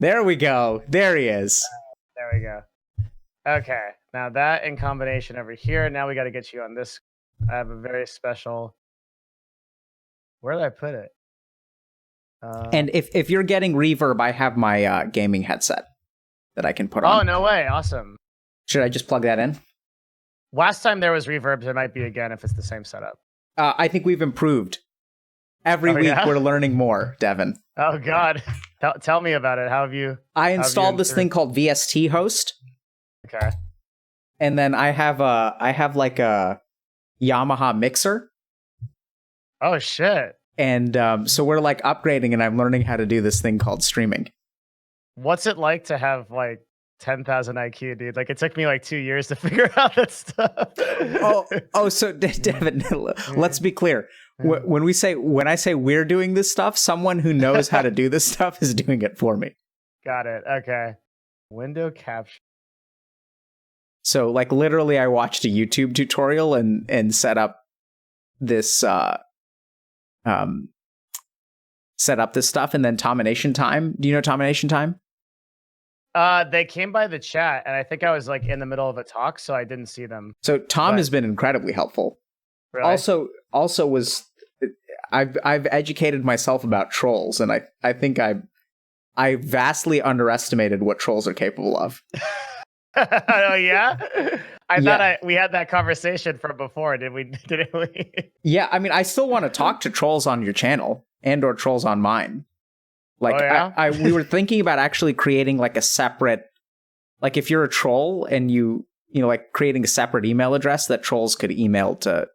There we go. There he is. There we go. Okay, now that in combination over here. Now we got to get you on this. I have a very special. Where did I put it? And if you're getting reverb, I have my gaming headset that I can put on. Oh, no way. Awesome. Should I just plug that in? Last time there was reverb. There might be again if it's the same setup. I think we've improved. Every week we're learning more, Devin. Oh, God. Tell me about it. How have you... I installed this thing called VST Host. Okay. And then I have like a Yamaha mixer. Oh, shit. And so we're like upgrading, and I'm learning how to do this thing called streaming. What's it like to have like 10,000 IQ, dude? Like, it took me like 2 years to figure out that stuff. So Devin, let's be clear. When I say we're doing this stuff, someone who knows how to do this stuff is doing it for me. Got it. Okay. Window capture. So like literally I watched a YouTube tutorial and set up this stuff, and then Tomination Time. Do you know Tomination Time? They came by the chat, and I think I was like in the middle of a talk, so I didn't see them. So Tom has been incredibly helpful. Really? Also was I've educated myself about trolls, and I think I vastly underestimated what trolls are capable of. Oh yeah? I thought we had that conversation from before, didn't we? Yeah, I mean, I still want to talk to trolls on your channel and or trolls on mine. Like, we were thinking about actually creating like a separate, like if you're a troll and you know, like creating a separate email address that trolls could email to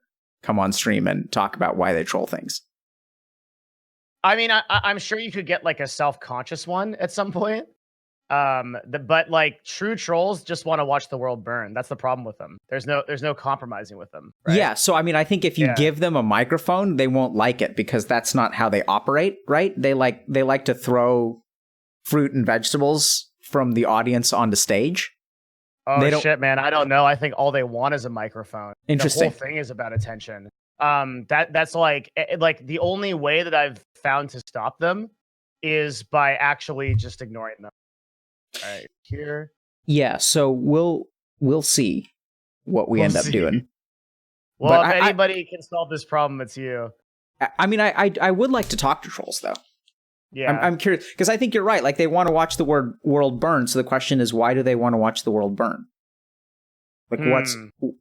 come on stream and talk about why they troll things. I mean, I'm sure you could get like a self-conscious one at some point. But like true trolls just want to watch the world burn. That's the problem with them. There's no compromising with them. Right? Yeah. So, I mean, I think if you give them a microphone, they won't like it because that's not how they operate, right? They like to throw fruit and vegetables from the audience onto stage. Oh, shit, man. I don't know. I think all they want is a microphone. Interesting. The whole thing is about attention. That's like the only way that I've found to stop them is by actually just ignoring them. All right, here. Yeah, so we'll see what we end up doing. Well, but if anybody can solve this problem, it's you. I mean, I would like to talk to trolls, though. Yeah. I'm curious, because I think you're right. Like, they want to watch the world burn, so the question is, why do they want to watch the world burn? Like,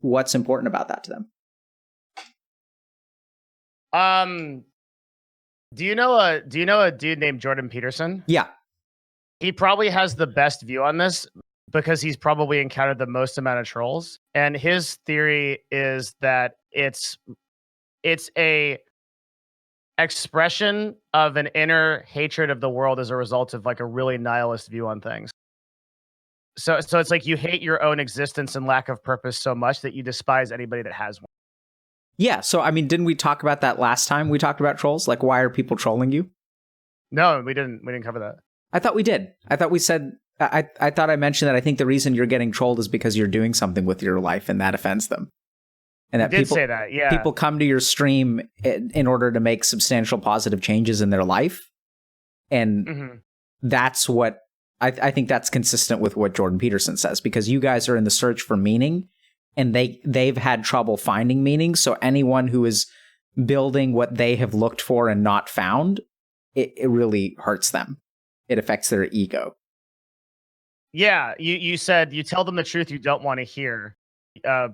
what's important about that to them? Do you know a dude named Jordan Peterson? Yeah. He probably has the best view on this because he's probably encountered the most amount of trolls. And his theory is that it's a expression of an inner hatred of the world as a result of like a really nihilist view on things. So it's like you hate your own existence and lack of purpose so much that you despise anybody that has one. Yeah. So, I mean, didn't we talk about that last time we talked about trolls? Like, why are people trolling you? No, we didn't cover that. I thought we did. I thought we said, I thought I mentioned that I think the reason you're getting trolled is because you're doing something with your life and that offends them. And that people say that, yeah. People come to your stream in order to make substantial positive changes in their life. And that's what, I think that's consistent with what Jordan Peterson says, because you guys are in the search for meaning and they've had trouble finding meaning. So anyone who is building what they have looked for and not found, it really hurts them. It affects their ego. Yeah, you said you tell them the truth you don't want to hear.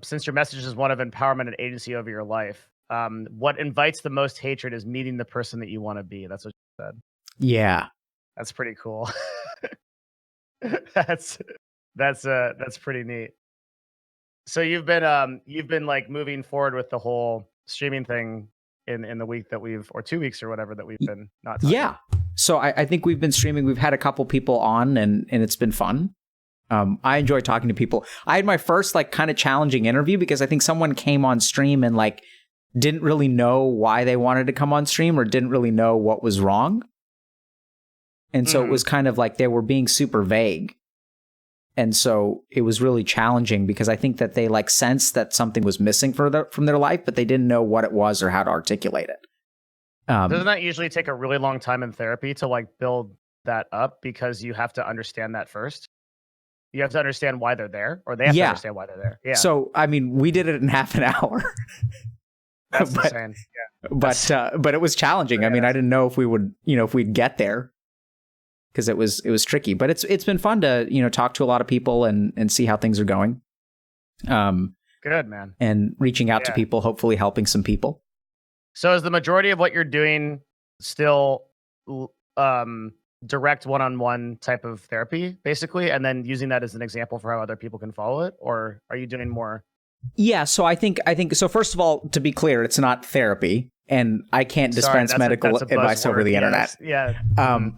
Since your message is one of empowerment and agency over your life, what invites the most hatred is meeting the person that you want to be. That's what you said. Yeah, that's pretty cool. that's pretty neat. So you've been like moving forward with the whole streaming thing in the week that or 2 weeks or whatever that we've been not talking. Yeah. So I think we've been streaming. We've had a couple people on and it's been fun. I enjoy talking to people. I had my first like kind of challenging interview because I think someone came on stream and like didn't really know why they wanted to come on stream or didn't really know what was wrong. And so it was kind of like they were being super vague. And so it was really challenging because I think that they like sensed that something was missing from their life, but they didn't know what it was or how to articulate it. Doesn't that usually take a really long time in therapy to like build that up because you have to understand that first. You have to understand why they're there, or they have to Yeah. understand why they're there. Yeah. So, I mean, we did it in half an hour. That's but, insane. Yeah. but it was challenging. I mean, I didn't know if we would, if we'd get there, because it was tricky. But it's been fun to, talk to a lot of people and see how things are going. Good, man. And reaching out to people, hopefully helping some people. So is the majority of what you're doing still direct one-on-one type of therapy, basically, and then using that as an example for how other people can follow it? Or are you doing more? Yeah, so I think so. First of all, to be clear, it's not therapy, and I can't dispense medical advice over the internet. Yeah.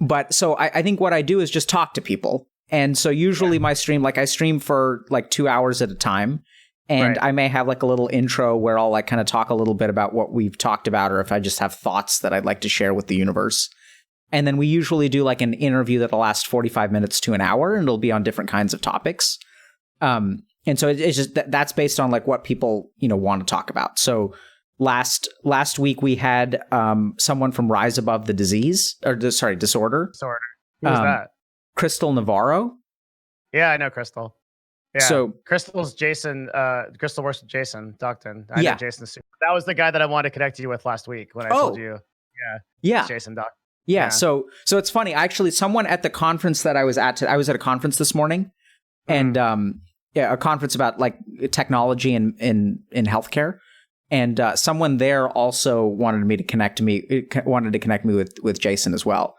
But so I think what I do is just talk to people. And so usually my stream, I stream for 2 hours at a time. And I may have a little intro where I'll kind of talk a little bit about what we've talked about, or if I just have thoughts that I'd like to share with the universe. And then we usually do an interview that'll last 45 minutes to an hour, and it'll be on different kinds of topics. And so it's just that's based on what people, want to talk about. So last week we had someone from Rise Above the Disorder. Who was that? Crystal Navarro. Yeah, I know Crystal. Yeah. So Crystal's Jason. Crystal works with Jason Docton. I know Jason. That was the guy that I wanted to connect you with last week when I told you. Yeah. Jason Doc. Yeah. So it's funny. Actually, someone at the conference that I was at, I was at a conference this morning, and a conference about technology in healthcare, and someone there also wanted to connect me with Jason as well.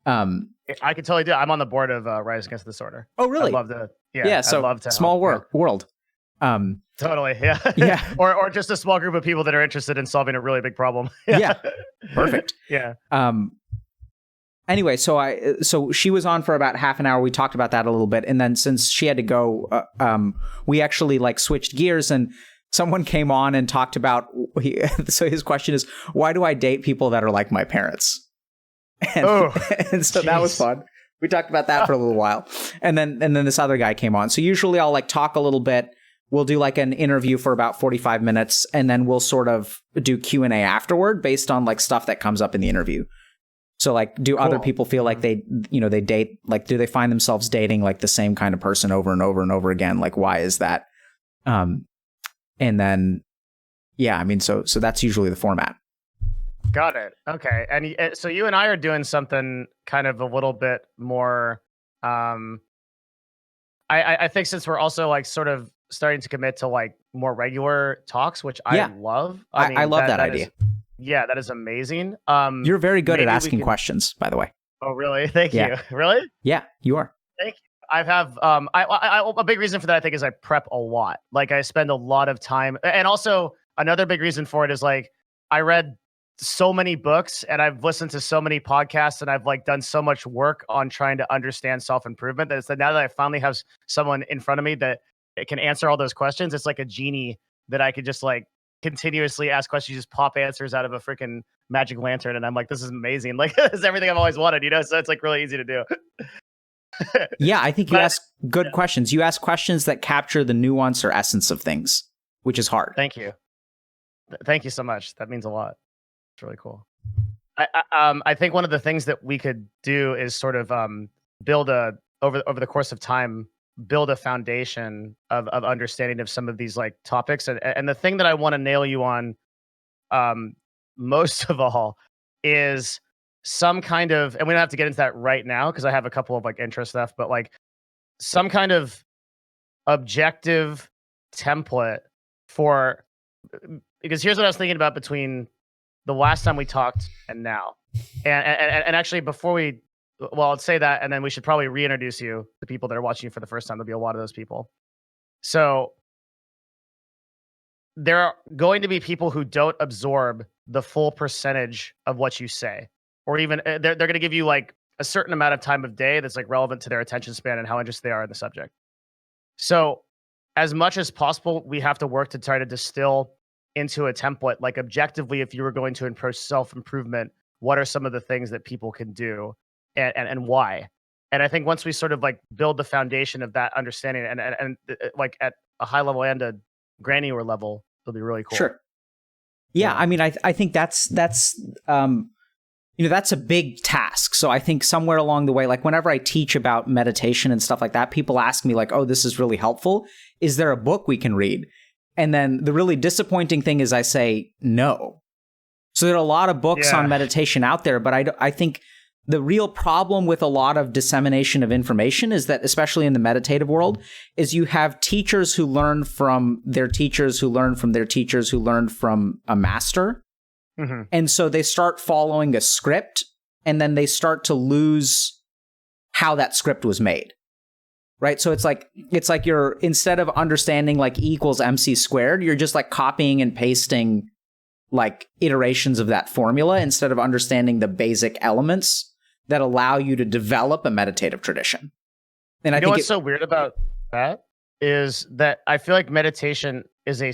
I can totally do it. I'm on the board of Rise Against the Disorder. Oh, really? I'd love to. Yeah. So I'd love to small world. Totally. Yeah. Yeah. or just a small group of people that are interested in solving a really big problem. Yeah. Perfect. Yeah. Anyway, so she was on for about half an hour. We talked about that a little bit, and then since she had to go, we actually switched gears, and someone came on and talked about. So his question is, why do I date people that are like my parents? And so that was fun. We talked about that for a little while, and then this other guy came on. So usually I'll talk a little bit. We'll do an interview for about 45 minutes, and then we'll sort of do Q&A afterward based on stuff that comes up in the interview. So do other people feel like they date, do they find themselves dating the same kind of person over and over and over again? Why is that? And then, yeah, I mean, so that's usually the format. Got it. Okay. And so you and I are doing something kind of a little bit more, I think since we're also sort of starting to commit to more regular talks, which I love. I love that idea. That is amazing. You're very good at asking questions, by the way. Oh, really? Thank you. Really? Yeah, you are. Thank you. I have a big reason for that, I think, is I prep a lot. I spend a lot of time, and also another big reason for it is I read so many books and I've listened to so many podcasts and I've done so much work on trying to understand self-improvement that now that I finally have someone in front of me that it can answer all those questions, it's like a genie that I could just continuously ask questions, just pop answers out of a freaking magic lantern. And I'm this is amazing. This is everything I've always wanted, so it's really easy to do. Yeah, I think you ask good questions. You ask questions that capture the nuance or essence of things, which is hard. Thank you. Thank you so much. That means a lot. It's really cool. I think one of the things that we could do is sort of build over the course of time, build a foundation of understanding of some of these topics. And the thing that I want to nail you on most of all is some kind of, and we don't have to get into that right now because I have a couple of intro stuff, but some kind of objective template for, because here's what I was thinking about between the last time we talked and now. And actually before I'd say that, and then we should probably reintroduce you to people that are watching you for the first time. There'll be a lot of those people. So there are going to be people who don't absorb the full percentage of what you say, or even they're going to give you a certain amount of time of day that's relevant to their attention span and how interested they are in the subject. So as much as possible, we have to work to try to distill into a template, objectively, if you were going to approach self-improvement, what are some of the things that people can do and why? And I think once we sort of build the foundation of that understanding and at a high level and a granular level, it'll be really cool. Sure. Yeah. I mean, I think that's that's a big task. So I think somewhere along the way, like whenever I teach about meditation and stuff like that, people ask me like, oh, this is really helpful. Is there a book we can read? And then the really disappointing thing is I say no. So there are a lot of books on meditation out there, but I think the real problem with a lot of dissemination of information is that, especially in the meditative world, is you have teachers who learn from their teachers who learn from their teachers who learned from a master. Mm-hmm. And so they start following a script, and then they start to lose how that script was made. Right? So it's like you're, instead of understanding like E equals MC squared, you're just like copying and pasting like iterations of that formula instead of understanding the basic elements that allow you to develop a meditative tradition. And I think what's so weird about that is that I feel like meditation is a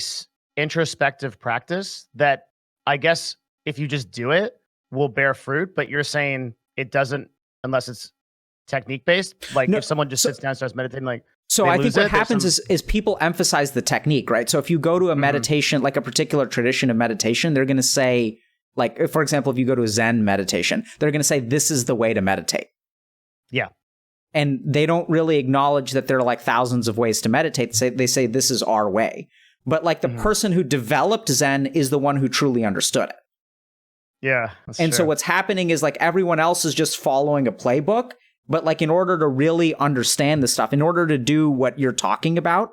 introspective practice that I guess if you just do it will bear fruit, but you're saying it doesn't unless it's technique based. Like if someone just sits down and starts meditating, like so I think what happens is people emphasize the technique, right? So if you go to a meditation, like a particular tradition of meditation, they're going to say, like, for example, if you go to a Zen meditation, they're going to say, this is the way to meditate. Yeah. And they don't really acknowledge that there are like thousands of ways to meditate. They say, this is our way. But like the person who developed Zen is the one who truly understood it. Yeah. And so what's happening is like everyone else is just following a playbook. But like in order to really understand the stuff, in order to do what you're talking about,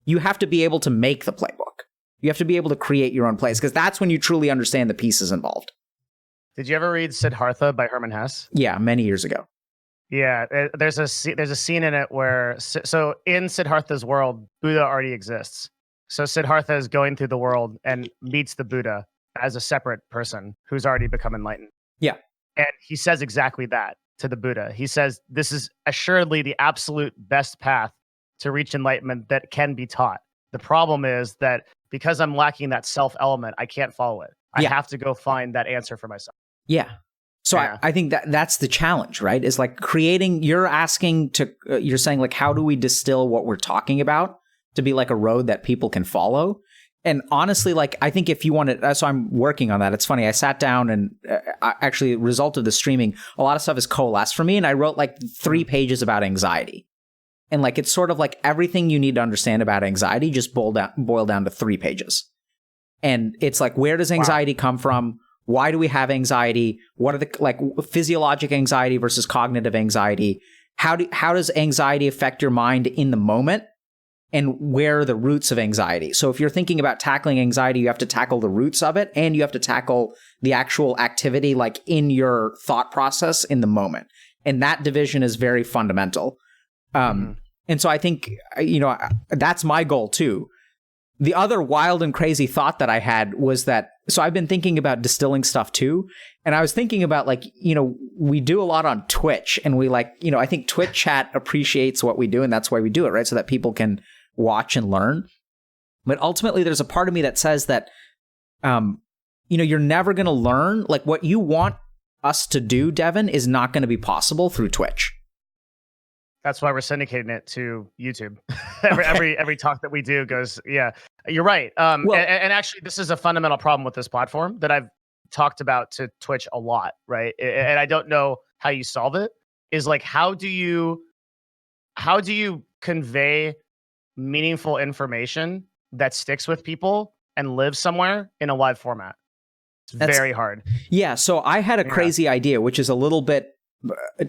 you have to be able to make the playbook. You have to be able to create your own plays, because that's when you truly understand the pieces involved. Did you ever read Siddhartha by Hermann Hesse? Yeah, many years ago. Yeah, there's a scene in it where, so in Siddhartha's world, Buddha already exists. So Siddhartha is going through the world and meets the Buddha as a separate person who's already become enlightened. Yeah. And he says exactly that to the Buddha. He says, this is assuredly the absolute best path to reach enlightenment that can be taught. The problem is that because I'm lacking that self element, I can't follow it. I have to go find that answer for myself. Yeah. So I think that's the challenge, right? Is like creating, you're saying like, how do we distill what we're talking about to be like a road that people can follow? And honestly, like, I think if you want to, so I'm working on that. It's funny. I sat down and actually, result of the streaming, a lot of stuff has coalesced for me. And I wrote like 3 pages about anxiety. And like, it's sort of like everything you need to understand about anxiety just boil down to 3 pages. And it's like, where does anxiety come from? Why do we have anxiety? What are the like physiologic anxiety versus cognitive anxiety? How does anxiety affect your mind in the moment? And where are the roots of anxiety? So if you're thinking about tackling anxiety, you have to tackle the roots of it, and you have to tackle the actual activity like in your thought process in the moment. And that division is very fundamental. And so I think, that's my goal too. The other wild and crazy thought that I had was that, so I've been thinking about distilling stuff too. And I was thinking about like, we do a lot on Twitch, and we like, I think Twitch chat appreciates what we do, and that's why we do it, right? So that people can watch and learn. But ultimately, there's a part of me that says that, you're never going to learn. Like what you want us to do, Devin, is not going to be possible through Twitch. That's why we're syndicating it to YouTube. every talk that we do goes, yeah, you're right. And actually, this is a fundamental problem with this platform that I've talked about to Twitch a lot, right? And I don't know how you solve it. Is like, how do you convey meaningful information that sticks with people and lives somewhere in a live format? That's very hard. Yeah. So I had a crazy idea, which is a little bit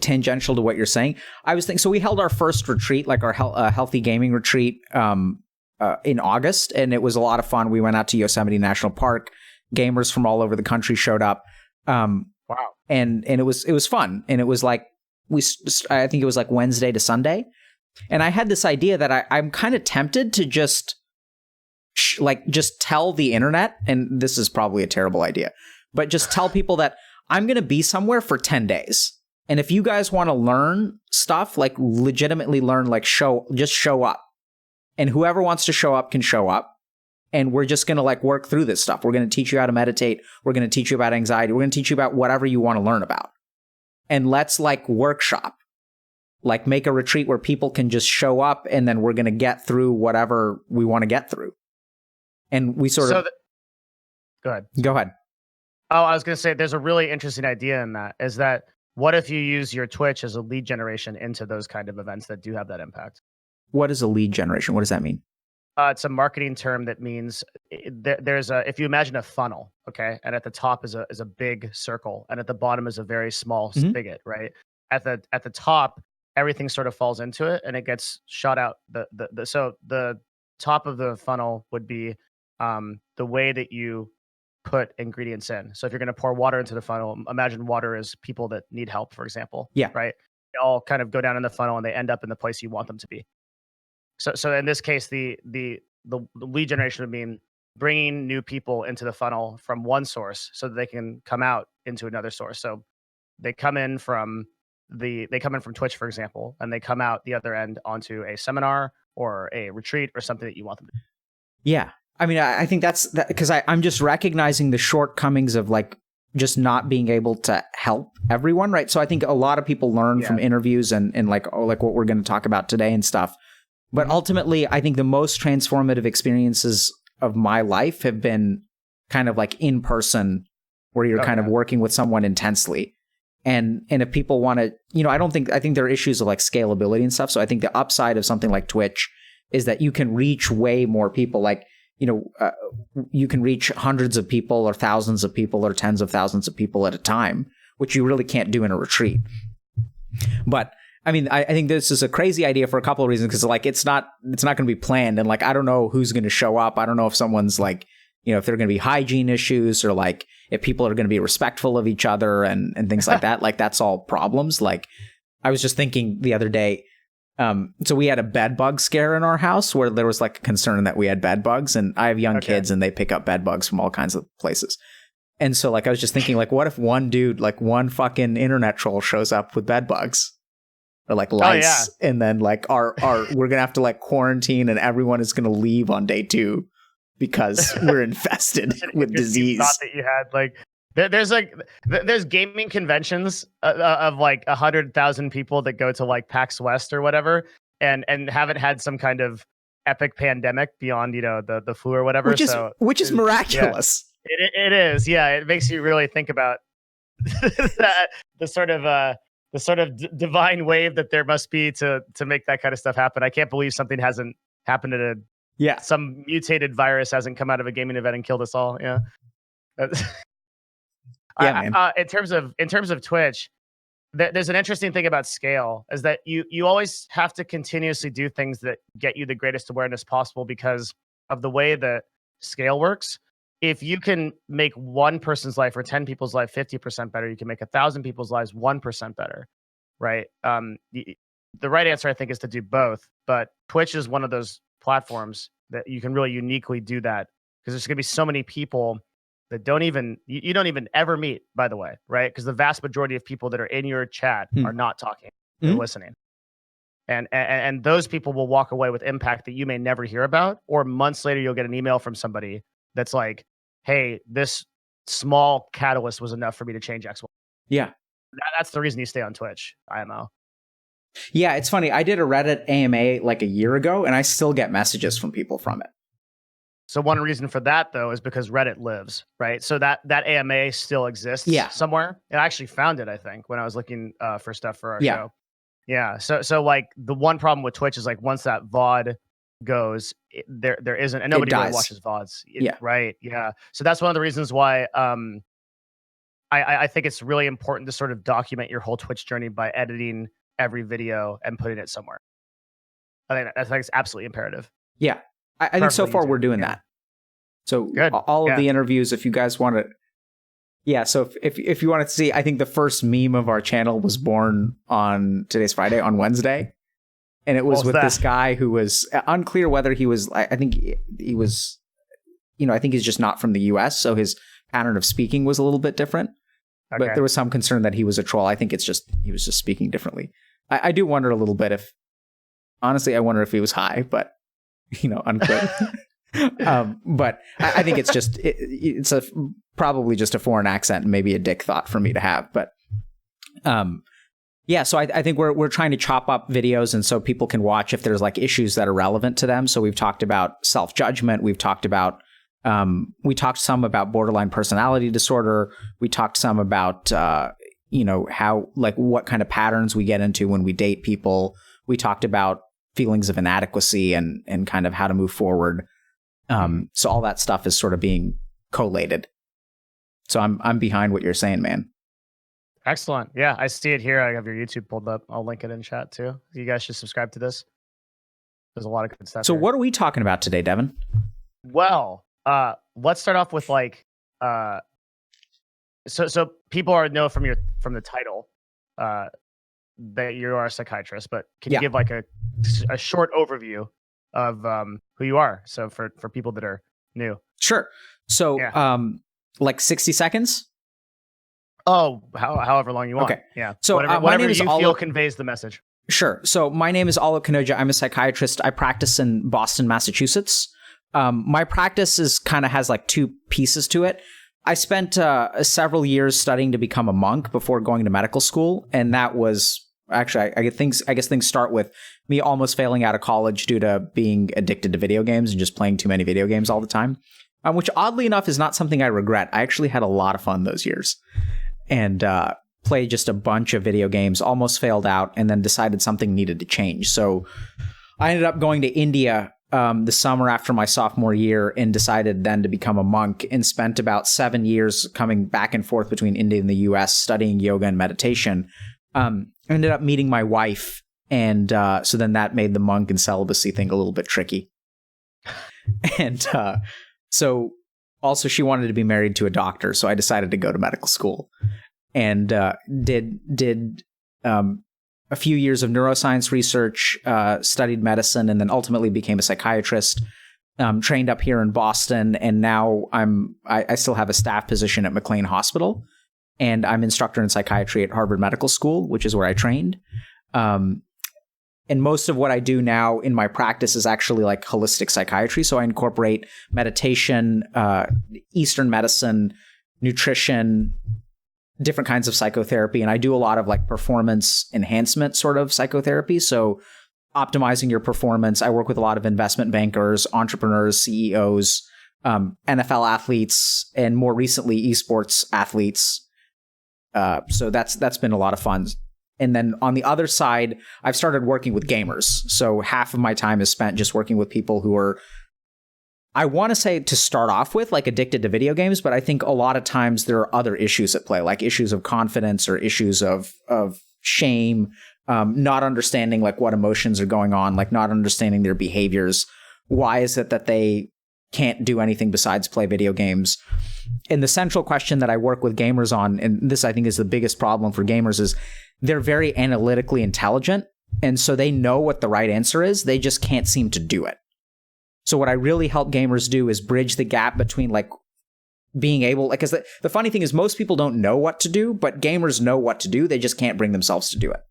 tangential to what you're saying. I was thinking, so we held our first retreat, like our healthy gaming retreat, in August, and it was a lot of fun. We went out to Yosemite National Park. Gamers from all over the country showed up. Wow. And it was fun. And it was like, I think it was like Wednesday to Sunday. And I had this idea that I'm kind of tempted to just tell the internet, and this is probably a terrible idea, but just tell people that I'm going to be somewhere for 10 days. And if you guys want to learn stuff, like legitimately learn, like just show up. And whoever wants to show up can show up. And we're just going to like work through this stuff. We're going to teach you how to meditate. We're going to teach you about anxiety. We're going to teach you about whatever you want to learn about. And let's like workshop, like make a retreat where people can just show up, and then we're going to get through whatever we want to get through. And we sort of... Go ahead. Go ahead. Oh, I was going to say there's a really interesting idea in that, is that what if you use your Twitch as a lead generation into those kind of events that do have that impact? What is a lead generation? What does that mean? It's a marketing term that means there's a, if you imagine a funnel, okay, and at the top is a big circle, and at the bottom is a very small spigot, right? At the top, everything sort of falls into it, and it gets shot out. So the top of the funnel would be the way that you put ingredients in. So if you're going to pour water into the funnel, imagine water is people that need help, for example. Yeah. Right. They all kind of go down in the funnel and they end up in the place you want them to be. So in this case, the lead generation would mean bringing new people into the funnel from one source so that they can come out into another source. So they come in from Twitch, for example, and they come out the other end onto a seminar or a retreat or something that you want them to do. Yeah. I mean, I think that's because I'm just recognizing the shortcomings of like just not being able to help everyone, right? So I think a lot of people learn from interviews and like what we're going to talk about today and stuff. But ultimately, I think the most transformative experiences of my life have been kind of like in person, where you're kind of working with someone intensely. And if people want to, I think there are issues of like scalability and stuff. So I think the upside of something like Twitch is that you can reach way more people. Like, you can reach hundreds of people or thousands of people or tens of thousands of people at a time, which you really can't do in a retreat. But I mean, I think this is a crazy idea for a couple of reasons, because like it's not going to be planned, and like I don't know who's going to show up. I don't know if someone's like, if there are going to be hygiene issues, or like if people are going to be respectful of each other and things like that. Like that's all problems. Like I was just thinking the other day. So we had a bed bug scare in our house where there was like a concern that we had bed bugs, and I have young kids and they pick up bed bugs from all kinds of places. And so like I was just thinking, like, what if one dude, like one fucking internet troll shows up with bed bugs or like lice, and then like our we're gonna have to like quarantine, and everyone is gonna leave on day 2 because we're infested with disease. Thought that you had like. There's gaming conventions of like 100,000 people that go to like PAX West or whatever, and haven't had some kind of epic pandemic beyond the flu or whatever. Which is miraculous. Yeah, it is. Yeah, it makes you really think about the sort of divine wave that there must be to make that kind of stuff happen. I can't believe something hasn't happened some mutated virus hasn't come out of a gaming event and killed us all. Yeah. In terms of Twitch, there's an interesting thing about scale, is that you always have to continuously do things that get you the greatest awareness possible because of the way that scale works. If you can make one person's life or 10 people's life 50% better, you can make 1,000 people's lives 1% better, right? The right answer, I think, is to do both. But Twitch is one of those platforms that you can really uniquely do that, because there's going to be so many people that you don't even ever meet, by the way, right? Because the vast majority of people that are in your chat are not talking, they're listening. And those people will walk away with impact that you may never hear about, or months later you'll get an email from somebody that's like, hey, this small catalyst was enough for me to change X. Yeah. That's the reason you stay on Twitch, IMO. Yeah, it's funny. I did a Reddit AMA like a year ago, and I still get messages from people from it. So one reason for that, though, is because Reddit lives, right? So that AMA still exists somewhere. And I actually found it, I think, when I was looking for stuff for our show. Yeah. So like the one problem with Twitch is like once that VOD goes, there isn't, and nobody really watches VODs. Right. Yeah. So that's one of the reasons why I think it's really important to sort of document your whole Twitch journey by editing every video and putting it somewhere. I think it's absolutely imperative. Yeah. I think so far we're doing that. So all of the interviews, if you guys want to, so if you wanted to see, I think the first meme of our channel was born on today's Friday, on Wednesday. And it was with this guy who was unclear whether he was, I think he was, I think he's just not from the US. So his pattern of speaking was a little bit different. But there was some concern that he was a troll. I think he was just speaking differently. I do wonder a little bit honestly, I wonder if he was high, but unclear. But I think it's just it's probably just a foreign accent and maybe a dick thought for me to have. But so I think we're trying to chop up videos, and so people can watch if there's like issues that are relevant to them. So we've talked about self-judgment, we've talked about We talked some about borderline personality disorder. We talked some about, how, like, what kind of patterns we get into when we date people. We talked about feelings of inadequacy and kind of how to move forward. So all that stuff is sort of being collated. So I'm behind what you're saying, man. Excellent. Yeah, I see it here. I have your YouTube pulled up. I'll link it in chat too. You guys should subscribe to this. There's a lot of good stuff. So here. what are we talking about today, Devin? Well, let's start off with like so people know from the title that you are a psychiatrist, but can you give like a short overview of who you are? So for people that are new. Sure. So like 60 seconds? Oh, however long you want. Okay. Yeah. So whatever you feel conveys the message. Sure. So my name is Alok Kanoja. I'm a psychiatrist. I practice in Boston, Massachusetts. My practice has like two pieces to it. I spent several years studying to become a monk before going to medical school, and that was actually I guess things start with me almost failing out of college due to being addicted to video games and just playing too many video games all the time, which oddly enough is not something I regret. I actually had a lot of fun those years, and played just a bunch of video games, almost failed out, and then decided something needed to change. So I ended up going to India the summer after my sophomore year and decided then to become a monk, and spent about 7 years coming back and forth between India and the US studying yoga and meditation. I ended up meeting my wife, and so then that made the monk and celibacy thing a little bit tricky. And so also she wanted to be married to a doctor, so I decided to go to medical school and did a few years of neuroscience research, studied medicine, and then ultimately became a psychiatrist. Trained up here in Boston, and now I still have a staff position at McLean Hospital, and I'm instructor in psychiatry at Harvard Medical School, which is where I trained. And most of what I do now in my practice is actually like holistic psychiatry. So I incorporate meditation, Eastern medicine, nutrition, different kinds of psychotherapy. And I do a lot of like performance enhancement sort of psychotherapy. So optimizing your performance. I work with a lot of investment bankers, entrepreneurs, CEOs, NFL athletes, and more recently, esports athletes. So that's been a lot of fun. And then on the other side, I've started working with gamers. So half of my time is spent just working with people who are, I want to say to start off with, like addicted to video games, but I think a lot of times there are other issues at play, like issues of confidence or issues of shame, not understanding like what emotions are going on, like not understanding their behaviors. Why is it that they can't do anything besides play video games? And the central question that I work with gamers on, and this I think is the biggest problem for gamers, is they're very analytically intelligent. And so they know what the right answer is. They just can't seem to do it. So what I really help gamers do is bridge the gap between like being able, like, because the funny thing is most people don't know what to do, but gamers know what to do. They just can't bring themselves to do it.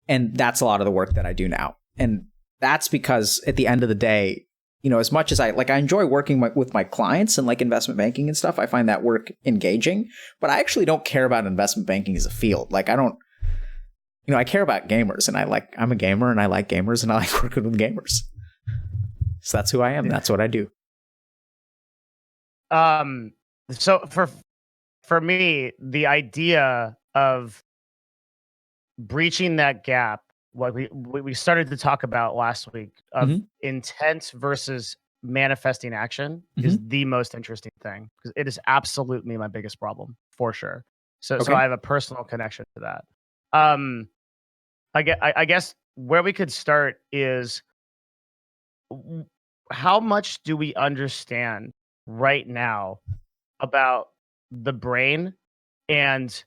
And that's a lot of the work that I do now. And that's because at the end of the day, you know, as much as I enjoy working with my clients and like investment banking and stuff, I find that work engaging, but I actually don't care about investment banking as a field. Like I don't, you know, I care about gamers, and I'm a gamer and I like gamers and I like working with gamers. So that's who I am. That's what I do. So for me, the idea of breaching that gap, what we started to talk about last week, of intent versus manifesting action, is the most interesting thing, because it is absolutely my biggest problem for sure. So I have a personal connection to that. I guess where we could start is, how much do we understand right now about the brain and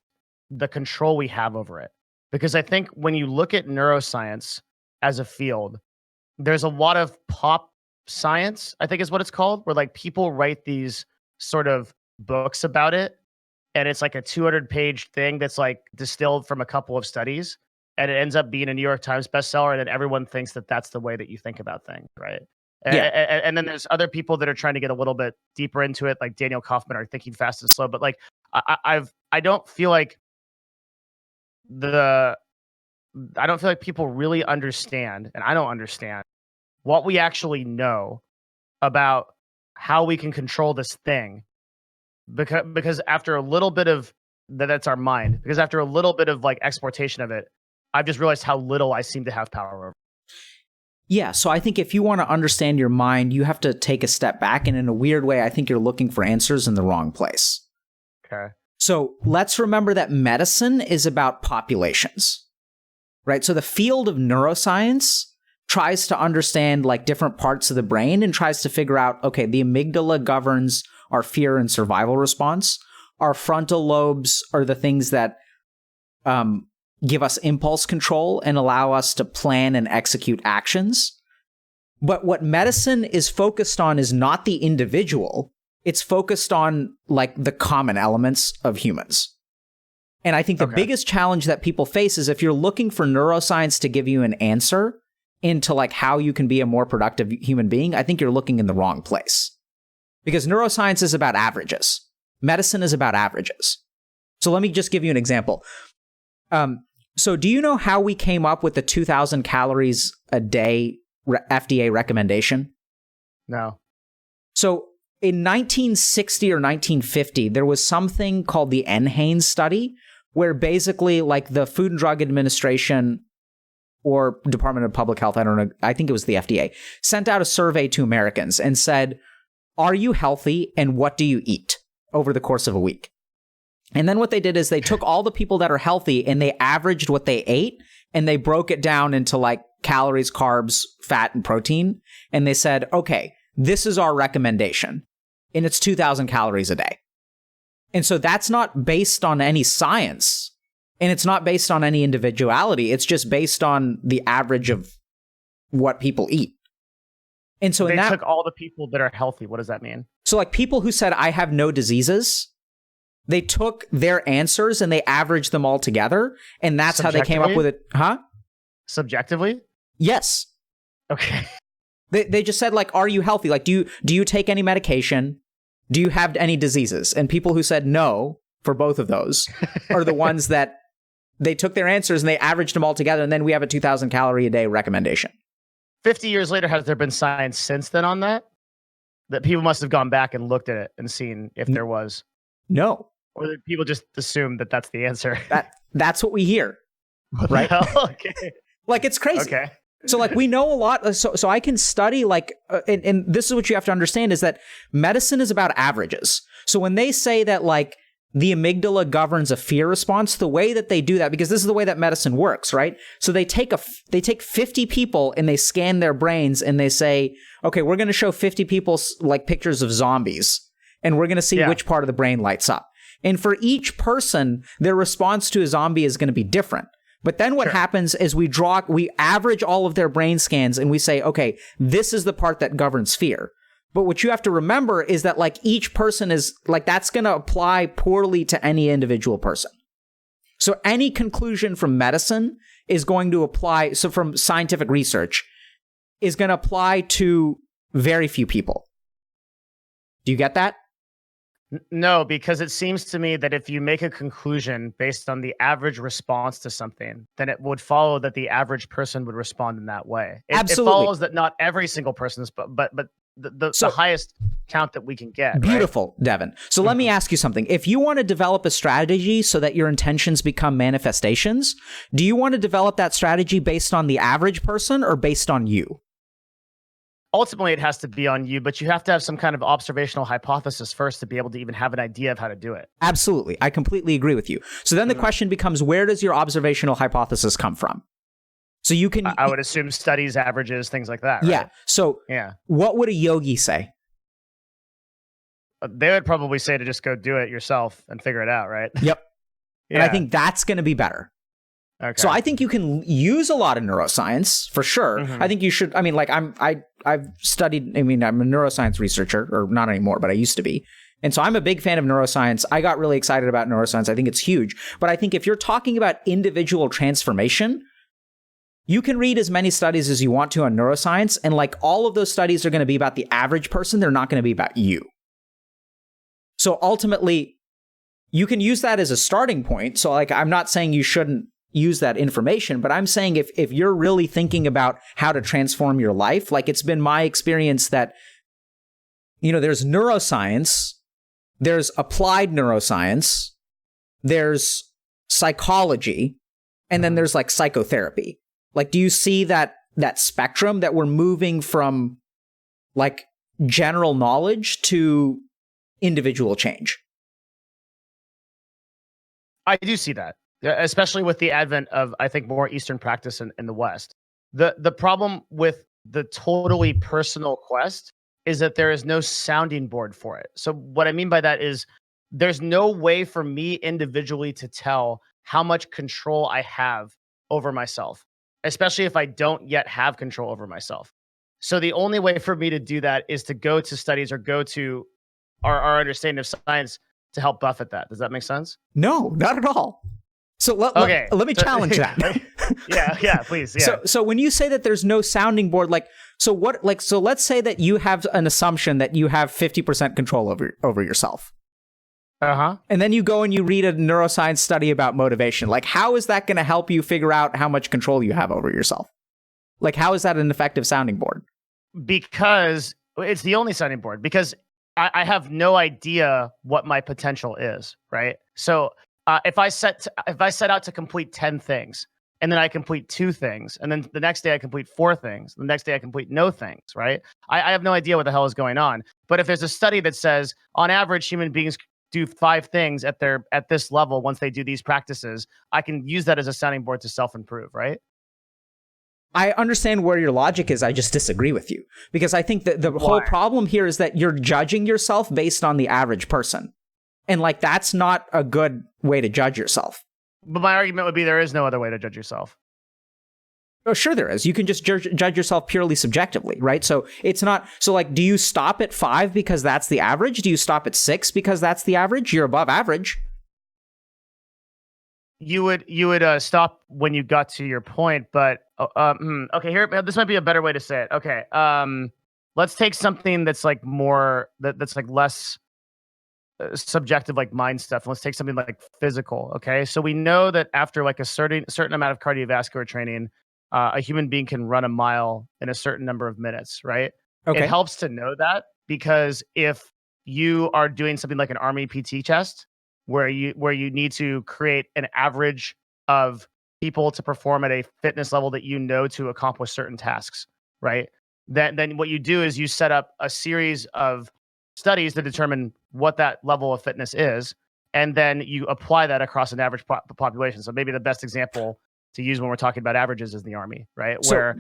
the control we have over it? Because I think when you look at neuroscience as a field, there's a lot of pop science, I think is what it's called, where like people write these sort of books about it. And it's like a 200-page thing that's like distilled from a couple of studies. And it ends up being a New York Times bestseller. And then everyone thinks that that's the way that you think about things, right? Yeah. And then there's other people that are trying to get a little bit deeper into it, like Daniel Kahneman, are Thinking Fast and Slow. But like, I don't feel like people really understand, and I don't understand what we actually know about how we can control this thing. Because after a little bit of that's our mind. Because after a little bit of like exportation of it, I've just realized how little I seem to have power over. Yeah, so I think if you want to understand your mind, you have to take a step back. And in a weird way, I think you're looking for answers in the wrong place. Okay. So let's remember that medicine is about populations, right? So the field of neuroscience tries to understand like different parts of the brain and tries to figure out, okay, the amygdala governs our fear and survival response. Our frontal lobes are the things that give us impulse control and allow us to plan and execute actions. But what medicine is focused on is not the individual. It's focused on like the common elements of humans. And I think the biggest challenge that people face is if you're looking for neuroscience to give you an answer into like how you can be a more productive human being, I think you're looking in the wrong place. Because neuroscience is about averages. Medicine is about averages. So let me just give you an example. So do you know how we came up with the 2,000 calories a day FDA recommendation? No. So in 1960 or 1950, there was something called the NHANES study, where basically like the Food and Drug Administration or Department of Public Health, I don't know, I think it was the FDA, sent out a survey to Americans and said, are you healthy and what do you eat over the course of a week? And then what they did is they took all the people that are healthy and they averaged what they ate and they broke it down into like calories, carbs, fat, and protein. And they said, okay, this is our recommendation. And it's 2,000 calories a day. And so that's not based on any science and it's not based on any individuality. It's just based on the average of what people eat. And so they took all the people that are healthy. What does that mean? So like people who said, I have no diseases, they took their answers and they averaged them all together. And that's how they came up with it. Huh? Subjectively? Yes. Okay. They just said like, are you healthy? Like, do you take any medication? Do you have any diseases? And people who said no for both of those are the ones that they took their answers and they averaged them all together. And then we have a 2,000 calorie a day recommendation. 50 years later, has there been science since then on that? That people must have gone back and looked at it and seen if there was? No. Or did people just assume that that's the answer? That's what we hear, right? Okay. Like, it's crazy. Okay. So, like, we know a lot. So I can study, like, and this is what you have to understand is that medicine is about averages. So when they say that, like, the amygdala governs a fear response, the way that they do that, because this is the way that medicine works, right? So they take 50 people and they scan their brains and they say, okay, we're going to show 50 people like pictures of zombies and we're going to see which part of the brain lights up. And for each person, their response to a zombie is going to be different. But then what happens is we average all of their brain scans and we say, okay, this is the part that governs fear. But what you have to remember is that like each person is like, that's going to apply poorly to any individual person. So any conclusion from medicine is going to apply. So from scientific research is going to apply to very few people. Do you get that? No, because it seems to me that if you make a conclusion based on the average response to something, then it would follow that the average person would respond in that way. Absolutely. It follows that not every single person's, but the highest count that we can get. Beautiful, right? Devin. So let me ask you something. If you want to develop a strategy so that your intentions become manifestations, do you want to develop that strategy based on the average person or based on you? Ultimately, it has to be on you, but you have to have some kind of observational hypothesis first to be able to even have an idea of how to do it. Absolutely. I completely agree with you. So then the question becomes, where does your observational hypothesis come from? So you can... I would assume studies, averages, things like that, right? Yeah. So what would a yogi say? They would probably say to just go do it yourself and figure it out, right? Yep. And I think that's going to be better. Okay. So I think you can use a lot of neuroscience for sure. I think you should. I mean, like I've studied. I mean, I'm a neuroscience researcher, or not anymore, but I used to be. And so I'm a big fan of neuroscience. I got really excited about neuroscience. I think it's huge. But I think if you're talking about individual transformation, you can read as many studies as you want to on neuroscience, and like all of those studies are going to be about the average person. They're not going to be about you. So ultimately, you can use that as a starting point. So like, I'm not saying you shouldn't use that information, but I'm saying if you're really thinking about how to transform your life, like it's been my experience that there's neuroscience, there's applied neuroscience, there's psychology, and then there's like psychotherapy. Like, do you see that spectrum that we're moving from like general knowledge to individual change? I do see that, especially with the advent of, I think, more Eastern practice in the West. The problem with the totally personal quest is that there is no sounding board for it. So what I mean by that is there's no way for me individually to tell how much control I have over myself, especially if I don't yet have control over myself. So the only way for me to do that is to go to studies or go to our understanding of science to help buffet that. Does that make sense? No, not at all. So let me challenge that. yeah, please. Yeah. So when you say that there's no sounding board, so let's say that you have an assumption that you have 50% control over yourself. Uh-huh. And then you go and you read a neuroscience study about motivation. Like, how is that going to help you figure out how much control you have over yourself? Like, how is that an effective sounding board? Because it's the only sounding board, because I have no idea what my potential is, right? So if I set out to complete 10 things, and then I complete 2 things, and then the next day I complete 4 things, the next day I complete no things, right? I have no idea what the hell is going on. But if there's a study that says, on average, human beings do 5 things at this level once they do these practices, I can use that as a sounding board to self-improve, right? I understand where your logic is. I just disagree with you, because I think that the whole problem here is that you're judging yourself based on the average person. And like, that's not a good way to judge yourself. But my argument would be there is no other way to judge yourself. Oh, sure there is. You can just judge yourself purely subjectively, right? So it's not, so like, do you stop at 5 because that's the average? Do you stop at 6 because that's the average? You're above average. You would stop when you got to your point, but okay, here, this might be a better way to say it. Okay, let's take something that's like more that's like less subjective, like mind stuff. Let's take something like physical. Okay, so we know that after like a certain amount of cardiovascular training, a human being can run a mile in a certain number of minutes, right? Okay. It helps to know that, because if you are doing something like an army PT test, where you need to create an average of people to perform at a fitness level that you know to accomplish certain tasks, right? Then what you do is you set up a series of studies to determine what that level of fitness is, and then you apply that across an average population. So maybe the best example to use when we're talking about averages is the army, right? So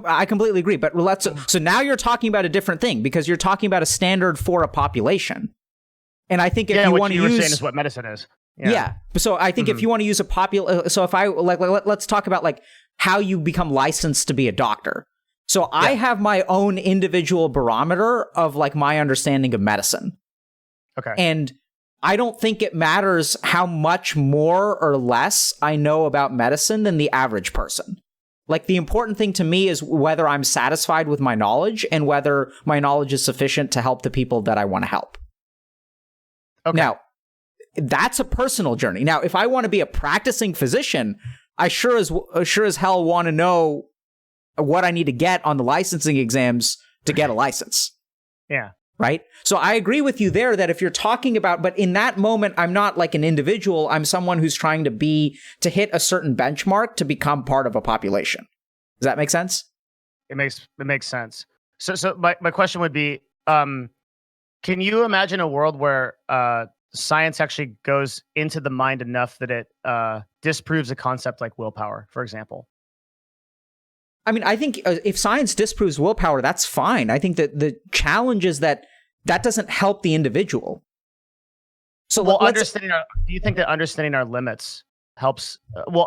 I completely agree, but so now you're talking about a different thing, because you're talking about a standard for a population. And I think if you want to use, saying is what medicine is. Yeah. So I think if you want to use a so if I let's talk about like how you become licensed to be a doctor. So I have my own individual barometer of like my understanding of medicine. Okay. And I don't think it matters how much more or less I know about medicine than the average person. Like, the important thing to me is whether I'm satisfied with my knowledge and whether my knowledge is sufficient to help the people that I want to help. Okay. Now, that's a personal journey. Now, if I want to be a practicing physician, I sure as hell want to know what I need to get on the licensing exams to get a license. Yeah. Right? So I agree with you there that if you're talking about, but in that moment, I'm not like an individual. I'm someone who's trying to hit a certain benchmark to become part of a population. Does that make sense? It makes sense. So my question would be, can you imagine a world where science actually goes into the mind enough that it disproves a concept like willpower, for example? I mean, I think if science disproves willpower, that's fine. I think that the challenge is that doesn't help the individual. So, do you think that understanding our limits helps?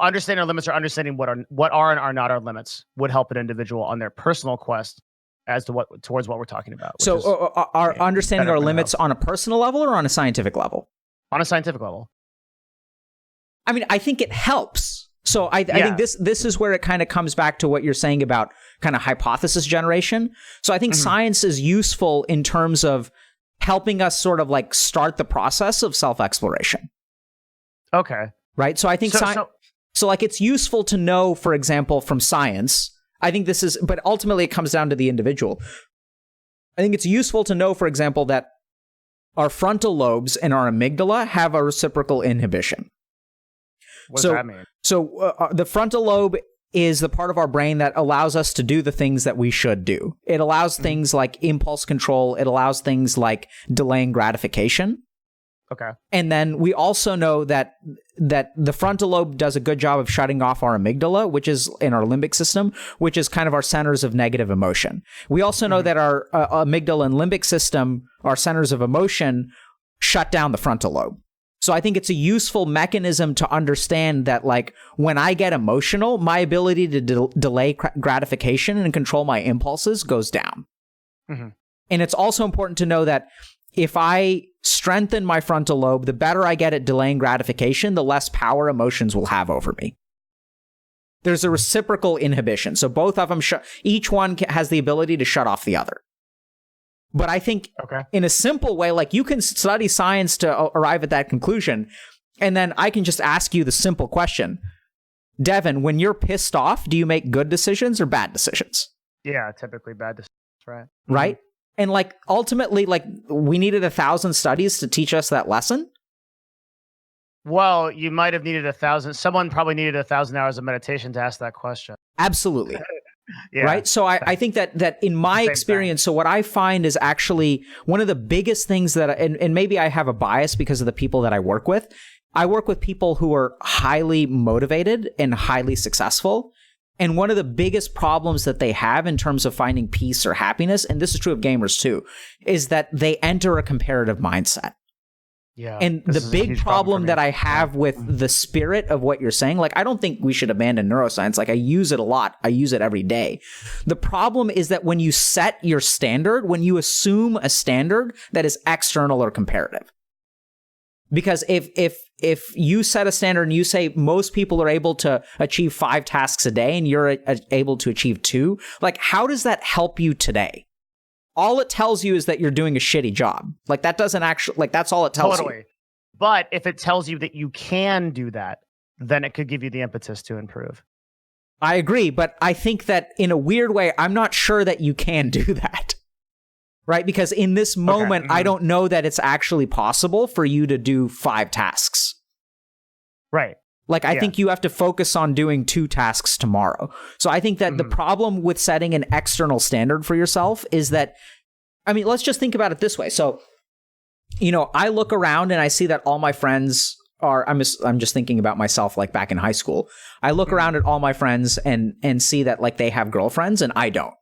Understanding our limits, or understanding what are and are not our limits, would help an individual on their personal quest as to towards what we're talking about. So, are understanding our limits on a personal level or on a scientific level? On a scientific level. I mean, I think it helps. So I think this is where it kind of comes back to what you're saying about kind of hypothesis generation. So I think science is useful in terms of helping us sort of like start the process of self-exploration. Okay. Right? So I think so like it's useful to know, for example, from science. I think this is, but ultimately it comes down to the individual. I think it's useful to know, for example, that our frontal lobes and our amygdala have a reciprocal inhibition. What does that mean? So the frontal lobe is the part of our brain that allows us to do the things that we should do. It allows things like impulse control. It allows things like delaying gratification. Okay. And then we also know that the frontal lobe does a good job of shutting off our amygdala, which is in our limbic system, which is kind of our centers of negative emotion. We also know that our amygdala and limbic system, our centers of emotion, shut down the frontal lobe. So I think it's a useful mechanism to understand that, like, when I get emotional, my ability to delay gratification and control my impulses goes down. Mm-hmm. And it's also important to know that if I strengthen my frontal lobe, the better I get at delaying gratification, the less power emotions will have over me. There's a reciprocal inhibition. So both of them, each one has the ability to shut off the other. But I think in a simple way, like, you can study science to arrive at that conclusion. And then I can just ask you the simple question. Devin, when you're pissed off, do you make good decisions or bad decisions? Yeah, typically bad decisions, right? Right? And, like, ultimately, like, we needed 1,000 studies to teach us that lesson. Well, you might have needed 1,000. Someone probably needed 1,000 hours of meditation to ask that question. Absolutely. Yeah. Right. So I think that in my experience, so what I find is actually one of the biggest things that, and maybe I have a bias because of the people that I work with people who are highly motivated and highly successful. And one of the biggest problems that they have in terms of finding peace or happiness, and this is true of gamers too, is that they enter a comparative mindset. Yeah. And the big problem that I have with the spirit of what you're saying, like, I don't think we should abandon neuroscience. Like, I use it a lot. I use it every day. The problem is that when you set your standard, when you assume a standard that is external or comparative. Because if you set a standard and you say most people are able to achieve 5 tasks a day and you're able to achieve 2, like, how does that help you today? All it tells you is that you're doing a shitty job. Like, that doesn't actually, like, that's all it tells you. But if it tells you that you can do that, then it could give you the impetus to improve. I agree, but I think that in a weird way, I'm not sure that you can do that. Right? Because in this moment, I don't know that it's actually possible for you to do 5 tasks. Right. Like, I think you have to focus on doing 2 tasks tomorrow. So I think that the problem with setting an external standard for yourself is that, I mean, let's just think about it this way. So, you know, I look around and I see that all my friends are, I'm just thinking about myself, like, back in high school. I look around at all my friends and see that, like, they have girlfriends and I don't.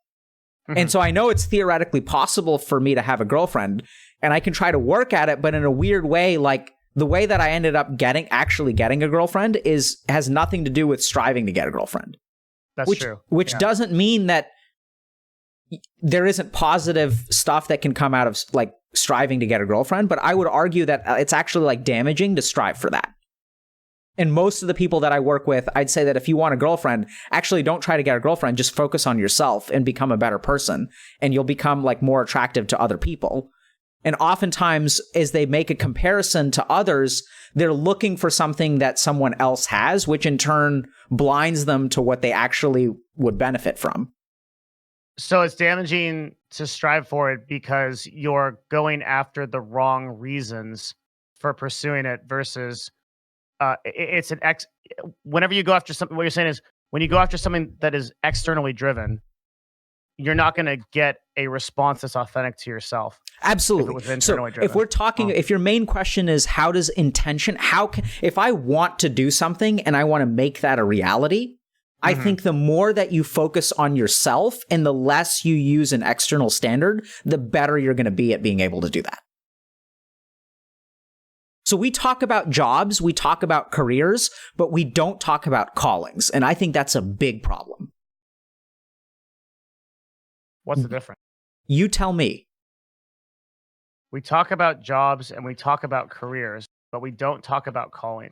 And so I know it's theoretically possible for me to have a girlfriend, and I can try to work at it, but in a weird way, like, the way that I ended up actually getting a girlfriend has nothing to do with striving to get a girlfriend. That's true. Which doesn't mean that there isn't positive stuff that can come out of, like, striving to get a girlfriend, but I would argue that it's actually, like, damaging to strive for that. And most of the people that I work with, I'd say that if you want a girlfriend, actually don't try to get a girlfriend, just focus on yourself and become a better person, and you'll become, like, more attractive to other people. And oftentimes, as they make a comparison to others, they're looking for something that someone else has, which in turn blinds them to what they actually would benefit from. So it's damaging to strive for it because you're going after the wrong reasons for pursuing it versus whenever you go after something, what you're saying is when you go after something that is externally driven, you're not going to get a response that's authentic to yourself. Absolutely. So if we're talking, if your main question is how does intention, if I want to do something and I want to make that a reality, I think the more that you focus on yourself and the less you use an external standard, the better you're going to be at being able to do that. So we talk about jobs, we talk about careers, but we don't talk about callings. And I think that's a big problem. What's the difference? You tell me. We talk about jobs and we talk about careers, but we don't talk about calling.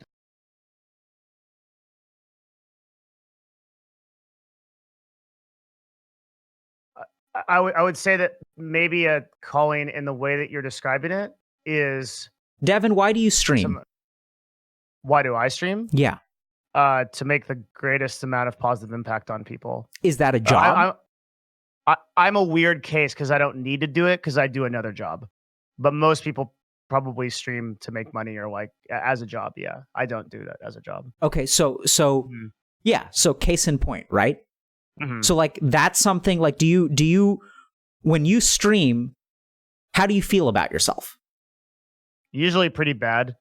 I would say that maybe a calling in the way that you're describing it is... Devin, why do you stream? Why do I stream? Yeah. To make the greatest amount of positive impact on people. Is that a job? I'm a weird case because I don't need to do it because I do another job. But most people probably stream to make money or like as a job. Yeah, I don't do that as a job. Okay, so yeah, so case in point, right? Mm-hmm. So like that's something like do you when you stream, how do you feel about yourself? Usually pretty bad.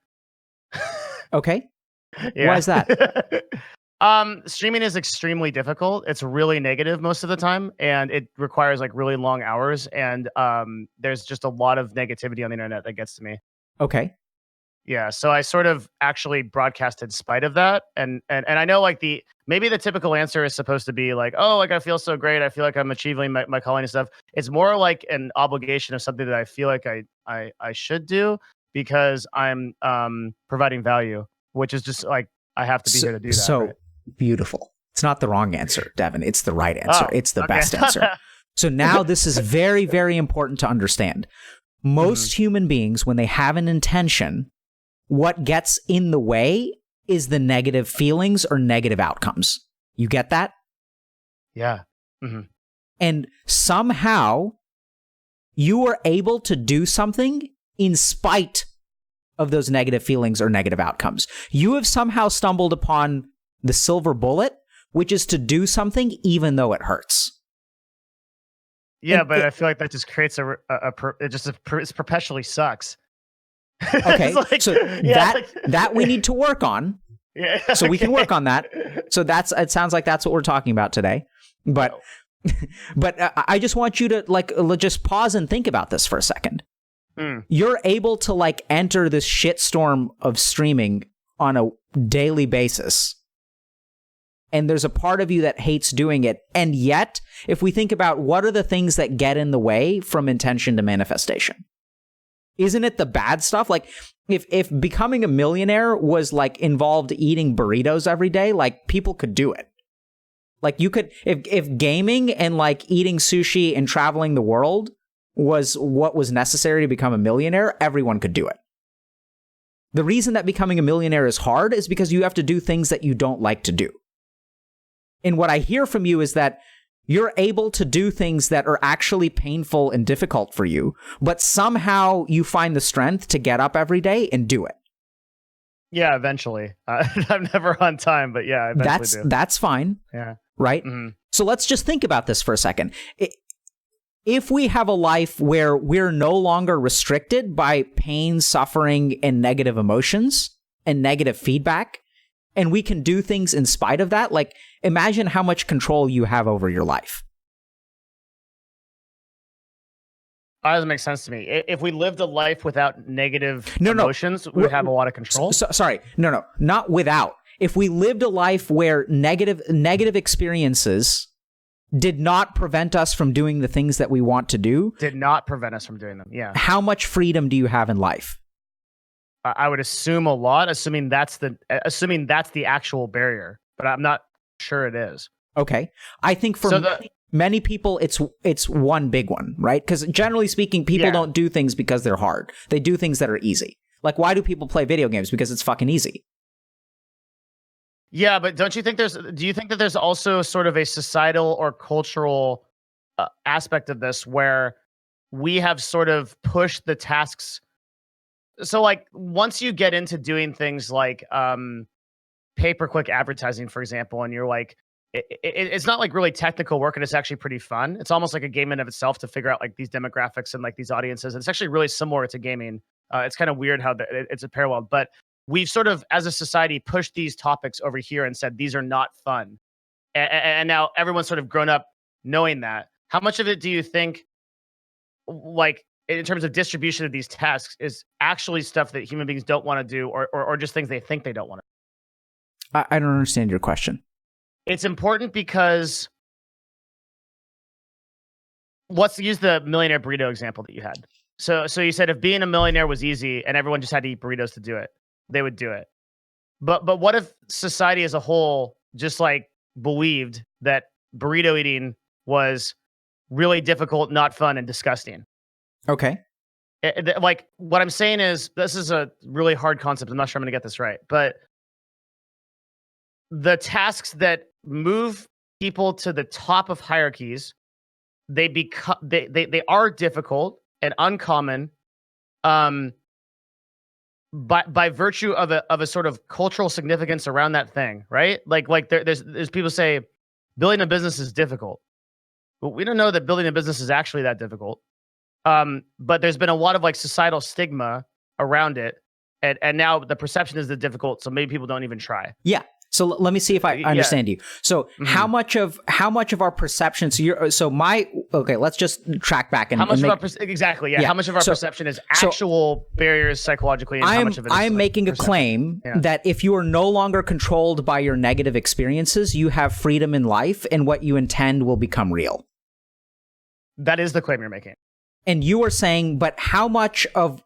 Okay. Yeah. Why is that? Streaming is extremely difficult. It's really negative most of the time, and it requires like really long hours. And there's just a lot of negativity on the internet that gets to me. Okay. Yeah, so I sort of actually broadcast in spite of that, and I know like maybe the typical answer is supposed to be like, oh, like I feel so great, I feel like I'm achieving my calling and stuff. It's more like an obligation of something that I feel like I should do because I'm providing value, which is just like I have to be here to do that. So right? beautiful. It's not the wrong answer, Devin. It's the right answer. Oh, it's the okay. best answer. So now this is very, very important to understand. Most human beings, when they have an intention, what gets in the way is the negative feelings or negative outcomes. You get that? Yeah. And somehow you are able to do something in spite of those negative feelings or negative outcomes. You have somehow stumbled upon the silver bullet, which is to do something even though it hurts. Yeah, but I feel like that just creates it perpetually sucks. Okay, like, so that we need to work on. Yeah, so we can work on that. So it sounds like that's what we're talking about today. But I just want you to like just pause and think about this for a second. You're able to like enter this shitstorm of streaming on a daily basis. And there's a part of you that hates doing it. And yet, if we think about what are the things that get in the way from intention to manifestation, isn't it the bad stuff? Like if becoming a millionaire was like involved eating burritos every day, like people could do it. Like you could, if gaming and like eating sushi and traveling the world was what was necessary to become a millionaire, everyone could do it. The reason that becoming a millionaire is hard is because you have to do things that you don't like to do. And what I hear from you is that you're able to do things that are actually painful and difficult for you, but somehow you find the strength to get up every day and do it. Yeah, eventually. I'm never on time, but yeah, I eventually do. That's fine. Yeah. Right? So let's just think about this for a second. If we have a life where we're no longer restricted by pain, suffering, and negative emotions and negative feedback, and we can do things in spite of that, like imagine how much control you have over your life. That doesn't make sense to me. If we lived a life without negative emotions, we would have a lot of control. Sorry. No, not without. If we lived a life where negative experiences did not prevent us from doing the things that we want to do. Did not prevent us from doing them, yeah. How much freedom do you have in life? I would assume a lot, assuming that's the actual barrier, but I'm not sure it is. Okay. I think for many people, it's one big one, right? Because generally speaking, people don't do things because they're hard. They do things that are easy. Like, why do people play video games? Because it's fucking easy. Yeah, but do you think that there's also sort of a societal or cultural aspect of this where we have sort of pushed the tasks? So like once you get into doing things like pay-per-click advertising, for example, and you're like, it's not like really technical work and it's actually pretty fun. It's almost like a game in of itself to figure out like these demographics and like these audiences. And it's actually really similar to gaming. It's kind of weird how it's a parallel, but we've sort of as a society pushed these topics over here and said, these are not fun. And now everyone's sort of grown up knowing that. How much of it do you think like, in terms of distribution of these tasks is actually stuff that human beings don't want to do or just things they think they don't want to do? I don't understand your question. It's important because let's use the millionaire burrito example that you had. So you said if being a millionaire was easy and everyone just had to eat burritos to do it, they would do it. But what if society as a whole just like believed that burrito eating was really difficult, not fun, and disgusting? Okay. Like what I'm saying is this is a really hard concept. I'm not sure I'm going to get this right, but the tasks that move people to the top of hierarchies, they are difficult and uncommon, by virtue of a sort of cultural significance around that thing, right? Like there's people say building a business is difficult, but we don't know that building a business is actually that difficult. But there's been a lot of like societal stigma around it, and now the perception is that difficult, so maybe people don't even try. Yeah. So let me see if I understand you. So how much of our perception? Okay, let's just track back and how much and of our exactly yeah. How much of our perception is actual barriers psychologically, and how much of it is I'm making a claim that if you are no longer controlled by your negative experiences, you have freedom in life, and what you intend will become real. That is the claim you're making. And you are saying, but how much of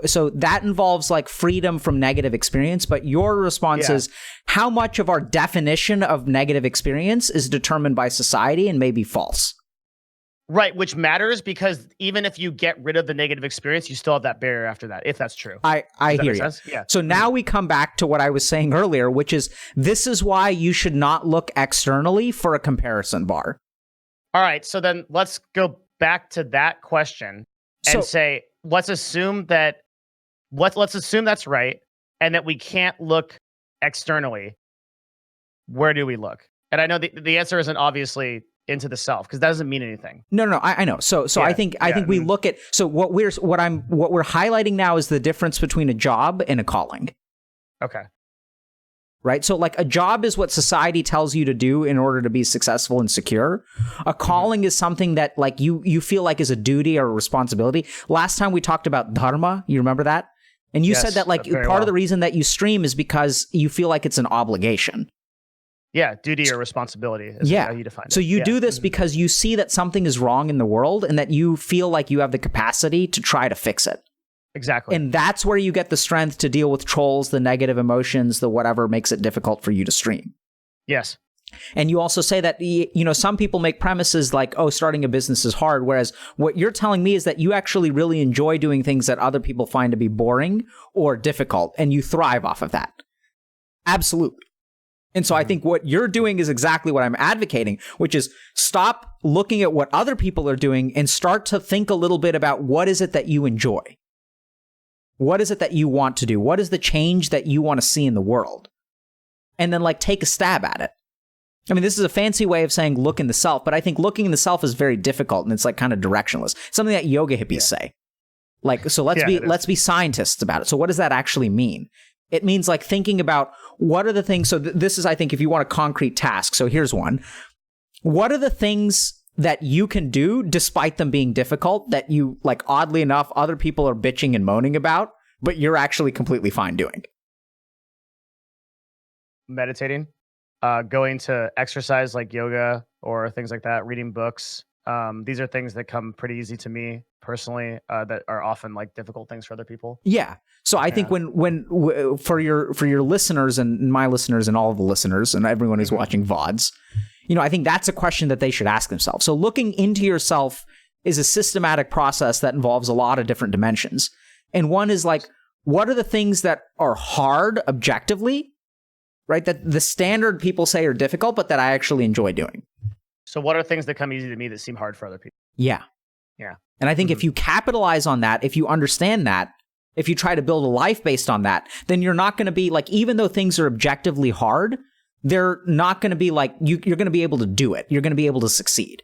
so that involves like freedom from negative experience, but your response is how much of our definition of negative experience is determined by society and may be false. Right, which matters because even if you get rid of the negative experience, you still have that barrier after that, if that's true. I hear you. Yeah. So now we come back to what I was saying earlier, which is this is why you should not look externally for a comparison bar. All right, so then let's go back to that question and say, let's assume that's right, and that we can't look externally. Where do we look? And I know the answer isn't obviously into the self, because that doesn't mean anything. No, I know. So I think we look at what we're highlighting now is the difference between a job and a calling. Okay. Right? So like a job is what society tells you to do in order to be successful and secure. A calling is something that like you feel like is a duty or a responsibility. Last time we talked about dharma, you remember that? And you said that like part of the reason that you stream is because you feel like it's an obligation. Yeah, duty or responsibility is how you define it. So you do this because you see that something is wrong in the world and that you feel like you have the capacity to try to fix it. Exactly. And that's where you get the strength to deal with trolls, the negative emotions, the whatever makes it difficult for you to stream. Yes. And you also say that, some people make premises like, oh, starting a business is hard. Whereas what you're telling me is that you actually really enjoy doing things that other people find to be boring or difficult, and you thrive off of that. Absolutely. And so I think what you're doing is exactly what I'm advocating, which is stop looking at what other people are doing and start to think a little bit about what is it that you enjoy. What is it that you want to do? What is the change that you want to see in the world? And then like take a stab at it. I mean, this is a fancy way of saying look in the self, but I think looking in the self is very difficult and it's like kind of directionless. Something that yoga hippies say. Like, so let's be scientists about it. So what does that actually mean? It means like thinking about what are the things. So this is, I think, if you want a concrete task. So here's one. What are the things that you can do despite them being difficult that you, like, oddly enough, other people are bitching and moaning about, but you're actually completely fine doing? Meditating, going to exercise like yoga or things like that, reading books. These are things that come pretty easy to me personally, that are often like difficult things for other people. Yeah. So I think when for your listeners and my listeners and all of the listeners and everyone who's watching VODs, I think that's a question that they should ask themselves. So looking into yourself is a systematic process that involves a lot of different dimensions. And one is like, what are the things that are hard objectively, right? That the standard people say are difficult, but that I actually enjoy doing. So what are things that come easy to me that seem hard for other people? Yeah. Yeah. And I think if you capitalize on that, if you understand that, if you try to build a life based on that, then you're not going to be like, even though things are objectively hard, they're not going to be like, you're going to be able to do it. You're going to be able to succeed.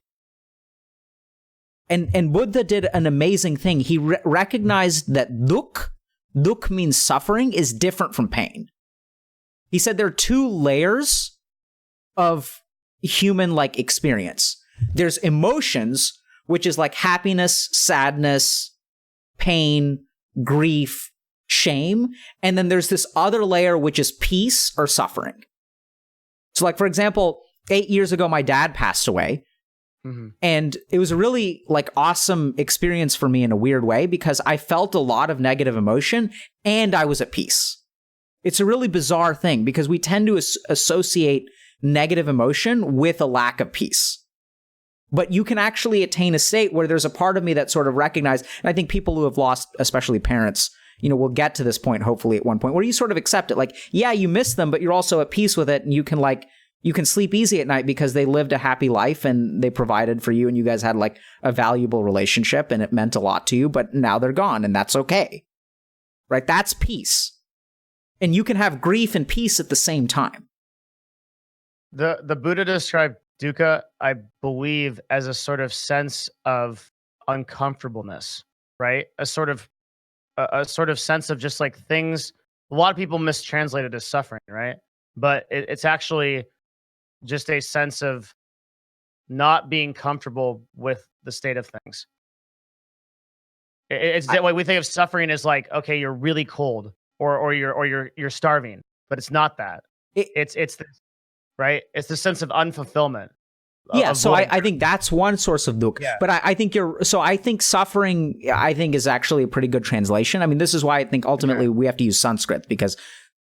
And Buddha did an amazing thing. He recognized that dukh means suffering, is different from pain. He said there are two layers of human like experience. There's emotions, which is like happiness, sadness, pain, grief, shame. And then there's this other layer, which is peace or suffering. So like, for example, 8 years ago, my dad passed away. Mm-hmm. And it was a really like awesome experience for me in a weird way because I felt a lot of negative emotion and I was at peace. It's a really bizarre thing because we tend to associate negative emotion with a lack of peace. But you can actually attain a state where there's a part of me that sort of recognized, and I think people who have lost, especially parents, will get to this point, hopefully at one point, where you sort of accept it. Like, yeah, you miss them, but you're also at peace with it, and you can like You can sleep easy at night because they lived a happy life and they provided for you and you guys had like a valuable relationship and it meant a lot to you, but now they're gone and that's okay. Right? That's peace. And you can have grief and peace at the same time. The Buddha described dukkha, I believe, as a sort of sense of uncomfortableness, right? A sort of sense of just like things. A lot of people mistranslate it as suffering, right? But it's actually just a sense of not being comfortable with the state of things. It's that way we think of suffering as like, okay, you're really cold, or you're starving, but it's not that. It's this, right? It's the sense of unfulfillment. Yeah, so I think that's one source of dukkha. Yeah. But I think suffering, I think, is actually a pretty good translation. I mean, this is why I think ultimately we have to use Sanskrit because.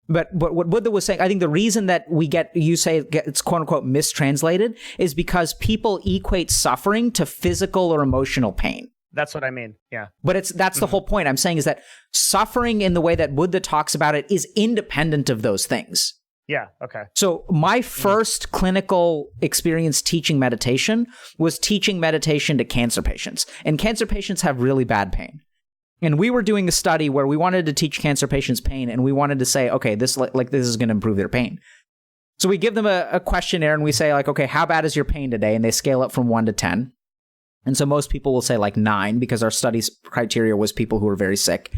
But what Buddha was saying, I think the reason that you say it's quote unquote mistranslated is because people equate suffering to physical or emotional pain. That's what I mean. Yeah. But that's the whole point I'm saying is that suffering in the way that Buddha talks about it is independent of those things. Yeah. Okay. So my first clinical experience teaching meditation was teaching meditation to cancer patients. And cancer patients have really bad pain. And we were doing a study where we wanted to teach cancer patients pain, and we wanted to say, okay, this is going to improve their pain. So we give them a questionnaire, and we say, like, okay, how bad is your pain today? And they scale up from 1 to 10. And so most people will say like 9 because our study's criteria was people who were very sick.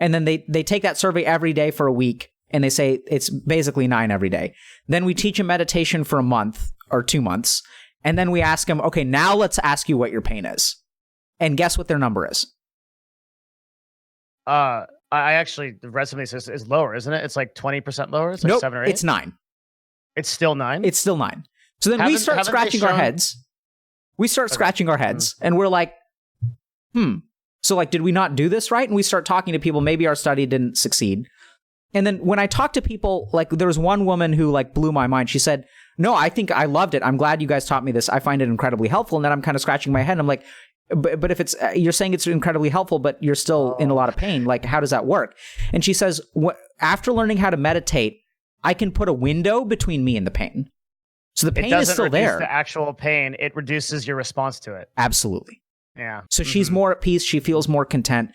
And then they take that survey every day for a week, and they say it's basically 9 every day. Then we teach them meditation for a month or 2 months, and then we ask them, okay, now let's ask you what your pain is. And guess what their number is? I actually, the resume says is lower, isn't it? It's like 20% lower. It's like nope, 7 or 8. It's 9. It's still 9. It's still 9. So then we start scratching our heads. We start scratching our heads, and we're like, So like, did we not do this right? And we start talking to people. Maybe our study didn't succeed. And then when I talk to people, like there was one woman who like blew my mind. She said, "No, I think I loved it. I'm glad you guys taught me this. I find it incredibly helpful." And then I'm kind of scratching my head. I'm like, but if it's, you're saying it's incredibly helpful, but you're still in a lot of pain. Like, how does that work? And she says, after learning how to meditate, I can put a window between me and the pain. So the pain is still there. The actual pain, it reduces your response to it. Absolutely. Yeah. So she's more at peace. She feels more content.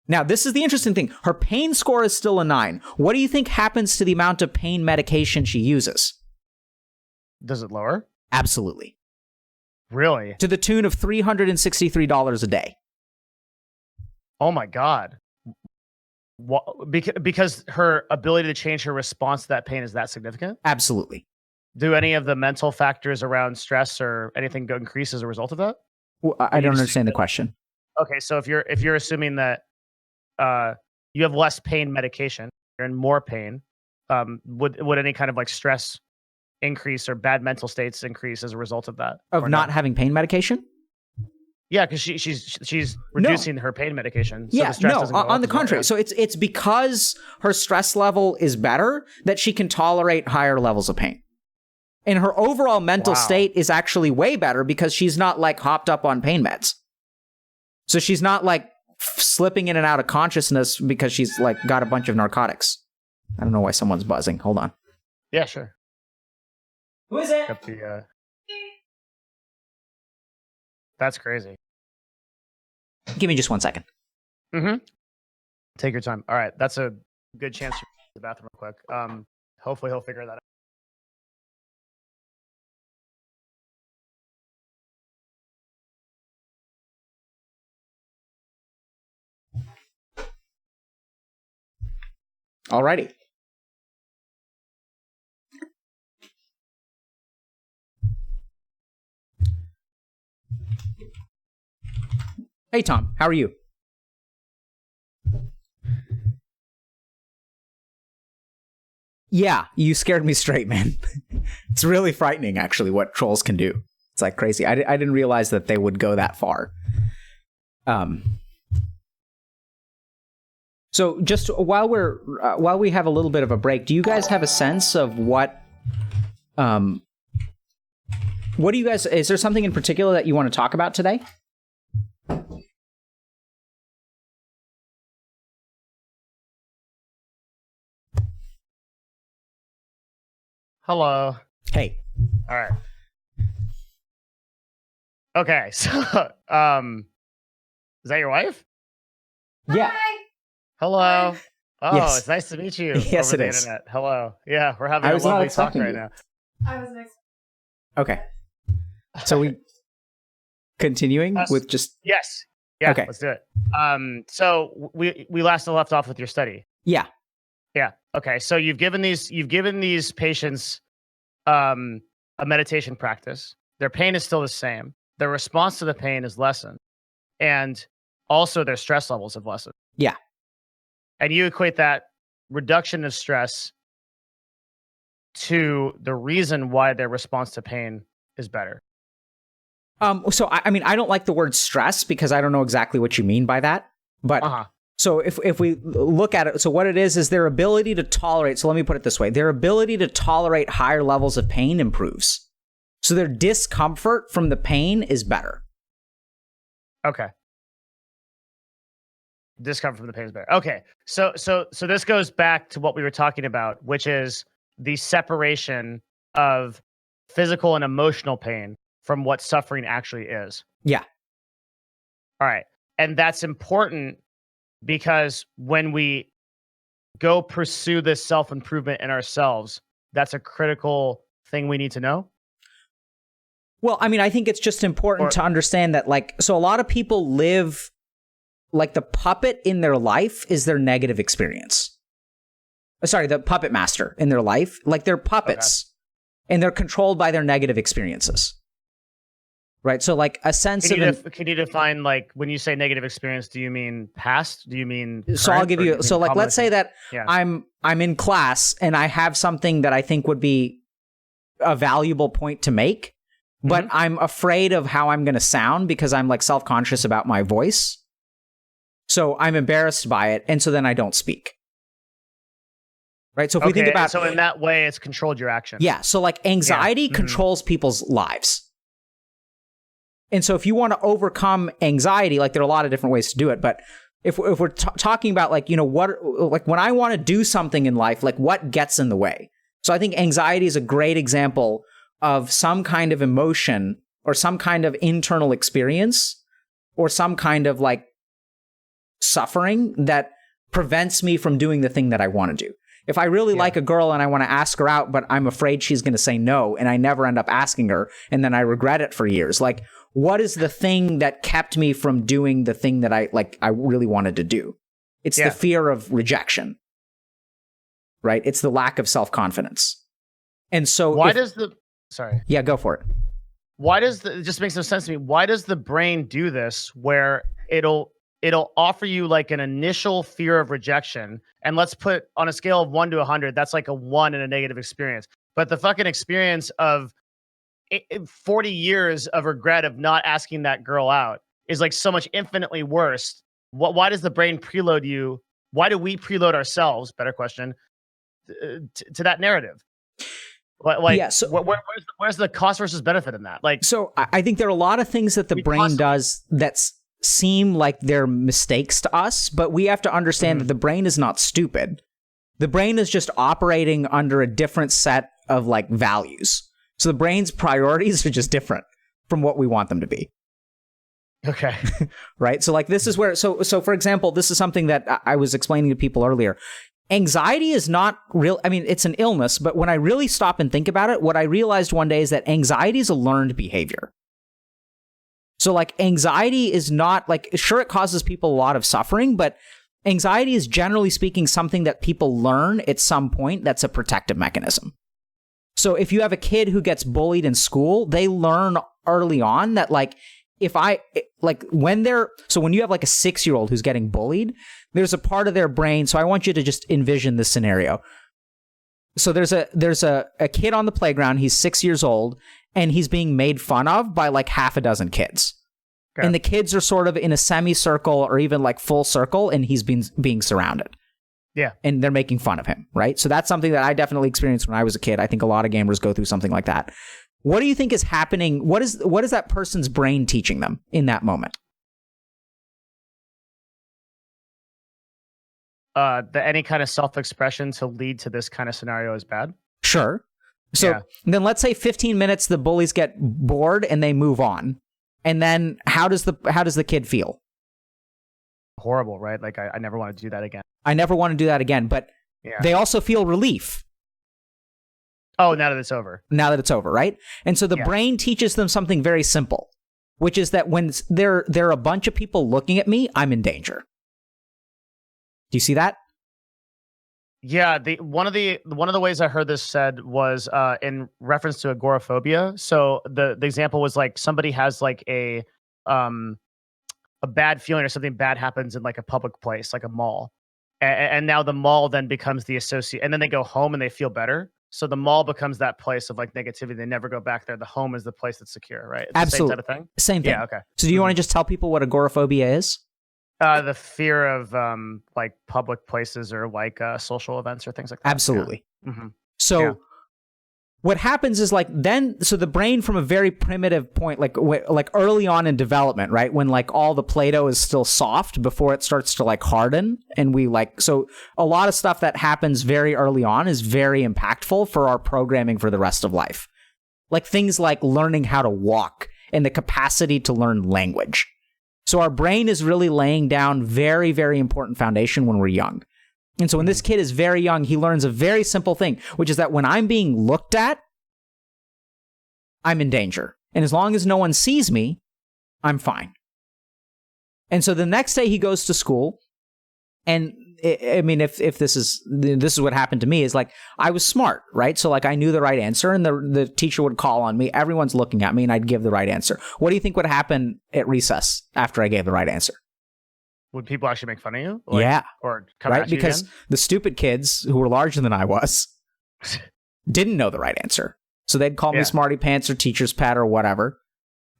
Now, this is the interesting thing. Her pain score is still a 9. What do you think happens to the amount of pain medication she uses? Does it lower? Absolutely. Really? To the tune of $363 a day. Oh my God. Because her ability to change her response to that pain is that significant? Absolutely. Do any of the mental factors around stress or anything increase as a result of that? Well, I don't understand the question. Okay, so if you're assuming that you have less pain medication, you're in more pain, would any kind of like stress increase or bad mental states increase as a result of that? Of not having pain medication? Yeah, because she's reducing her pain medication. So the stress doesn't go on the contrary. So it's because her stress level is better that she can tolerate higher levels of pain. And her overall mental state is actually way better because she's not like hopped up on pain meds. So she's not like slipping in and out of consciousness because she's like got a bunch of narcotics. I don't know why someone's buzzing. Hold on. Yeah, sure. Who is it? That's crazy. Give me just 1 second. Mm-hmm. Take your time. All right. That's a good chance to go to the bathroom real quick. Hopefully he'll figure that out. Alrighty. Hey, Tom. How are you? Yeah, you scared me straight, man. It's really frightening, actually, what trolls can do. It's like crazy. I didn't realize that they would go that far. So just while we have a little bit of a break, do you guys have a sense of what do you guys, is there something in particular that you want to talk about today? Hello. Hey. All right. Okay. So, is that your wife? Yeah. Hello. Oh, Yes. it's nice to meet you Yes, over it the is. internet. Hello. Yeah, we're having I a was not lovely talk expecting right you. now. I was next. Okay. So we continuing with just Yes. Yeah. Okay. Let's do it. So we last left off with your study. Yeah. Yeah. Okay. So you've given these patients a meditation practice. Their pain is still the same. Their response to the pain is lessened, and also their stress levels have lessened. Yeah. And you equate that reduction of stress to the reason why their response to pain is better. So I mean, I don't like the word stress because I don't know exactly what you mean by that. But so if we look at it, so what it is their ability to tolerate. So let me put it this way: their ability to tolerate higher levels of pain improves. So their discomfort from the pain is better. Okay. Discomfort from the pain is better. Okay. So this goes back to what we were talking about, which is the separation of physical and emotional pain from what suffering actually is. Yeah. All right. And that's important because when we go pursue this self-improvement in ourselves, that's a critical thing we need to know. Well, I mean, I think it's just important to understand that, like, so a lot of people live like the puppet in their life is their negative experience. Sorry, the puppet master in their life, like they're puppets and they're controlled by their negative experiences. Right. So like a sense can of you define, like, when you say negative experience, do you mean past? Do you mean so I'll give you so like let's say that I'm in class and I have something that I think would be a valuable point to make, but I'm afraid of how I'm going to sound because I'm like self-conscious about my voice. So I'm embarrassed by it, and so then I don't speak. Right? So if we think about so in that way it's controlled your action. Yeah, so like anxiety controls people's lives. And so if you want to overcome anxiety, like there are a lot of different ways to do it, but if we're talking about like, you know, what, like when I want to do something in life, like what gets in the way? So I think anxiety is a great example of some kind of emotion or some kind of internal experience or some kind of like suffering that prevents me from doing the thing that I want to do. If I really like a girl and I want to ask her out, but I'm afraid she's going to say no, and I never end up asking her, and then I regret it for years, like, what is the thing that kept me from doing the thing that I really wanted to do? It's the fear of rejection, right? It's the lack of self-confidence. And so Yeah, go for it. It just makes no sense to me. Why does the brain do this where it'll offer you like an initial fear of rejection, and let's put on a scale of 1 to 100, that's like a 1 in a negative experience. But the fucking experience of 40 years of regret of not asking that girl out is like so much infinitely worse. Why does the brain preload you? Why do we preload ourselves? Better question, to that narrative. Where's the cost versus benefit in that? Like, so I think there are a lot of things that the brain does that seem like they're mistakes to us, but we have to understand that the brain is not stupid. The brain is just operating under a different set of like values. So the brain's priorities are just different from what we want them to be. Okay. Right? So like this is where, so for example, this is something that I was explaining to people earlier. Anxiety is not real. I mean, it's an illness, but when I really stop and think about it, what I realized one day is that anxiety is a learned behavior. So like anxiety is not like, sure, it causes people a lot of suffering, but anxiety is generally speaking something that people learn at some point that's a protective mechanism. So if you have a kid who gets bullied in school, they learn early on that like, when you have like a 6-year-old who's getting bullied, there's a part of their brain. So I want you to just envision this scenario. So there's a kid on the playground. He's 6 years old and he's being made fun of by like half a dozen kids. Okay. And the kids are sort of in a semicircle or even like full circle, and he's being surrounded. Yeah. And they're making fun of him, right? So that's something that I definitely experienced when I was a kid. I think a lot of gamers go through something like that. What do you think is happening? What is that person's brain teaching them in that moment? That any kind of self-expression to lead to this kind of scenario is bad? Sure. So then let's say 15 minutes, the bullies get bored and they move on. And then how does the kid feel? Horrible, right? Like I never want to do that again. I never want to do that again. But they also feel relief. Oh, now that it's over. Now that it's over, right? And so the brain teaches them something very simple, which is that when there are a bunch of people looking at me, I'm in danger. Do you see that? Yeah, one of the ways I heard this said was in reference to agoraphobia. So the example was like somebody has like a bad feeling or something bad happens in like a public place, like a mall, and now the mall then becomes the associate, and then they go home and they feel better. So the mall becomes that place of like negativity. They never go back there. The home is the place that's secure, right? It's Absolutely, the same type of thing. Same thing. Yeah. Okay. So do you want to just tell people what agoraphobia is? The fear of like public places or like social events or things like that. Absolutely. Yeah. Mm-hmm. So what happens is like so the brain from a very primitive point, like early on in development, right? When like all the Play-Doh is still soft before it starts to like harden. And so a lot of stuff that happens very early on is very impactful for our programming for the rest of life. Like things like learning how to walk and the capacity to learn language. So our brain is really laying down very, very important foundation when we're young. And so when this kid is very young, he learns a very simple thing, which is that when I'm being looked at, I'm in danger. And as long as no one sees me, I'm fine. And so the next day he goes to school, and I mean, if this is what happened to me, is like I was smart, right? So like I knew the right answer, and the teacher would call on me. Everyone's looking at me, and I'd give the right answer. What do you think would happen at recess after I gave the right answer? Would people actually make fun of you? Yeah. Or come right? at you Because again? the stupid kids who were larger than I was didn't know the right answer. So they'd call me smarty pants or teacher's pet or whatever.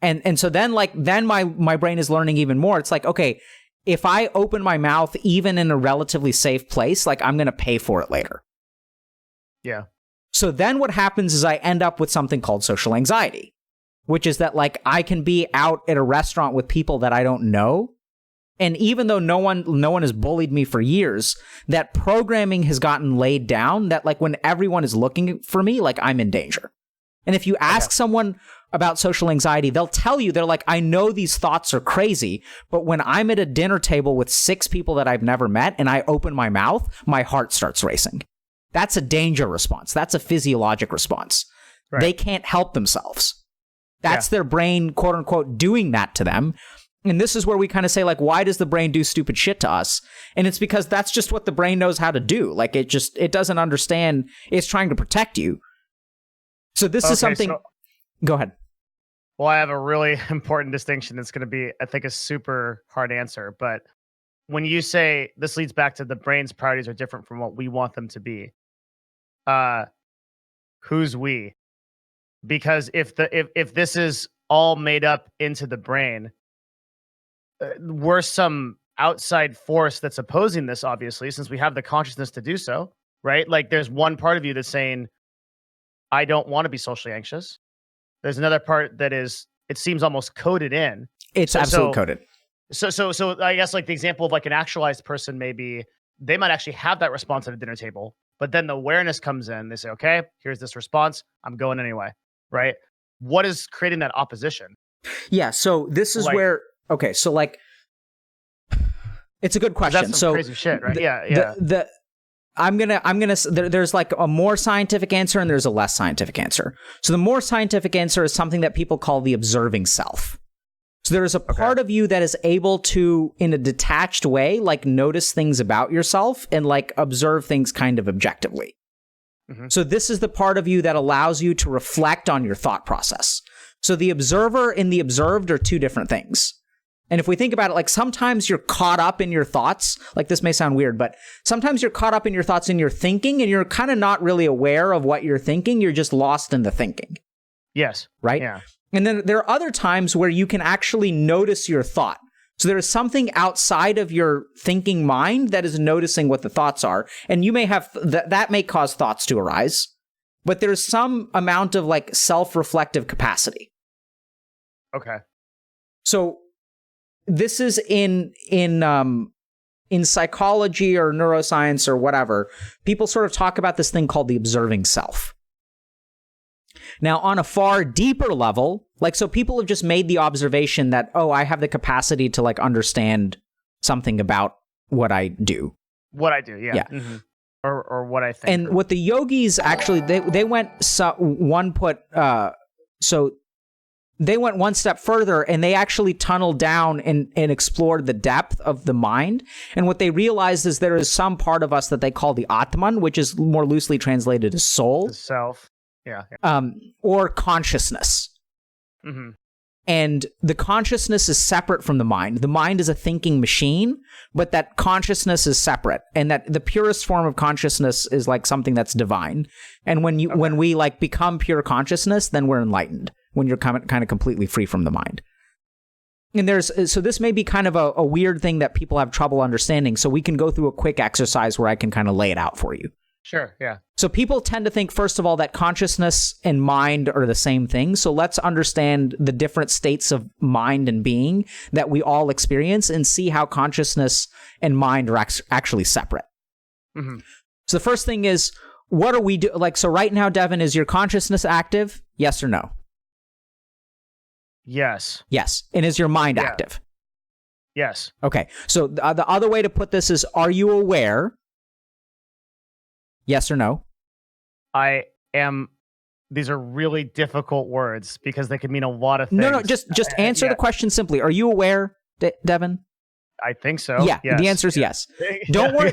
And so then my brain is learning even more. It's like, okay, if I open my mouth even in a relatively safe place, like I'm going to pay for it later. Yeah. So then what happens is I end up with something called social anxiety, which is that like I can be out at a restaurant with people that I don't know. And even though no one has bullied me for years, that programming has gotten laid down that like when everyone is looking for me, like I'm in danger. And if you ask someone about social anxiety, they'll tell you, they're like, I know these thoughts are crazy, but when I'm at a dinner table with 6 people that I've never met and I open my mouth, my heart starts racing. That's a danger response. That's a physiologic response. Right. They can't help themselves. That's their brain, quote unquote, doing that to them. And this is where we kind of say, like, why does the brain do stupid shit to us? And it's because that's just what the brain knows how to do. Like, it doesn't understand. It's trying to protect you. So this is something. Go ahead. Well, I have a really important distinction that's going to be, I think, a super hard answer. But when you say this leads back to the brain's priorities are different from what we want them to be, who's we? Because if this is all made up into the brain, we're some outside force that's opposing this, obviously, since we have the consciousness to do so, right? Like there's one part of you that's saying, I don't want to be socially anxious. There's another part that is, it seems almost coded in. It's absolutely coded. So I guess like the example of like an actualized person, maybe they might actually have that response at a dinner table, but then the awareness comes in. They say, okay, here's this response. I'm going anyway, right? What is creating that opposition? Yeah, so this is where, okay, so like, it's a good question. That's some crazy shit, right? There's like a more scientific answer and there's a less scientific answer. So the more scientific answer is something that people call the observing self. So there is a part of you that is able to, in a detached way, like notice things about yourself and like observe things kind of objectively. Mm-hmm. So this is the part of you that allows you to reflect on your thought process. So the observer and the observed are two different things. And if we think about it, like sometimes you're caught up in your thoughts, like this may sound weird, but sometimes you're caught up in your thoughts in your thinking and you're kind of not really aware of what you're thinking. You're just lost in the thinking. Yes. Right? Yeah. And then there are other times where you can actually notice your thought. So there is something outside of your thinking mind that is noticing what the thoughts are. And you may have, that may cause thoughts to arise, but there's some amount of like self-reflective capacity. Okay. So this is in psychology or neuroscience or whatever, people sort of talk about this thing called the observing self. Now, on a far deeper level, like, so people have just made the observation that, oh, I have the capacity to like understand something about what I do. What I do, yeah. Yeah. Mm-hmm. Or what I think. And what the yogis actually, they went they went one step further, and they actually tunneled down and explored the depth of the mind. And what they realized is there is some part of us that they call the Atman, which is more loosely translated as soul. The self. Yeah. Or consciousness. Mm-hmm. And the consciousness is separate from the mind. The mind is a thinking machine, but that consciousness is separate. And that the purest form of consciousness is like something that's divine. And when we like become pure consciousness, then we're enlightened. When you're kind of completely free from the mind. And so this may be kind of a weird thing that people have trouble understanding. So we can go through a quick exercise where I can kind of lay it out for you. Sure, yeah. So people tend to think, first of all, that consciousness and mind are the same thing. So let's understand the different states of mind and being that we all experience and see how consciousness and mind are actually separate. Mm-hmm. So the first thing is, what are we do? Like, so right now, Devin, is your consciousness active? Yes or no? Yes. Yes. And is your mind active? Yes. Okay. So the other way to put this is, are you aware? Yes or no? I am. These are really difficult words because they can mean a lot of things. No, just answer the question simply. Are you aware, Devin? I think so. Yeah, yes. The answer is yes. Don't worry.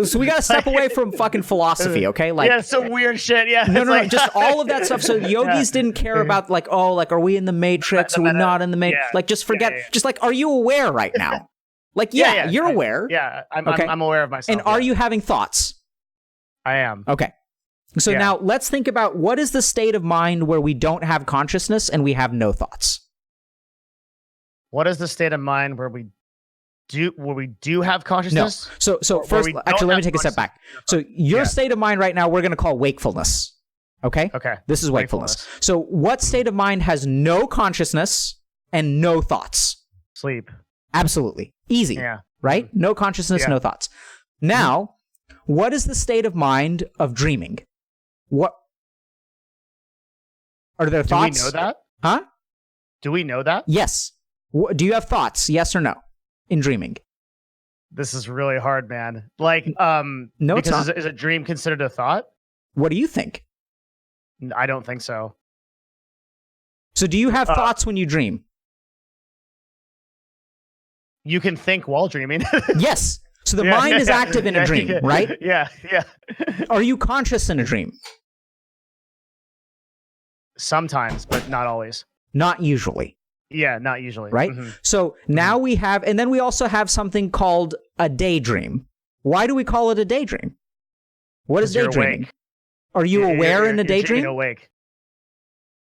So we got to step away from fucking philosophy, okay? Like, yeah, some weird shit. Yeah. No, just all of that stuff. So the yogis didn't care about like, oh, like, are we in the matrix? Are we not in the matrix? Yeah. Like, just forget. Yeah. Just like, are you aware right now? Like, you're aware. Yeah, I'm aware of myself. And are you having thoughts? I am. Okay. So now let's think about what is the state of mind where we don't have consciousness and we have no thoughts? What is the state of mind where we do have consciousness? No. So first, actually, let me take a step back. So your state of mind right now, we're going to call wakefulness. Okay? Okay. This is wakefulness. So what state of mind has no consciousness and no thoughts? Sleep. Absolutely. Easy. Yeah. Right? No consciousness, no thoughts. Now, what is the state of mind of dreaming? What are there thoughts? Do we know that? Huh? Do we know that? Yes. Do you have thoughts? Yes or no? In dreaming? This is really hard, man. Like, no, it's not. Is a dream considered a thought? What do you think? I don't think so. So do you have thoughts when you dream? You can think while dreaming. Yes. So the mind is active in a dream, right? Yeah. Are you conscious in a dream? Sometimes, but not always. Not usually. Yeah, not usually. Right? Mm-hmm. So now we have, and then we also have something called a daydream. Why do we call it a daydream? What is daydreaming? Are you aware in a daydream? You're awake.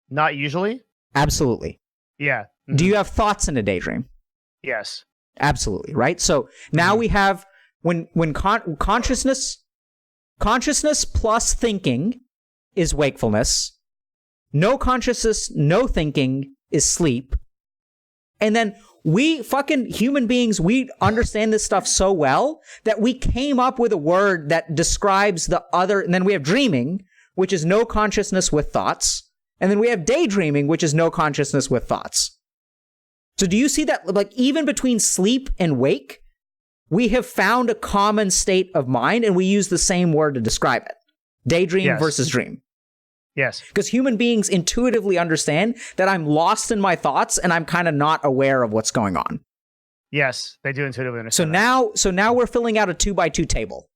Not usually? Absolutely. Yeah. Mm-hmm. Do you have thoughts in a daydream? Yes. Absolutely, right? So now we have when consciousness plus thinking is wakefulness. No consciousness, no thinking is sleep. And then we fucking human beings, we understand this stuff so well that we came up with a word that describes the other. And then we have dreaming, which is no consciousness with thoughts. And then we have daydreaming, which is no consciousness with thoughts. So do you see that, like, even between sleep and wake, we have found a common state of mind and we use the same word to describe it. Daydream versus dream. Yes. Because human beings intuitively understand that I'm lost in my thoughts and I'm kind of not aware of what's going on. Yes, they do intuitively understand. So now we're filling out a 2x2 table,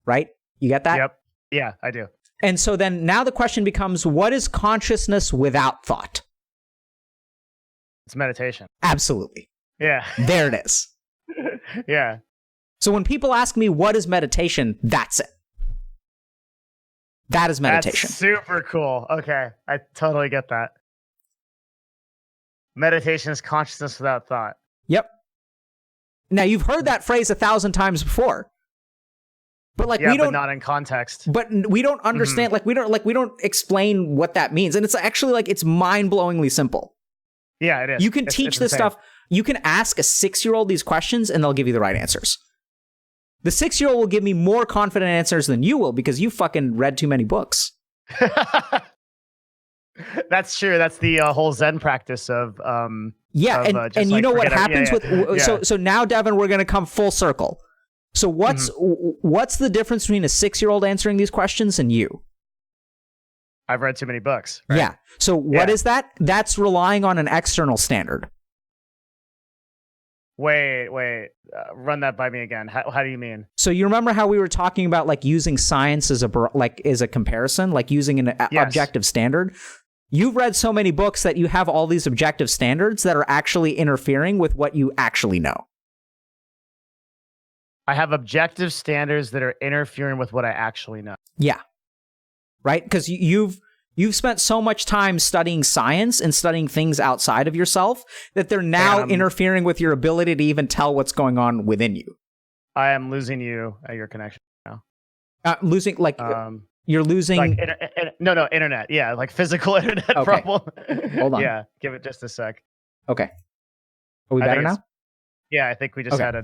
right? You get that? Yep. Yeah, I do. And so then now the question becomes, what is consciousness without thought? It's meditation. Absolutely. Yeah. There it is. Yeah. So when people ask me what is meditation, that's it. That is meditation. That's super cool. Okay. I totally get that. Meditation is consciousness without thought. Yep. Now you've heard that phrase 1,000 times before. But like we don't, but not in context. But we don't understand, we don't explain what that means. And it's actually like it's mind-blowingly simple. Yeah, it is. You can teach this stuff. You can ask a 6-year-old these questions and they'll give you the right answers. The 6-year-old will give me more confident answers than you will because you fucking read too many books. That's true. That's the whole Zen practice of yeah, and you know what happens so now, Devin, we're going to come full circle. So what's the difference between a 6-year-old answering these questions and you? I've read too many books. Right? Yeah. So what is that? That's relying on an external standard. Wait. Run that by me again. How do you mean? So you remember how we were talking about like using science as a comparison, like using an objective standard? You've read so many books that you have all these objective standards that are actually interfering with what you actually know. I have objective standards that are interfering with what I actually know. Yeah. Right? Because you've spent so much time studying science and studying things outside of yourself that they're now interfering with your ability to even tell what's going on within you. I am losing you at your connection now. Losing, like, you're losing... Like, no, internet. Yeah, like physical internet problem. Hold on. Yeah, give it just a sec. Okay. Are we better now? Yeah, I think we just had a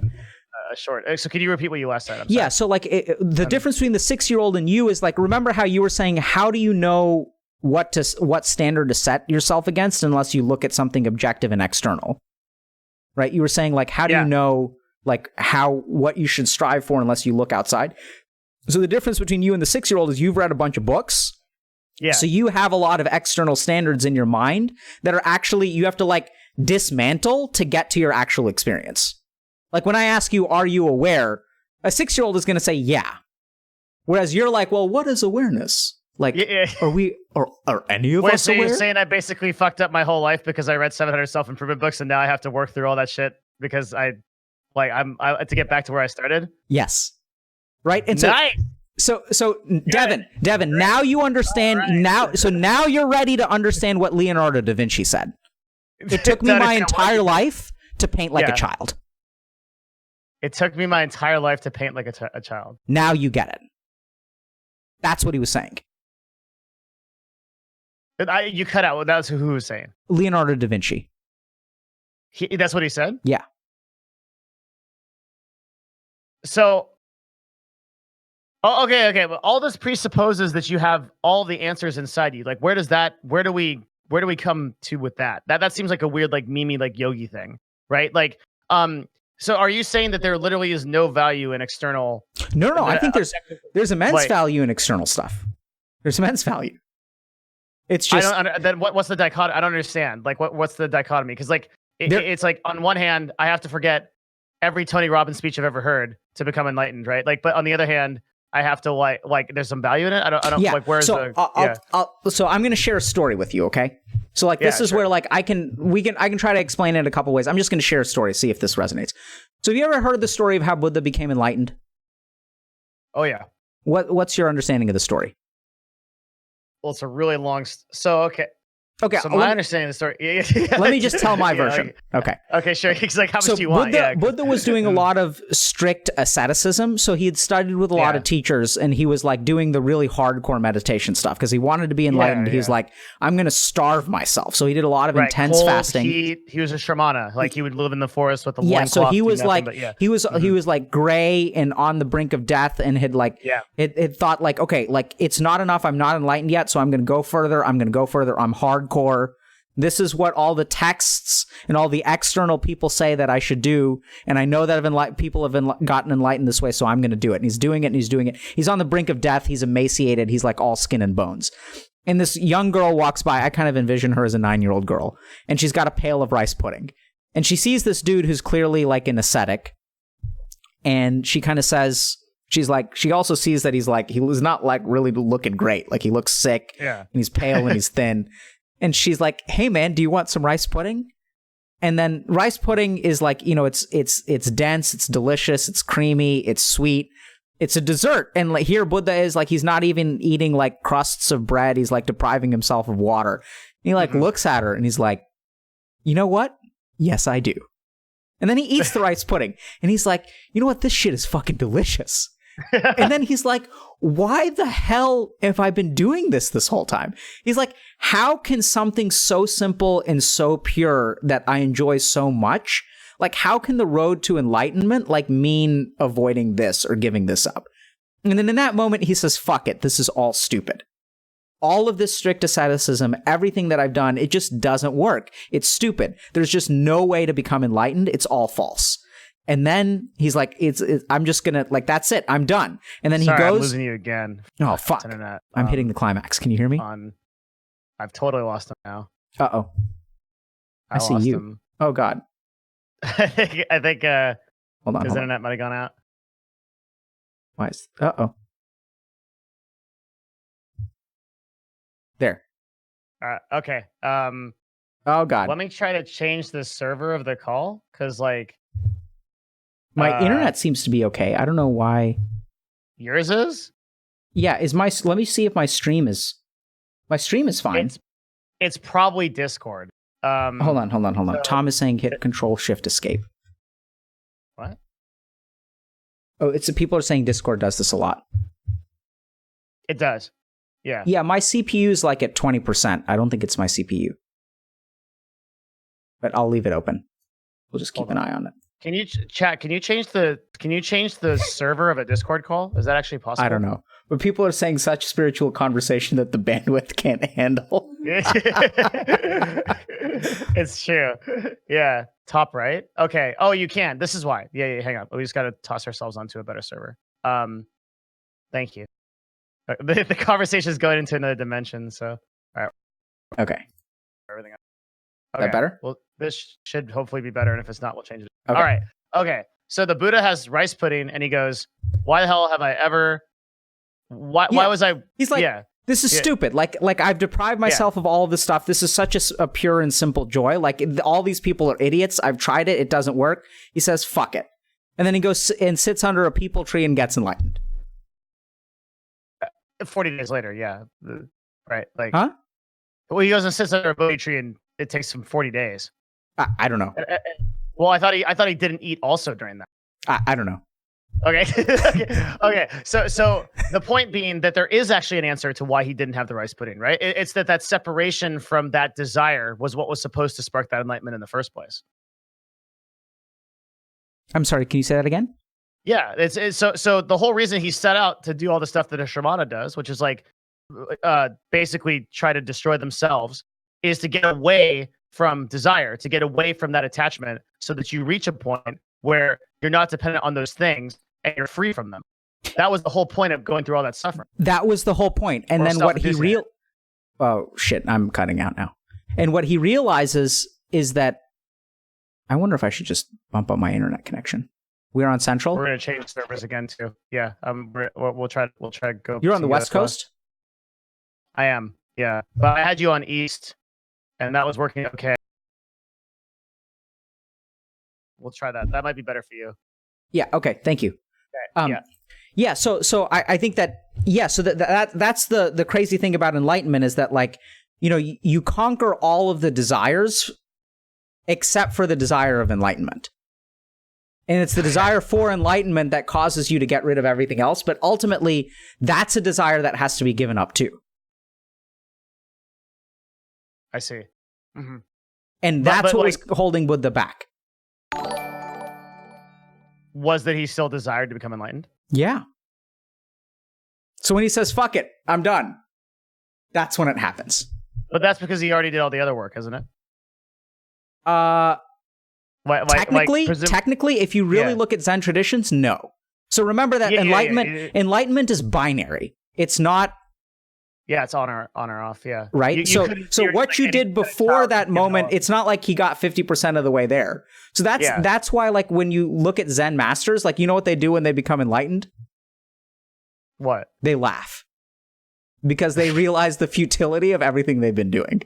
short. So can you repeat what you last said? Yeah, so like the difference between the 6-year-old and you is like, remember how you were saying, how do you know what standard to set yourself against unless you look at something objective and external? Right? You were saying like, how do you know like what you should strive for unless you look outside? So the difference between you and the 6-year-old is you've read a bunch of books. Yeah. So you have a lot of external standards in your mind that are actually, you have to like dismantle to get to your actual experience. Like when I ask you, are you aware? A 6-year-old is going to say, yeah. Whereas you're like, well, what is awareness? Like, are any of us aware? You're saying I basically fucked up my whole life because I read 700 self-improvement books and now I have to work through all that shit because I to get back to where I started? Yes. Right? And so Devin, now you understand now you're ready to understand what Leonardo da Vinci said. It took me my entire life to paint like a child. It took me my entire life to paint like a child. Now you get it. That's what he was saying. You cut out. That's who was saying. Leonardo da Vinci. That's what he said? Yeah. So, okay. But all this presupposes that you have all the answers inside you. Like, where do we come to with that? That seems like a weird, like, meme, like yogi thing, right? Like, so are you saying that there literally is no value in external? No. I think there's immense value in external stuff. There's immense value. It's just then what's the dichotomy? I don't understand. Like what's the dichotomy? Because like it's like on one hand I have to forget every Tony Robbins speech I've ever heard to become enlightened, right? Like, but on the other hand, I have to like there's some value in it. I don't like where's so so I'm gonna share a story with you, okay? So like this is where like I can try to explain it in a couple ways. I'm just gonna share a story, see if this resonates. So have you ever heard the story of how Buddha became enlightened? Oh yeah. What's your understanding of the story? Well, it's a really long. Okay. So my understanding of the story. Let me just tell my version. Okay, sure. He's like, how much do you want? Buddha was doing a lot of strict asceticism. So he had studied with a lot of teachers and he was like doing the really hardcore meditation stuff because he wanted to be enlightened. He was like, I'm going to starve myself. So he did a lot of intense fasting. He was a shramana. Like he would live in the forest with a loincloth. So he was like, he was like gray and on the brink of death and had like, it thought like, okay, like it's not enough. I'm not enlightened yet. So I'm going to go further. I'm hardcore. This is what all the texts and all the external people say that I should do. And I know that people have gotten enlightened this way, so I'm going to do it. And he's doing it. He's on the brink of death. He's emaciated. He's like all skin and bones. And this young girl walks by. I kind of envision her as a 9-year-old girl. And she's got a pail of rice pudding. And she sees this dude who's clearly like an ascetic. And she kind of says... she also sees that he's like, he was not like really looking great. Like he looks sick and he's pale and he's thin. And she's like, hey man, do you want some rice pudding? And then rice pudding is like, it's dense, it's delicious, it's creamy, it's sweet. It's a dessert. And like here Buddha is like, he's not even eating like crusts of bread. He's like depriving himself of water. And he like looks at her and he's like, you know what? Yes, I do. And then he eats the rice pudding and he's like, you know what? This shit is fucking delicious. And then he's like, why the hell have I been doing this whole time? He's like, how can something so simple and so pure that I enjoy so much, like how can the road to enlightenment like mean avoiding this or giving this up? And then in that moment, he says, fuck it, this is all stupid. all of this strict asceticism, everything that I've done, it just doesn't work. It's stupid. There's just no way to become enlightened. It's all false. And then he's like, I'm just gonna, like, that's it. I'm done. And then Sorry, he goes, I'm losing you again. oh, fuck. Internet. I'm hitting the climax. Can you hear me? I've totally lost him now. Uh-oh. I see you. Him. Oh, God. I think hold on, his internet might have gone out. Why is, uh-oh. There. Okay. Oh, God. Let me try to change the server of the call, because, like... My internet seems to be okay. I don't know why. Yours is? Yeah, let me see if my stream is... My stream is fine. It's probably Discord. Hold on. So, Tom is saying hit Control-Shift-Escape. What? Oh, people are saying Discord does this a lot. It does. Yeah. Yeah, my CPU is like at 20%. I don't think it's my CPU. But I'll leave it open. We'll just keep an eye on it. Can you Can you change the server of a Discord call? Is that actually possible? I don't know. But people are saying such spiritual conversation that the bandwidth can't handle. It's true. Yeah. Top right. Okay. Oh, you can. This is why. Yeah. Hang on. We just got to toss ourselves onto a better server. Thank you. The conversation is going into another dimension. So, all right. Okay. Everything else. Okay. That better? Well, this should hopefully be better. And if it's not, we'll change it. Okay. All right. Okay. So the Buddha has rice pudding, and he goes, "Why the hell have I ever? Why was I?" He's like, "This is stupid. Like I've deprived myself of all of this stuff. This is such a pure and simple joy. Like all these people are idiots. I've tried it. It doesn't work." He says, "Fuck it," and then he goes and sits under a peepal tree and gets enlightened. 40 days later, yeah, right. Like, huh? Well, he goes and sits under a Bodhi tree, and it takes him 40 days. I don't know. Well, I thought he didn't eat also during that. I don't know. Okay. Okay. So the point being that there is actually an answer to why he didn't have the rice pudding, right? It's that separation from that desire was what was supposed to spark that enlightenment in the first place. I'm sorry. Can you say that again? Yeah. It's so the whole reason he set out to do all the stuff that a Shramana does, which is like basically try to destroy themselves, is to get away from desire, to get away from that attachment, so that you reach a point where you're not dependent on those things and you're free from them. That was the whole point of going through all that suffering. That was the whole point. And then what he oh shit, I'm cutting out now. And what he realizes is that I wonder if I should just bump up my internet connection. We're on Central. We're gonna change servers again too. Yeah, we'll try to go. You're on the West Coast? I am. Yeah, but I had you on East, and that was working okay. We'll try that. That might be better for you. Yeah. Okay. Thank you. Okay. Yeah. So I think that, so that's the crazy thing about enlightenment is that, like, you know, you conquer all of the desires except for the desire of enlightenment. And it's the desire for enlightenment that causes you to get rid of everything else. But ultimately, that's a desire that has to be given up too. I see. Mm-hmm. And that's what was holding Buddha back. Was that he still desired to become enlightened? Yeah. So when he says, "Fuck it, I'm done," that's when it happens. But that's because he already did all the other work, isn't it? Technically, if you really look at Zen traditions, no. So remember that enlightenment is binary. It's not. Yeah, it's on or off. Yeah. Right. So what you did before that moment, it's not like he got 50% of the way there. So that's why, like, when you look at Zen masters, like, you know what they do when they become enlightened? What? They laugh. Because they realize the futility of everything they've been doing.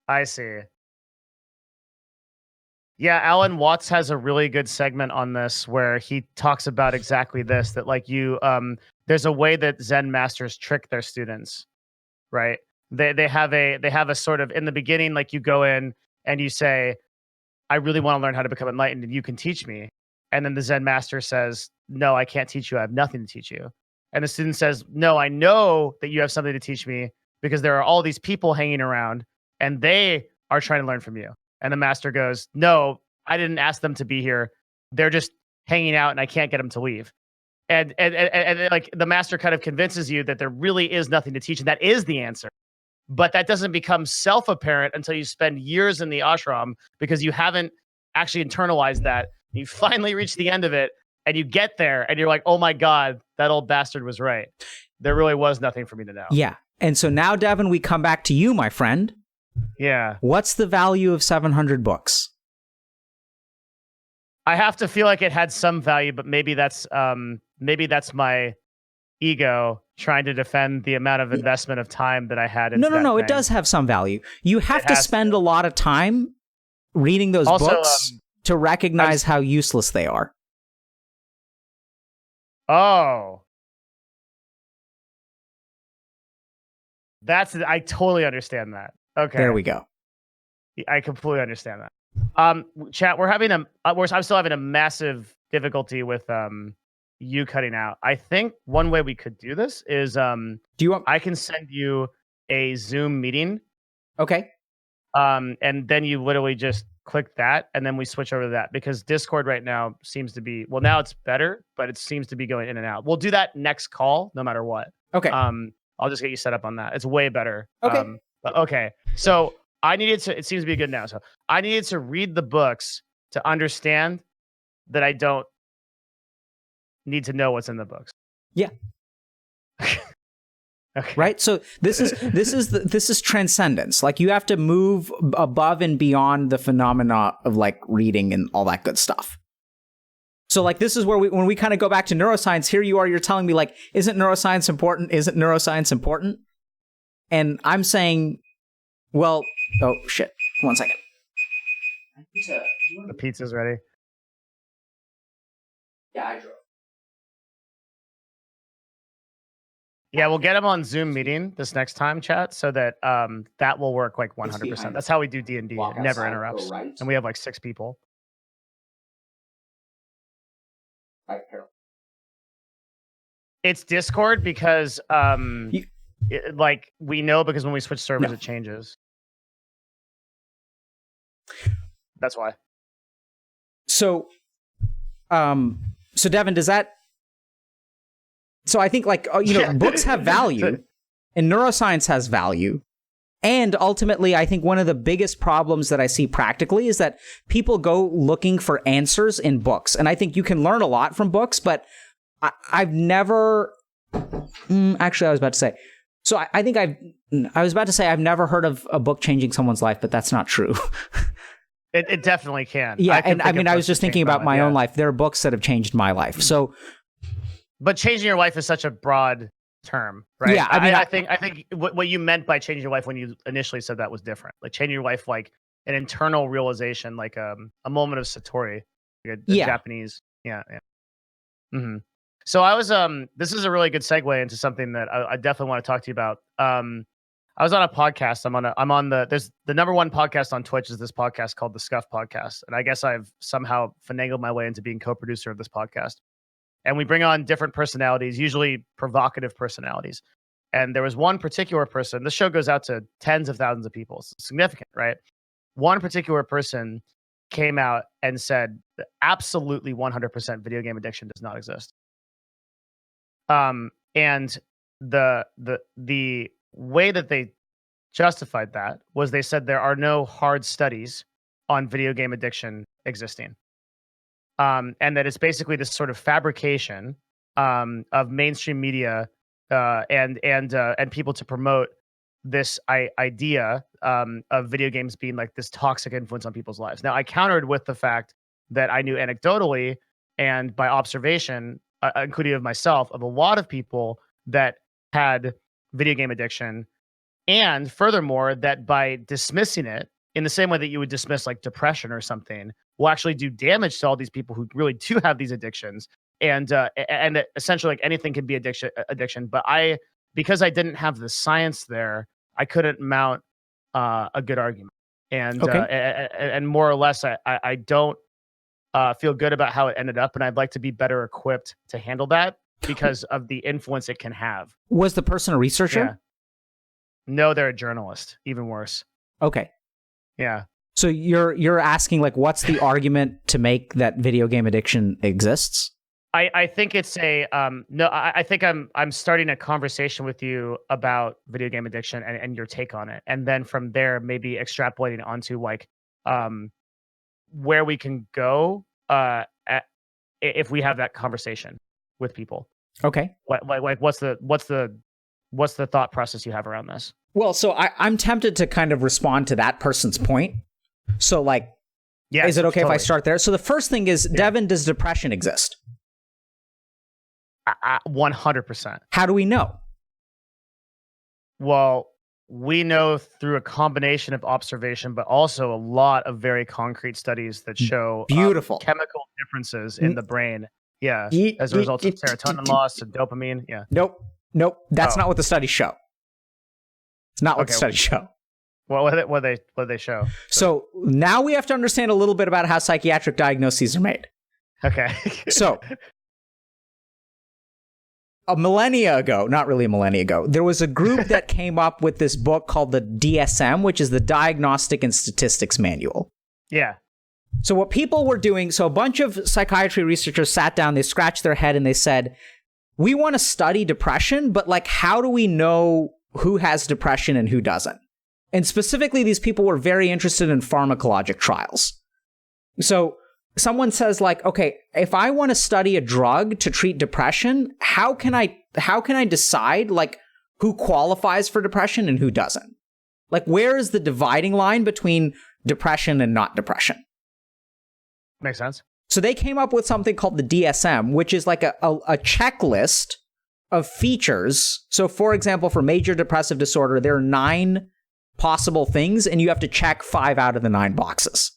I see. Yeah, Alan Watts has a really good segment on this where he talks about exactly this, that, like, there's a way that Zen masters trick their students, right? They have a sort of, in the beginning, like, you go in and you say, "I really want to learn how to become enlightened and you can teach me." And then the Zen master says, "No, I can't teach you. I have nothing to teach you." And the student says, "No, I know that you have something to teach me because there are all these people hanging around and they are trying to learn from you." And the master goes, "No, I didn't ask them to be here. They're just hanging out and I can't get them to leave." and like the master kind of convinces you that there really is nothing to teach, and that is the answer. But that doesn't become self-apparent until you spend years in the ashram, because you haven't actually internalized that. You finally reach the end of it, and you get there, and you're like, oh my God, that old bastard was right. There really was nothing for me to know. Yeah. And so now, Devin, we come back to you, my friend. Yeah. What's the value of 700 books? I have to feel like it had some value, but maybe that's my ego trying to defend the amount of investment of time that I had. No. It does have some value. You have to spend a lot of time reading those books to recognize how useless they are. Oh, I totally understand that. Okay, there we go. I completely understand that. Chat, I'm still having a massive difficulty with you cutting out. I think one way we could do this is I can send you a Zoom meeting. Okay. And then you literally just click that, and then we switch over to that, because Discord right now seems to be, well, now it's better, but it seems to be going in and out. We'll do that next call, no matter what. Okay. I'll just get you set up on that. It's way better. Okay. Okay. So it seems to be good now. So I needed to read the books to understand that I don't need to know what's in the books. Yeah. Okay. Right. So this is transcendence. Like, you have to move above and beyond the phenomena of like reading and all that good stuff. So like, this is where when we kind of go back to neuroscience, here you are, you're telling me like, isn't neuroscience important? Isn't neuroscience important? And I'm saying, well, oh shit. 1 second. The pizza's ready. Yeah, I drove. Yeah, we'll get him on Zoom meeting this next time, chat, so that that will work like 100%. That's how we do D&D. It never interrupts. Right. And we have like 6 people. Right here. It's Discord because like we know, because when we switch servers, it changes. That's why. So Devin, does that? So I think like, books have value, and neuroscience has value. And ultimately, I think one of the biggest problems that I see practically is that people go looking for answers in books. And I think you can learn a lot from books, but I've never, actually, I was about to say, so I was about to say I've never heard of a book changing someone's life, but that's not true. It definitely can. Yeah. And I mean, I was just thinking about my own life. There are books that have changed my life. So, but changing your life is such a broad term, right? Yeah, I mean, I think what you meant by changing your life when you initially said that was different. Like changing your life, like an internal realization, like a moment of satori, like a Japanese. Yeah. Mm-hmm. So I was this is a really good segue into something that I definitely want to talk to you about. I was on a podcast. There's the number one podcast on Twitch is this podcast called the Scuff Podcast, and I guess I've somehow finagled my way into being co-producer of this podcast. And we bring on different personalities, usually provocative personalities. And there was one particular person, the show goes out to tens of thousands of people. It's significant, right? One particular person came out and said that absolutely 100% video game addiction does not exist. And the way that they justified that was they said there are no hard studies on video game addiction existing. And that it's basically this sort of fabrication of mainstream media and people to promote this idea of video games being like this toxic influence on people's lives. Now, I countered with the fact that I knew anecdotally and by observation, including of myself, of a lot of people that had video game addiction, and furthermore, that by dismissing it in the same way that you would dismiss like depression or something, will actually do damage to all these people who really do have these addictions. And essentially, like anything can be addiction. But because I didn't have the science there, I couldn't mount a good argument. And and more or less, I don't feel good about how it ended up, and I'd like to be better equipped to handle that because of the influence it can have. Was the person a researcher? Yeah. No, they're a journalist. Even worse. Okay. Yeah. So you're asking like, what's the argument to make that video game addiction exists? I think it's a no. I think I'm starting a conversation with you about video game addiction and your take on it, and then from there maybe extrapolating onto like where we can go if we have that conversation with people. Okay. What's the thought process you have around this? Well, so I'm tempted to kind of respond to that person's point. So like, yeah, is it okay totally. if I start there? So the first thing is, Devin, does depression exist? 100%. How do we know? Well, we know through a combination of observation, but also a lot of very concrete studies that show beautiful chemical differences in the brain. Yeah, as a result of serotonin loss and dopamine. Yeah. Nope. That's not what the studies show. It's not what the studies show. Well, what they show. So now we have to understand a little bit about how psychiatric diagnoses are made. Okay. So a millennia ago, not really a millennia ago, there was a group that came up with this book called the DSM, which is the Diagnostic and Statistics Manual. Yeah. So what people were doing, so a bunch of psychiatry researchers sat down, they scratched their head and they said, we want to study depression, but like, how do we know who has depression and who doesn't? And specifically, these people were very interested in pharmacologic trials. So someone says like, okay, if I want to study a drug to treat depression, how can I decide like who qualifies for depression and who doesn't? Like, where is the dividing line between depression and not depression? Makes sense. So they came up with something called the DSM, which is like a checklist of features. So for example, for major depressive disorder, there are 9 possible things, and you have to check 5 out of the 9 boxes.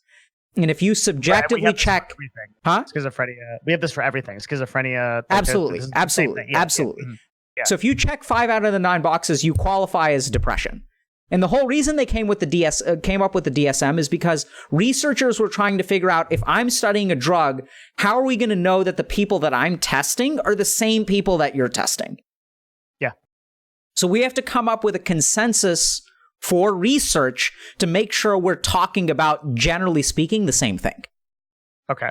And if you subjectively check, schizophrenia, we have this for everything. Schizophrenia, absolutely. Yeah. So if you check 5 out of the 9 boxes, you qualify as depression. And the whole reason they came up with the DSM is because researchers were trying to figure out, if I'm studying a drug, how are we going to know that the people that I'm testing are the same people that you're testing? Yeah. So we have to come up with a consensus for research to make sure we're talking about, generally speaking, the same thing. Okay.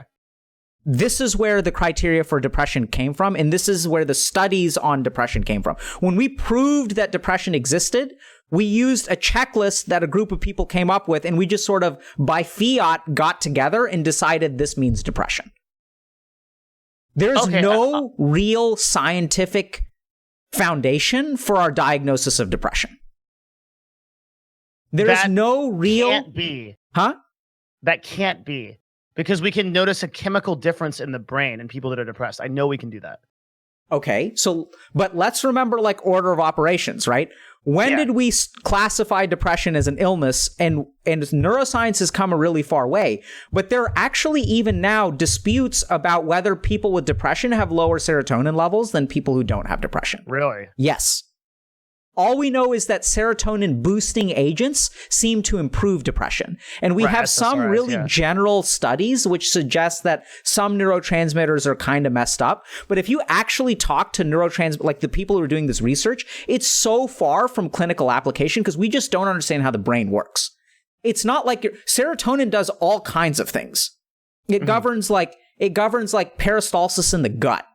This is where the criteria for depression came from, and this is where the studies on depression came from. When we proved that depression existed, we used a checklist that a group of people came up with, and we just sort of, by fiat, got together and decided this means depression. There's no real scientific foundation for our diagnosis of depression. There's no real... Can't be. Huh? That can't be. Because we can notice a chemical difference in the brain in people that are depressed. I know we can do that. Okay, so, but let's remember like order of operations, right? When did we classify depression as an illness? And neuroscience has come a really far way. But there are actually even now disputes about whether people with depression have lower serotonin levels than people who don't have depression. Really? Yes. All we know is that serotonin boosting agents seem to improve depression. And we have some really general studies which suggest that some neurotransmitters are kind of messed up. But if you actually talk to like the people who are doing this research, it's so far from clinical application because we just don't understand how the brain works. It's not like serotonin does all kinds of things. It governs like peristalsis in the gut.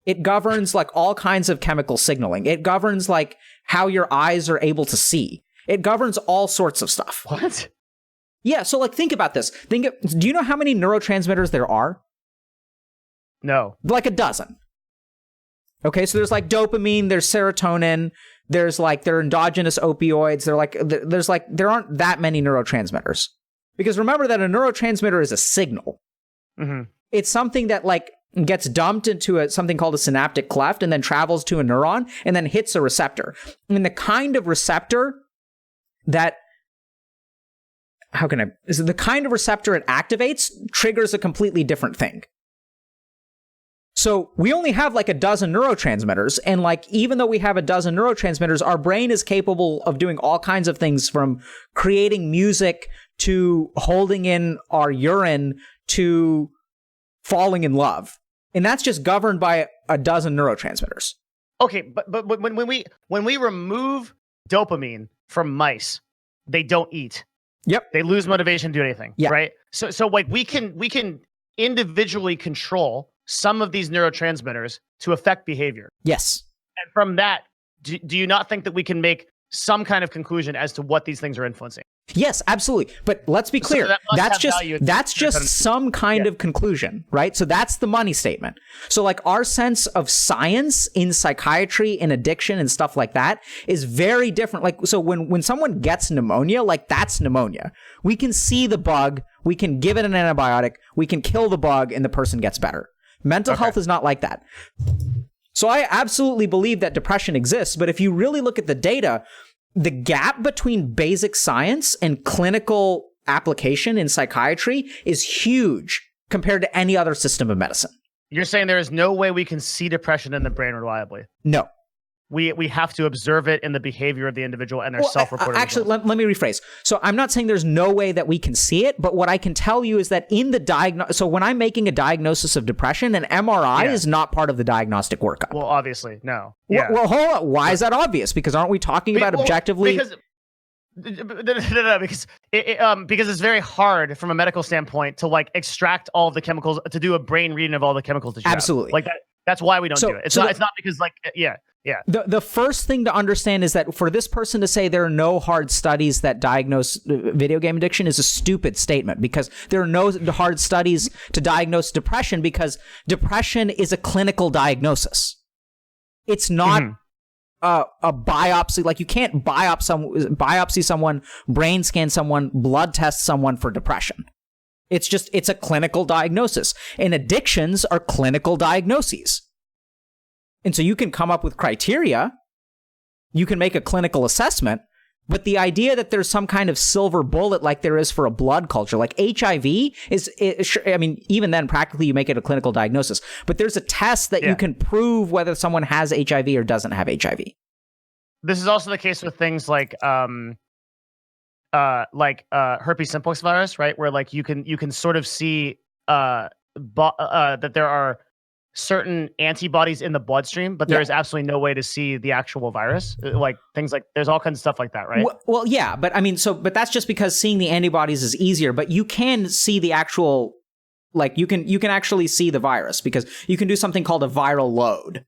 It governs like all kinds of chemical signaling. It governs like how your eyes are able to see. It governs all sorts of stuff. What? Yeah, so like think about this. Do you know how many neurotransmitters there are? No. Like a dozen. Okay, so there's like dopamine, there's serotonin, there's like there are endogenous opioids, there aren't that many neurotransmitters. Because remember that a neurotransmitter is a signal. Mm-hmm. It's something that like gets dumped into something called a synaptic cleft and then travels to a neuron and then hits a receptor. And the kind of receptor that, the kind of receptor it activates triggers a completely different thing. So we only have like a dozen neurotransmitters, and like even though we have a dozen neurotransmitters, our brain is capable of doing all kinds of things, from creating music to holding in our urine to falling in love. And that's just governed by a dozen neurotransmitters. Okay, but when we remove dopamine from mice, they don't eat. Yep. They lose motivation to do anything. Yeah. Right? So like we can individually control some of these neurotransmitters to affect behavior. Yes. And from that, do you not think that we can make some kind of conclusion as to what these things are influencing? Yes, absolutely. But let's be clear. That's just some kind of conclusion, right? So that's the money statement. So like our sense of science in psychiatry and addiction and stuff like that is very different. Like, so when someone gets pneumonia, like that's pneumonia. We can see the bug, we can give it an antibiotic, we can kill the bug, and the person gets better. Mental health is not like that. So I absolutely believe that depression exists, but if you really look at the data, the gap between basic science and clinical application in psychiatry is huge compared to any other system of medicine. You're saying there is no way we can see depression in the brain reliably? No. We have to observe it in the behavior of the individual and their self-reported Actually, let me rephrase. So I'm not saying there's no way that we can see it, but what I can tell you is that in the so when I'm making a diagnosis of depression, an MRI is not part of the diagnostic workup. Well, obviously, no. Yeah. Well, hold on. Why is that obvious? Because aren't we talking about objectively? Because it's very hard from a medical standpoint to like extract all of the chemicals, to do a brain reading of all the chemicals that you Absolutely. have. Like that. That's why we don't do it. It's not because like, yeah. The first thing to understand is that for this person to say there are no hard studies that diagnose video game addiction is a stupid statement, because there are no hard studies to diagnose depression, because depression is a clinical diagnosis. It's not a biopsy. Like you can't biopsy someone, brain scan someone, blood test someone for depression. It's a clinical diagnosis. And addictions are clinical diagnoses. And so you can come up with criteria, you can make a clinical assessment, but the idea that there's some kind of silver bullet like there is for a blood culture, like HIV I mean, even then practically you make it a clinical diagnosis, but there's a test that you can prove whether someone has HIV or doesn't have HIV. This is also the case with things like herpes simplex virus, right? Where like you can sort of see that there are certain antibodies in the bloodstream, but there is absolutely no way to see the actual virus. Like things like there's all kinds of stuff like that, right? Well, yeah, but I mean, but that's just because seeing the antibodies is easier. But you can see the actual, like you can actually see the virus, because you can do something called a viral load.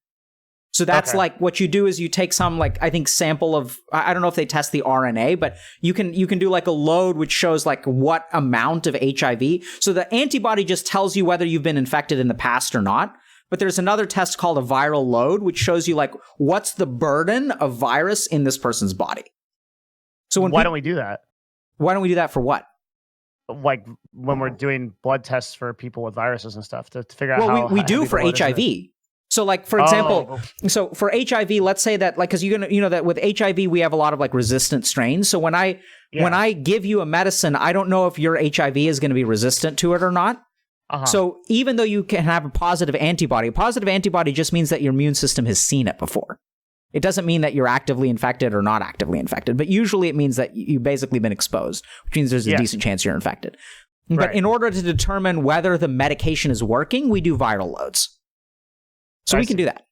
So that's like what you do is you take some, like, I think sample of, I don't know if they test the RNA, but you can do like a load which shows like what amount of HIV. So the antibody just tells you whether you've been infected in the past or not. But there's another test called a viral load, which shows you like what's the burden of virus in this person's body. So why don't we do that? Why don't we do that for what? Like when we're doing blood tests for people with viruses and stuff to figure out how. Well, we do for HIV. So like, for example, so for HIV, let's say that like, because you're going to, that with HIV, we have a lot of like resistant strains. So when I give you a medicine, I don't know if your HIV is going to be resistant to it or not. So even though you can have a positive antibody just means that your immune system has seen it before. It doesn't mean that you're actively infected or not actively infected, but usually it means that you've basically been exposed, which means there's a decent chance you're infected. But in order to determine whether the medication is working, we do viral loads. So we can do that.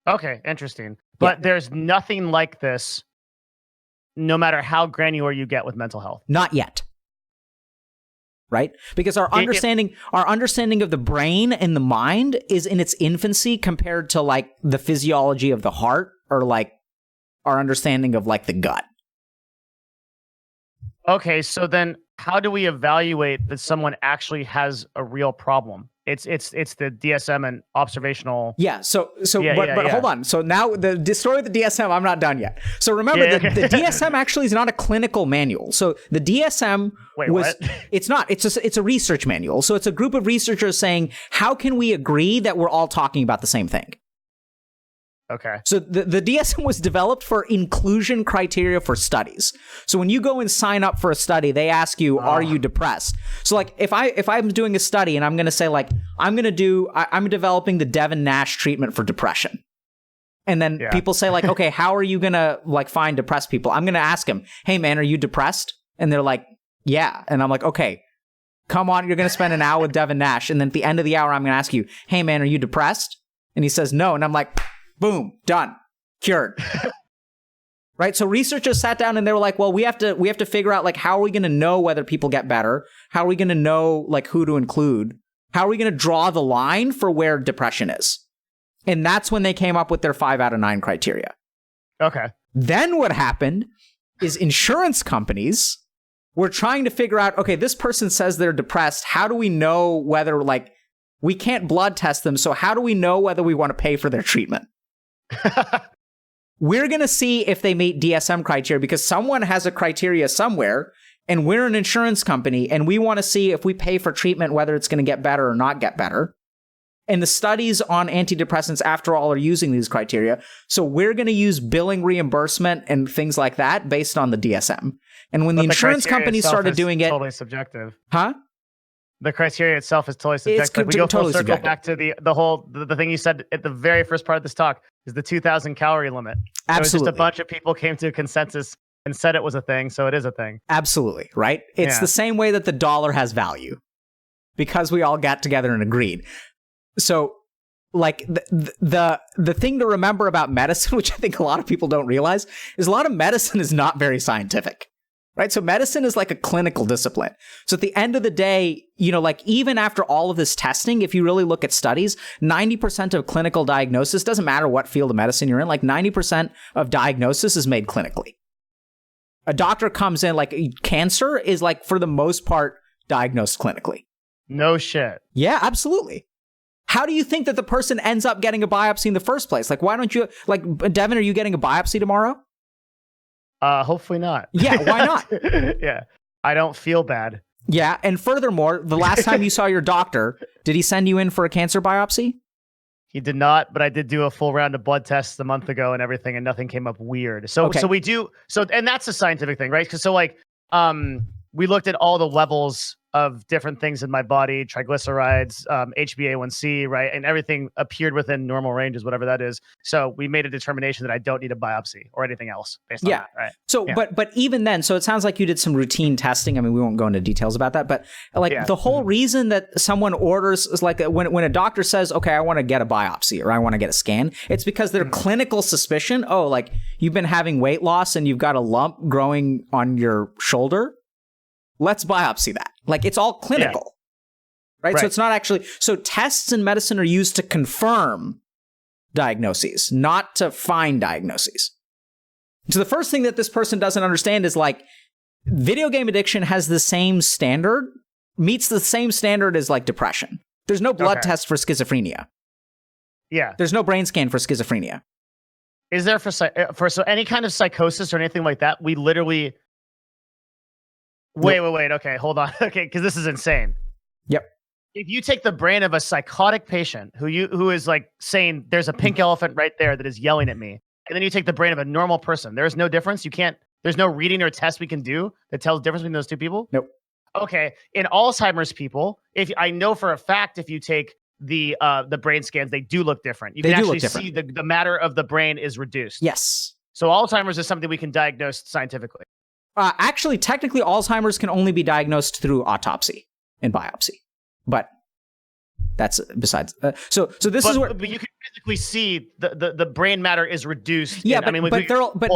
Okay, interesting. But there's nothing like this, no matter how granular you get with mental health. Not yet. Right? Because our understanding of the brain and the mind is in its infancy compared to like the physiology of the heart, or like our understanding of like the gut. Okay, so then how do we evaluate that someone actually has a real problem? It's the DSM and observational. Yeah. But hold on. So now the story of the DSM, I'm not done yet. So remember, the DSM actually is not a clinical manual. So the DSM it's not. It's a research manual. So it's a group of researchers saying, how can we agree that we're all talking about the same thing? Okay. So the DSM was developed for inclusion criteria for studies. So when you go and sign up for a study, they ask you, are you depressed? So like if I'm doing a study and I'm going to say like, I'm developing the Devin Nash treatment for depression. And then people say like, okay, how are you going to like find depressed people? I'm going to ask them, hey man, are you depressed? And they're like, yeah. And I'm like, okay, come on. You're going to spend an hour with Devin Nash. And then at the end of the hour, I'm going to ask you, hey man, are you depressed? And he says, no. And I'm like, boom, done, cured. Right? So researchers sat down and they were like, well, we have to figure out like, how are we going to know whether people get better? How are we going to know like who to include? How are we going to draw the line for where depression is? And that's when they came up with their 5 out of 9 criteria. Okay. Then what happened is insurance companies were trying to figure out, okay, this person says they're depressed. How do we know whether, like, we can't blood test them, so how do we know whether we want to pay for their treatment? We're going to see if they meet DSM criteria because someone has a criteria somewhere, and we're an insurance company, and we want to see if we pay for treatment, whether it's going to get better or not get better. And the studies on antidepressants, after all, are using these criteria. So we're going to use billing reimbursement and things like that based on the DSM. And when the insurance companies started doing it... totally subjective. Huh? The criteria itself is totally subjective. It's we go full totally circle subjective. back to the thing you said at the very first part of this talk is the 2,000 calorie limit. Absolutely. It was just a bunch of people came to a consensus and said it was a thing, so it is a thing. Absolutely, right? It's the same way that the dollar has value because we all got together and agreed. So, like, the thing to remember about medicine, which I think a lot of people don't realize, is a lot of medicine is not very scientific, right? So medicine is like a clinical discipline. So at the end of the day, you know, like, even after all of this testing, if you really look at studies, 90% of clinical diagnosis, doesn't matter what field of medicine you're in, like 90% of diagnosis is made clinically. A doctor comes in, like, cancer is, like, for the most part, diagnosed clinically. No shit. Yeah, absolutely. How do you think that the person ends up getting a biopsy in the first place? Like, why don't you, like, Devin, are you getting a biopsy tomorrow? Hopefully not. Yeah, why not? Yeah. I don't feel bad. Yeah, and furthermore, the last time you saw your doctor, did he send you in for a cancer biopsy? He did not, but I did do a full round of blood tests a month ago and everything, and nothing came up weird. So we do, and that's a scientific thing, right? Because we looked at all the levels of different things in my body, triglycerides, HbA1c, right? And everything appeared within normal ranges, whatever that is. So we made a determination that I don't need a biopsy or anything else based on that, right? So, but even then, so it sounds like you did some routine testing. I mean, we won't go into details about that, but like the whole reason that someone orders is like when a doctor says, okay, I want to get a biopsy or I want to get a scan, it's because their clinical suspicion, oh, like you've been having weight loss and you've got a lump growing on your shoulder. Let's biopsy that. Like, it's all clinical, right? So it's not actually... So tests in medicine are used to confirm diagnoses, not to find diagnoses. So the first thing that this person doesn't understand is, like, video game addiction has the same standard, meets the same standard as, like, depression. There's no blood test for schizophrenia. Yeah. There's no brain scan for schizophrenia. Is there for any kind of psychosis or anything like that? We literally... Wait. Okay, hold on. Okay, because this is insane. Yep. If you take the brain of a psychotic patient who is like saying there's a pink elephant right there that is yelling at me, and then you take the brain of a normal person, there's no difference. There's no reading or test we can do that tells the difference between those two people. Nope. Okay. In Alzheimer's people, if I know for a fact, if you take the brain scans, they do look different. You can actually see the matter of the brain is reduced. Yes. So Alzheimer's is something we can diagnose scientifically. Actually, technically, Alzheimer's can only be diagnosed through autopsy and biopsy, but that's besides. So this is where. But you can physically see the brain matter is reduced. Yeah, but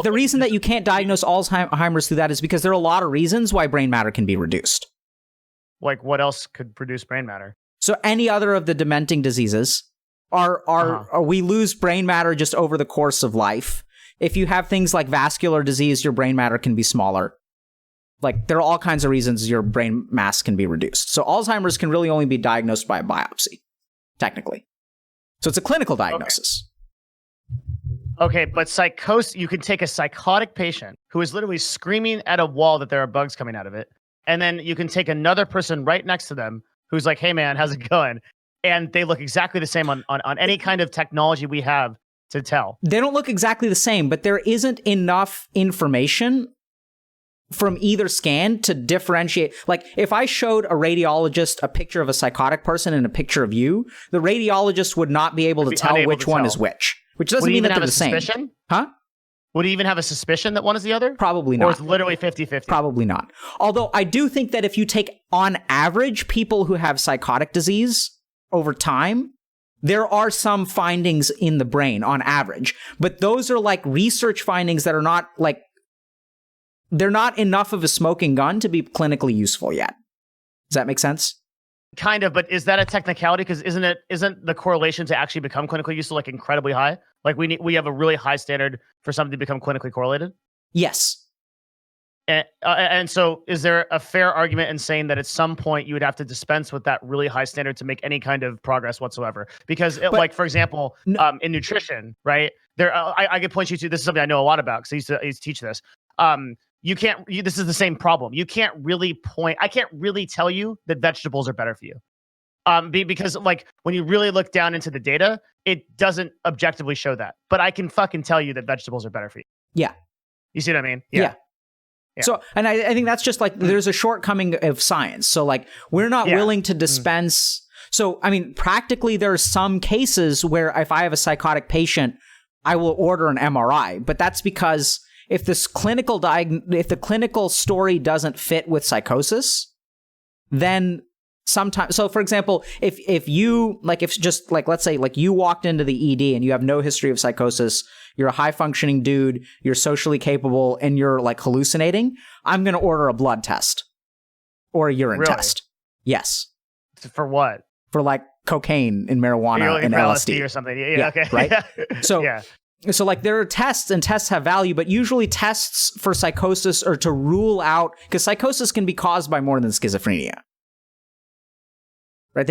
the reason that you can't diagnose Alzheimer's through that is because there are a lot of reasons why brain matter can be reduced. Like, what else could produce brain matter? So any other of the dementing diseases are we lose brain matter just over the course of life. If you have things like vascular disease, your brain matter can be smaller. Like, there are all kinds of reasons your brain mass can be reduced. So Alzheimer's can really only be diagnosed by a biopsy, technically. So it's a clinical diagnosis. Okay, but psychosis, you can take a psychotic patient who is literally screaming at a wall that there are bugs coming out of it, and then you can take another person right next to them who's like, hey man, how's it going? And they look exactly the same on any kind of technology we have to tell. They don't look exactly the same, but there isn't enough information from either scan to differentiate. Like, if I showed a radiologist a picture of a psychotic person and a picture of you, the radiologist would not be able to tell which one is which doesn't mean that they're the same. Huh? Would he even have a suspicion that one is the other? Probably not. Or it's literally 50-50? Probably not. Although I do think that if you take, on average, people who have psychotic disease over time, there are some findings in the brain on average, but those are like research findings that are not like, they're not enough of a smoking gun to be clinically useful yet. Does that make sense? Kind of, but is that a technicality? Because isn't the correlation to actually become clinically useful like incredibly high? Like we have a really high standard for something to become clinically correlated. Yes. And so, is there a fair argument in saying that at some point you would have to dispense with that really high standard to make any kind of progress whatsoever? Because, like for example, in nutrition, right? I could point you to, this is something I know a lot about because I used to teach this. You can't. This is the same problem. You can't really point. I can't really tell you that vegetables are better for you. Because like when you really look down into the data, it doesn't objectively show that. But I can fucking tell you that vegetables are better for you. Yeah. You see what I mean? Yeah. So, and I think that's just like, there's a shortcoming of science. So like, we're not willing to dispense. So, I mean, practically there are some cases where if I have a psychotic patient, I will order an MRI, but that's because if this if the clinical story doesn't fit with psychosis, then sometimes, so for example, if you, like, if just like, let's say like you walked into the ED and you have no history of psychosis, you're a high functioning dude, you're socially capable, and you're like hallucinating, I'm going to order a blood test or a urine test. Yes. For what? For like cocaine and marijuana and LSD or something. Yeah. Okay. Right. So like there are tests, and tests have value, but usually tests for psychosis are to rule out, because psychosis can be caused by more than schizophrenia. Right?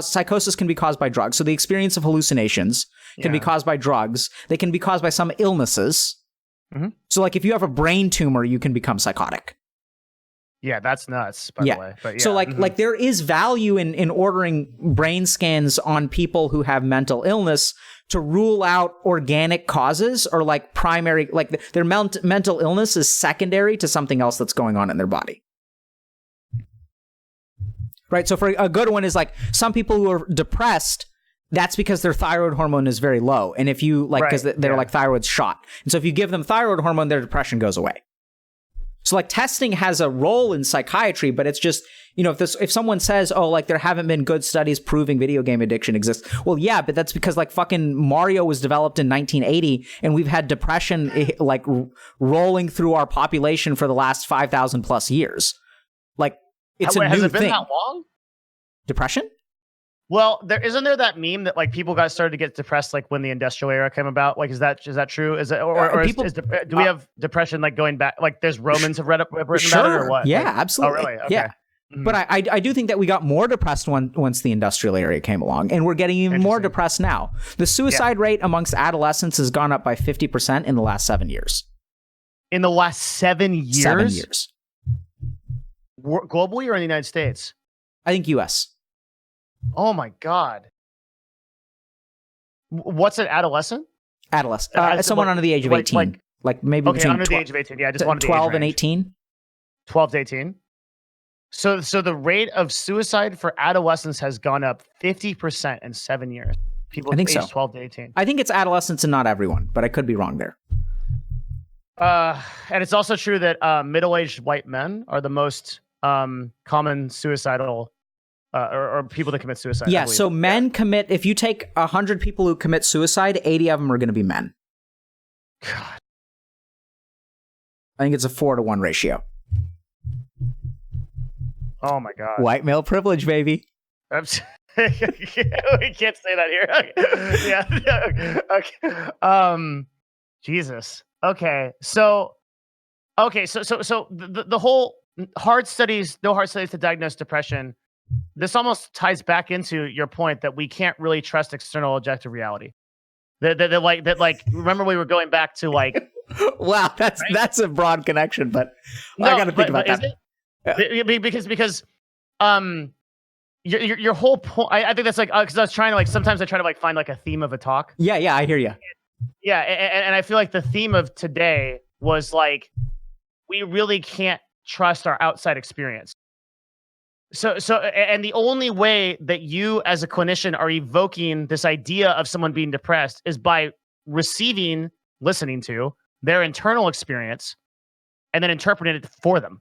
Psychosis can be caused by drugs. So the experience of hallucinations can be caused by drugs. They can be caused by some illnesses. Mm-hmm. So like if you have a brain tumor, you can become psychotic. Yeah, that's nuts, by the way. But so like there is value in ordering brain scans on people who have mental illness to rule out organic causes or like primary, like their mental illness is secondary to something else that's going on in their body. Right. So for a good one is like some people who are depressed, that's because their thyroid hormone is very low. And if you like, because they're like thyroid's shot. And so if you give them thyroid hormone, their depression goes away. So like testing has a role in psychiatry, but it's just, if someone says, oh, like there haven't been good studies proving video game addiction exists. Well, yeah, but that's because like fucking Mario was developed in 1980 and we've had depression like rolling through our population for the last 5,000 plus years. Like it's a new thing. Has it been that long? Depression? Well, isn't there that meme that like people got started to get depressed like when the industrial era came about? Like, is that true? Is it do we have depression like going back? Like, there's Romans have written about it or what? Yeah, like, absolutely. Oh, really? Okay. Yeah. Mm-hmm. But I do think that we got more depressed once the industrial era came along, and we're getting even more depressed now. The suicide rate amongst adolescents has gone up by 50% in the last 7 years. In the last 7 years? 7 years. Globally or in the United States? I think U.S. Oh my God. What's an adolescent? Adolescent. Someone under the age of 18. Like maybe between under the age of 18. Yeah, I just wanted 12 and 18. 12 to 18. So the rate of suicide for adolescents has gone up 50% in 7 years. People aged 12 to 18. I think it's adolescents and not everyone, but I could be wrong there. And it's also true that middle-aged white men are the most common suicidal or people that commit suicide. Yeah, so men commit, if you take 100 people who commit suicide, 80 of them are going to be men. God. I think it's a 4-to-1 ratio. Oh my God. White male privilege, baby. We can't say that here. Yeah. Okay. Jesus. Okay. So the whole no hard studies to diagnose depression. This almost ties back into your point that we can't really trust external objective reality. That remember we were going back to like. Wow, that's a broad connection, but I got to think about that. Because your whole point. I think that's like because I was trying to like sometimes I try to like find like a theme of a talk. Yeah, I hear you. Yeah, and I feel like the theme of today was like we really can't trust our outside experience. So, and the only way that you as a clinician are evoking this idea of someone being depressed is by listening to their internal experience and then interpreting it for them.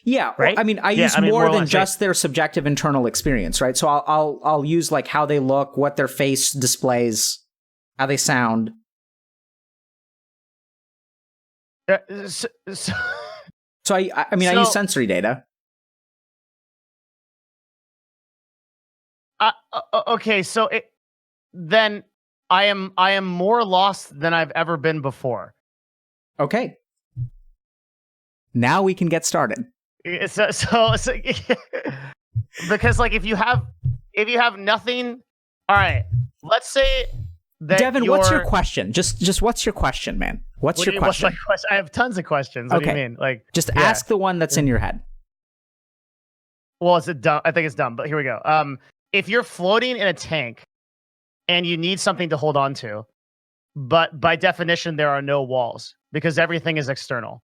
Yeah. Right. I mean, I use more than just their subjective internal experience, right? So I'll use like how they look, what their face displays, how they sound. So I use sensory data. Okay, so then I am more lost than I've ever been before. Okay. Now we can get started. So because like if you have nothing, all right. Let's say that Devin, what's your question? Just what's your question, man? What's your question? What's my question? I have tons of questions. What do you mean? Like, just ask the one that's in your head. Well, is it dumb? I think it's dumb, but here we go. If you're floating in a tank and you need something to hold on to, but by definition there are no walls because everything is external.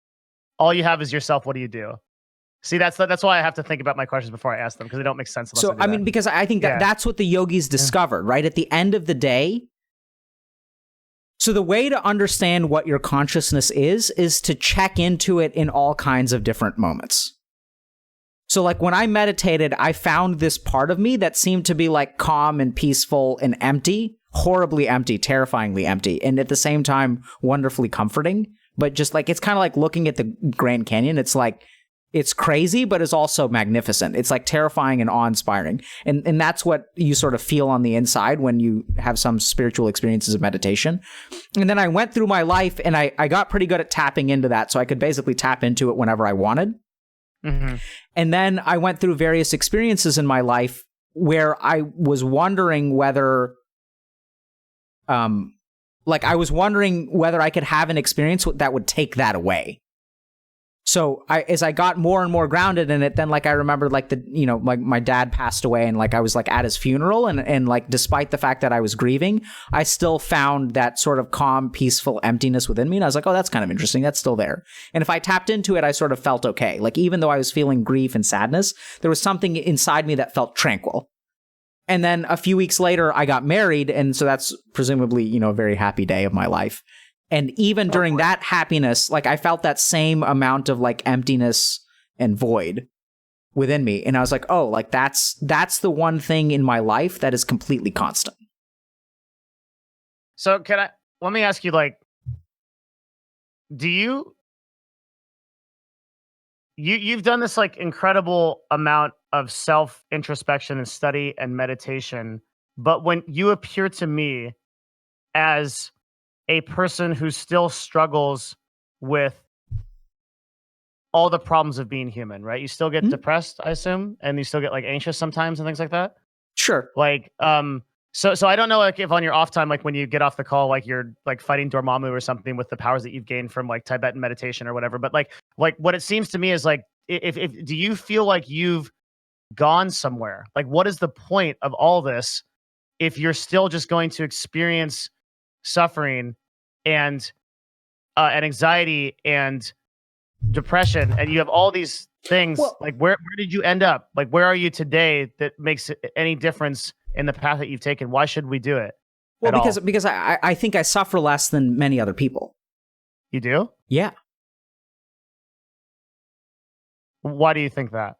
All you have is yourself. What do you do? See, that's why I have to think about my questions before I ask them because they don't make sense. So, I mean, because I think that's what the yogis discovered, right? At the end of the day. So the way to understand what your consciousness is to check into it in all kinds of different moments. So like when I meditated, I found this part of me that seemed to be like calm and peaceful and empty, horribly empty, terrifyingly empty, and at the same time, wonderfully comforting. But just like, it's kind of like looking at the Grand Canyon. It's like, it's crazy, but it's also magnificent. It's like terrifying and awe-inspiring. And that's what you sort of feel on the inside when you have some spiritual experiences of meditation. And then I went through my life and I got pretty good at tapping into that. So I could basically tap into it whenever I wanted. Mm-hmm. And then I went through various experiences in my life where I was wondering whether, I was wondering whether I could have an experience that would take that away. So as I got more and more grounded in it, then like I remember like my dad passed away and like I was like at his funeral and like despite the fact that I was grieving, I still found that sort of calm, peaceful emptiness within me. And I was like, oh, that's kind of interesting. That's still there. And if I tapped into it, I sort of felt okay. Like even though I was feeling grief and sadness, there was something inside me that felt tranquil. And then a few weeks later, I got married. And so that's presumably, a very happy day of my life. And even during that happiness, like I felt that same amount of like emptiness and void within me. And I was like, oh, like that's the one thing in my life that is completely constant. So let me ask you, like, do you've done this like incredible amount of self introspection and study and meditation, but when you appear to me as a person who still struggles with all the problems of being human, right? You still get depressed, I assume, and you still get like anxious sometimes and things like that. Sure. Like, so I don't know, like if on your off time, like when you get off the call, like you're like fighting Dormammu or something with the powers that you've gained from like Tibetan meditation or whatever. But like what it seems to me is like, if do you feel like you've gone somewhere? Like, what is the point of all this if you're still just going to experience suffering and anxiety and depression, and you have all these things? Well, like where did you end up? Like where are you today that makes any difference in the path that you've taken? Why should we do it? Well, because I think I suffer less than many other people. You do? Yeah. Why do you think that?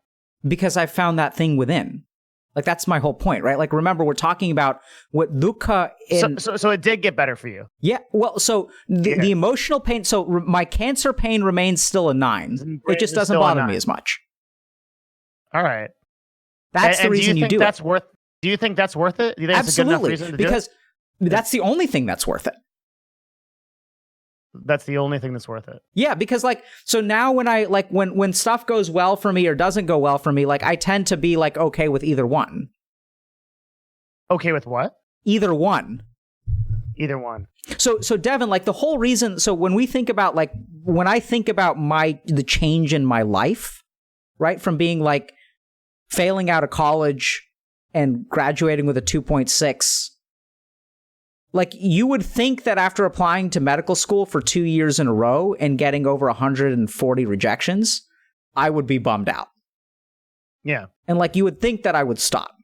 Because I found that thing within. Like, that's my whole point, right? Like, remember, we're talking about what dukkha in... So it did get better for you? Yeah. Well, so the emotional pain... So my cancer pain remains still a 9. It just doesn't bother me as much. All right. That's the reason you do it. Do you think that's worth it? Do you think it's a good enough reason to do it? Because that's the only thing that's worth it. That's the only thing that's worth it. Yeah, because like, so now when I like when stuff goes well for me or doesn't go well for me, like I tend to be like okay with either one. Okay with what? Either one. Either one. So Devin, like the whole reason, so when I think about the change in my life, right? From being like failing out of college and graduating with a 2.6, like, you would think that after applying to medical school for 2 years in a row and getting over 140 rejections, I would be bummed out. Yeah. And, like, you would think that I would stop.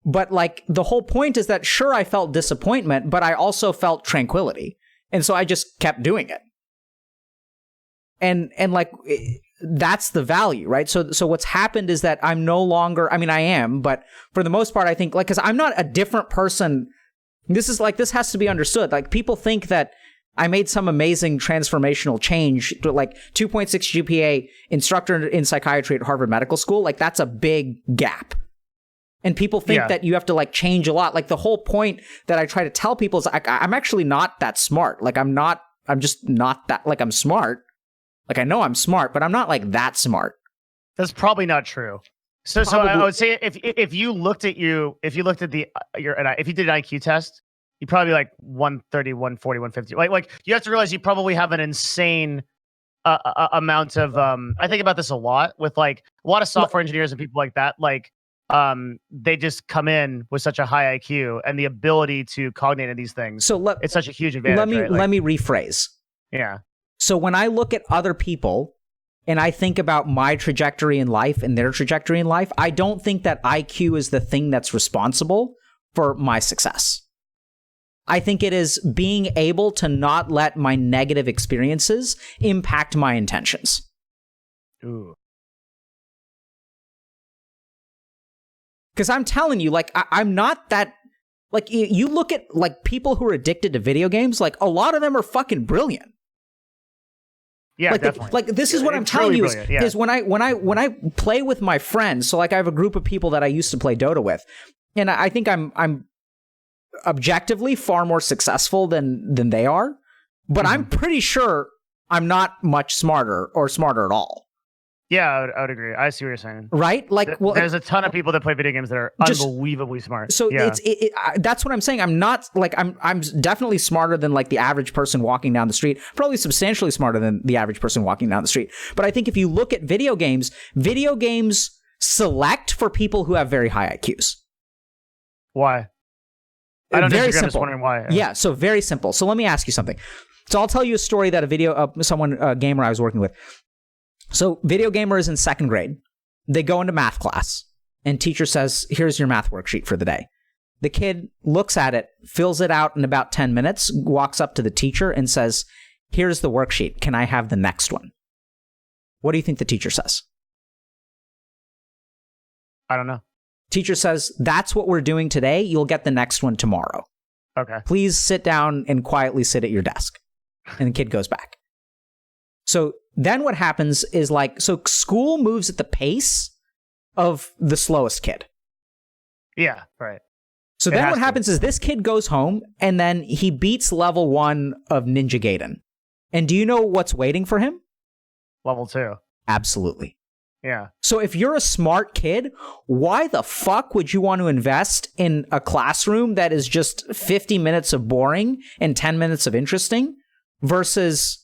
But, like, the whole point is that, sure, I felt disappointment, but I also felt tranquility. And so I just kept doing it. And like, that's the value, right? So what's happened is that I'm no longer, I mean, I am, but for the most part, I think, like, because I'm not a different person. This has to be understood. Like, people think that I made some amazing transformational change to like 2.6 GPA, instructor in psychiatry at Harvard Medical School. Like, that's a big gap. And people think that you have to like change a lot. Like the whole point that I try to tell people is I'm actually not that smart. Like I'm just not that, like I'm smart. Like I know I'm smart, but I'm not like that smart. That's probably not true. So I would say if you looked at your if you did an IQ test, you'd probably be like 130, 140, 150. Like you have to realize you probably have an insane amount of I think about this a lot with like a lot of software engineers and people like that. Like they just come in with such a high IQ and the ability to cognate in these things. So it's such a huge advantage. Let me rephrase. Yeah. So when I look at other people and I think about my trajectory in life and their trajectory in life, I don't think that IQ is the thing that's responsible for my success. I think it is being able to not let my negative experiences impact my intentions. Ooh. Because I'm telling you, like, I'm not that, like, you look at, like, people who are addicted to video games, like, a lot of them are fucking brilliant. Yeah, like, definitely. This is what I'm telling you is when I play with my friends, so, like, I have a group of people that I used to play Dota with, and I think I'm objectively far more successful than they are, but I'm pretty sure I'm not much smarter or smarter at all. Yeah, I would agree. I see what you're saying. Right? Like, well, there's a ton of people that play video games that are unbelievably smart. So that's what I'm saying. I'm not like I'm definitely smarter than like the average person walking down the street. Probably substantially smarter than the average person walking down the street. But I think if you look at video games select for people who have very high IQs. Why? I don't very disagree. simple. I'm just wondering why. Yeah, so very simple. So let me ask you something. So I'll tell you a story that a gamer I was working with. So video gamer is in second grade. They go into math class and teacher says, here's your math worksheet for the day. The kid looks at it, fills it out in about 10 minutes, walks up to the teacher and says, here's the worksheet. Can I have the next one? What do you think the teacher says? I don't know. Teacher says, that's what we're doing today. You'll get the next one tomorrow. Okay. Please sit down and quietly sit at your desk. And the kid goes back. So then what happens is so school moves at the pace of the slowest kid. Yeah, right. So then what happens is this kid goes home and then he beats level 1 of Ninja Gaiden. And do you know what's waiting for him? Level 2. Absolutely. Yeah. So if you're a smart kid, why the fuck would you want to invest in a classroom that is just 50 minutes of boring and 10 minutes of interesting versus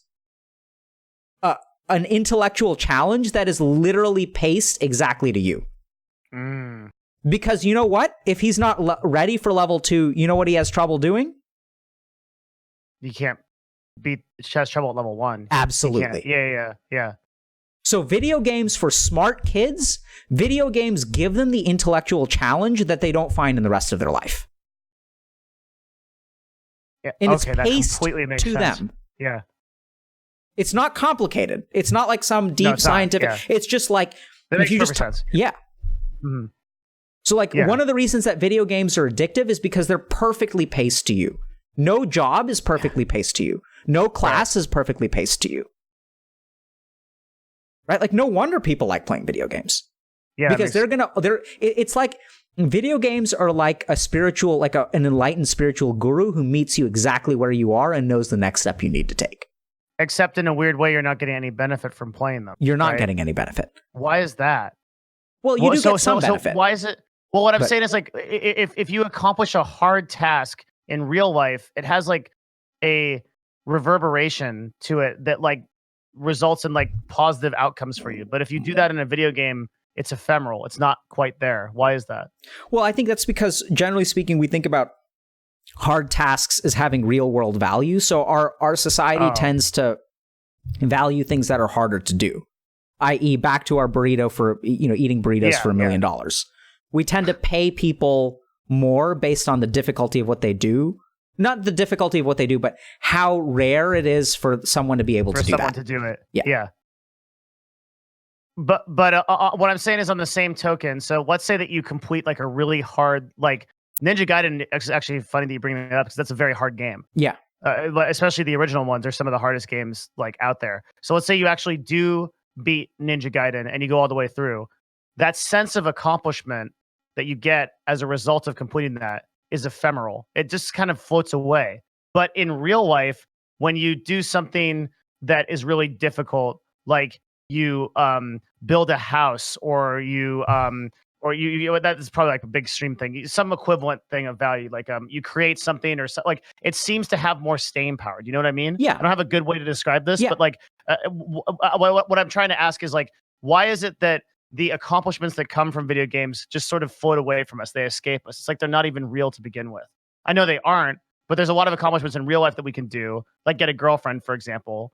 an intellectual challenge that is literally paced exactly to you? Because you know what? If he's not ready for level 2, you know what he has trouble doing? You can't beat, has trouble at level 1. Absolutely. Yeah. So video games for smart kids, video games give them the intellectual challenge that they don't find in the rest of their life. Yeah. And okay, it's paced that completely makes to sense. them. Yeah. It's not complicated. It's not like some deep scientific. Yeah. It's just like that makes perfect sense. Yeah. Mm-hmm. So one of the reasons that video games are addictive is because they're perfectly paced to you. No job is perfectly paced to you. No class is perfectly paced to you. Right? Like no wonder people like playing video games. Yeah. Because it's like video games are like a spiritual, like an enlightened spiritual guru who meets you exactly where you are and knows the next step you need to take. Except in a weird way, you're not getting any benefit from playing them. You're not getting any benefit. Why is that? Well, you do get some benefit. So why is it? Well, what I'm saying is like, if you accomplish a hard task in real life, it has like a reverberation to it that like results in like positive outcomes for you. But if you do that in a video game, it's ephemeral. It's not quite there. Why is that? Well, I think that's because generally speaking, we think about hard tasks as having real world value. So our society tends to value things that are harder to do, i.e. back to our burrito for, eating burritos for $1 million. We tend to pay people more based on the difficulty of what they do. Not the difficulty of what they do, but how rare it is for someone to be able to do that. For someone to do it. Yeah. But what I'm saying is on the same token, so let's say that you complete like a really hard, like Ninja Gaiden, it's actually funny that you bring that up because that's a very hard game. Yeah. Especially the original ones are some of the hardest games like out there. So let's say you actually do beat Ninja Gaiden and you go all the way through. That sense of accomplishment that you get as a result of completing that is ephemeral. It just kind of floats away. But in real life, when you do something that is really difficult, like you build a house, or you that is probably like a big extreme thing, some equivalent thing of value, like you create something or so, like it seems to have more staying power. Do you know what I mean? Yeah. I don't have a good way to describe this, Yeah. but like what I'm trying to ask is like, why is it that the accomplishments that come from video games just sort of float away from us? They escape us. It's like they're not even real to begin with. I know they aren't, but there's a lot of accomplishments in real life that we can do, like get a girlfriend, for example.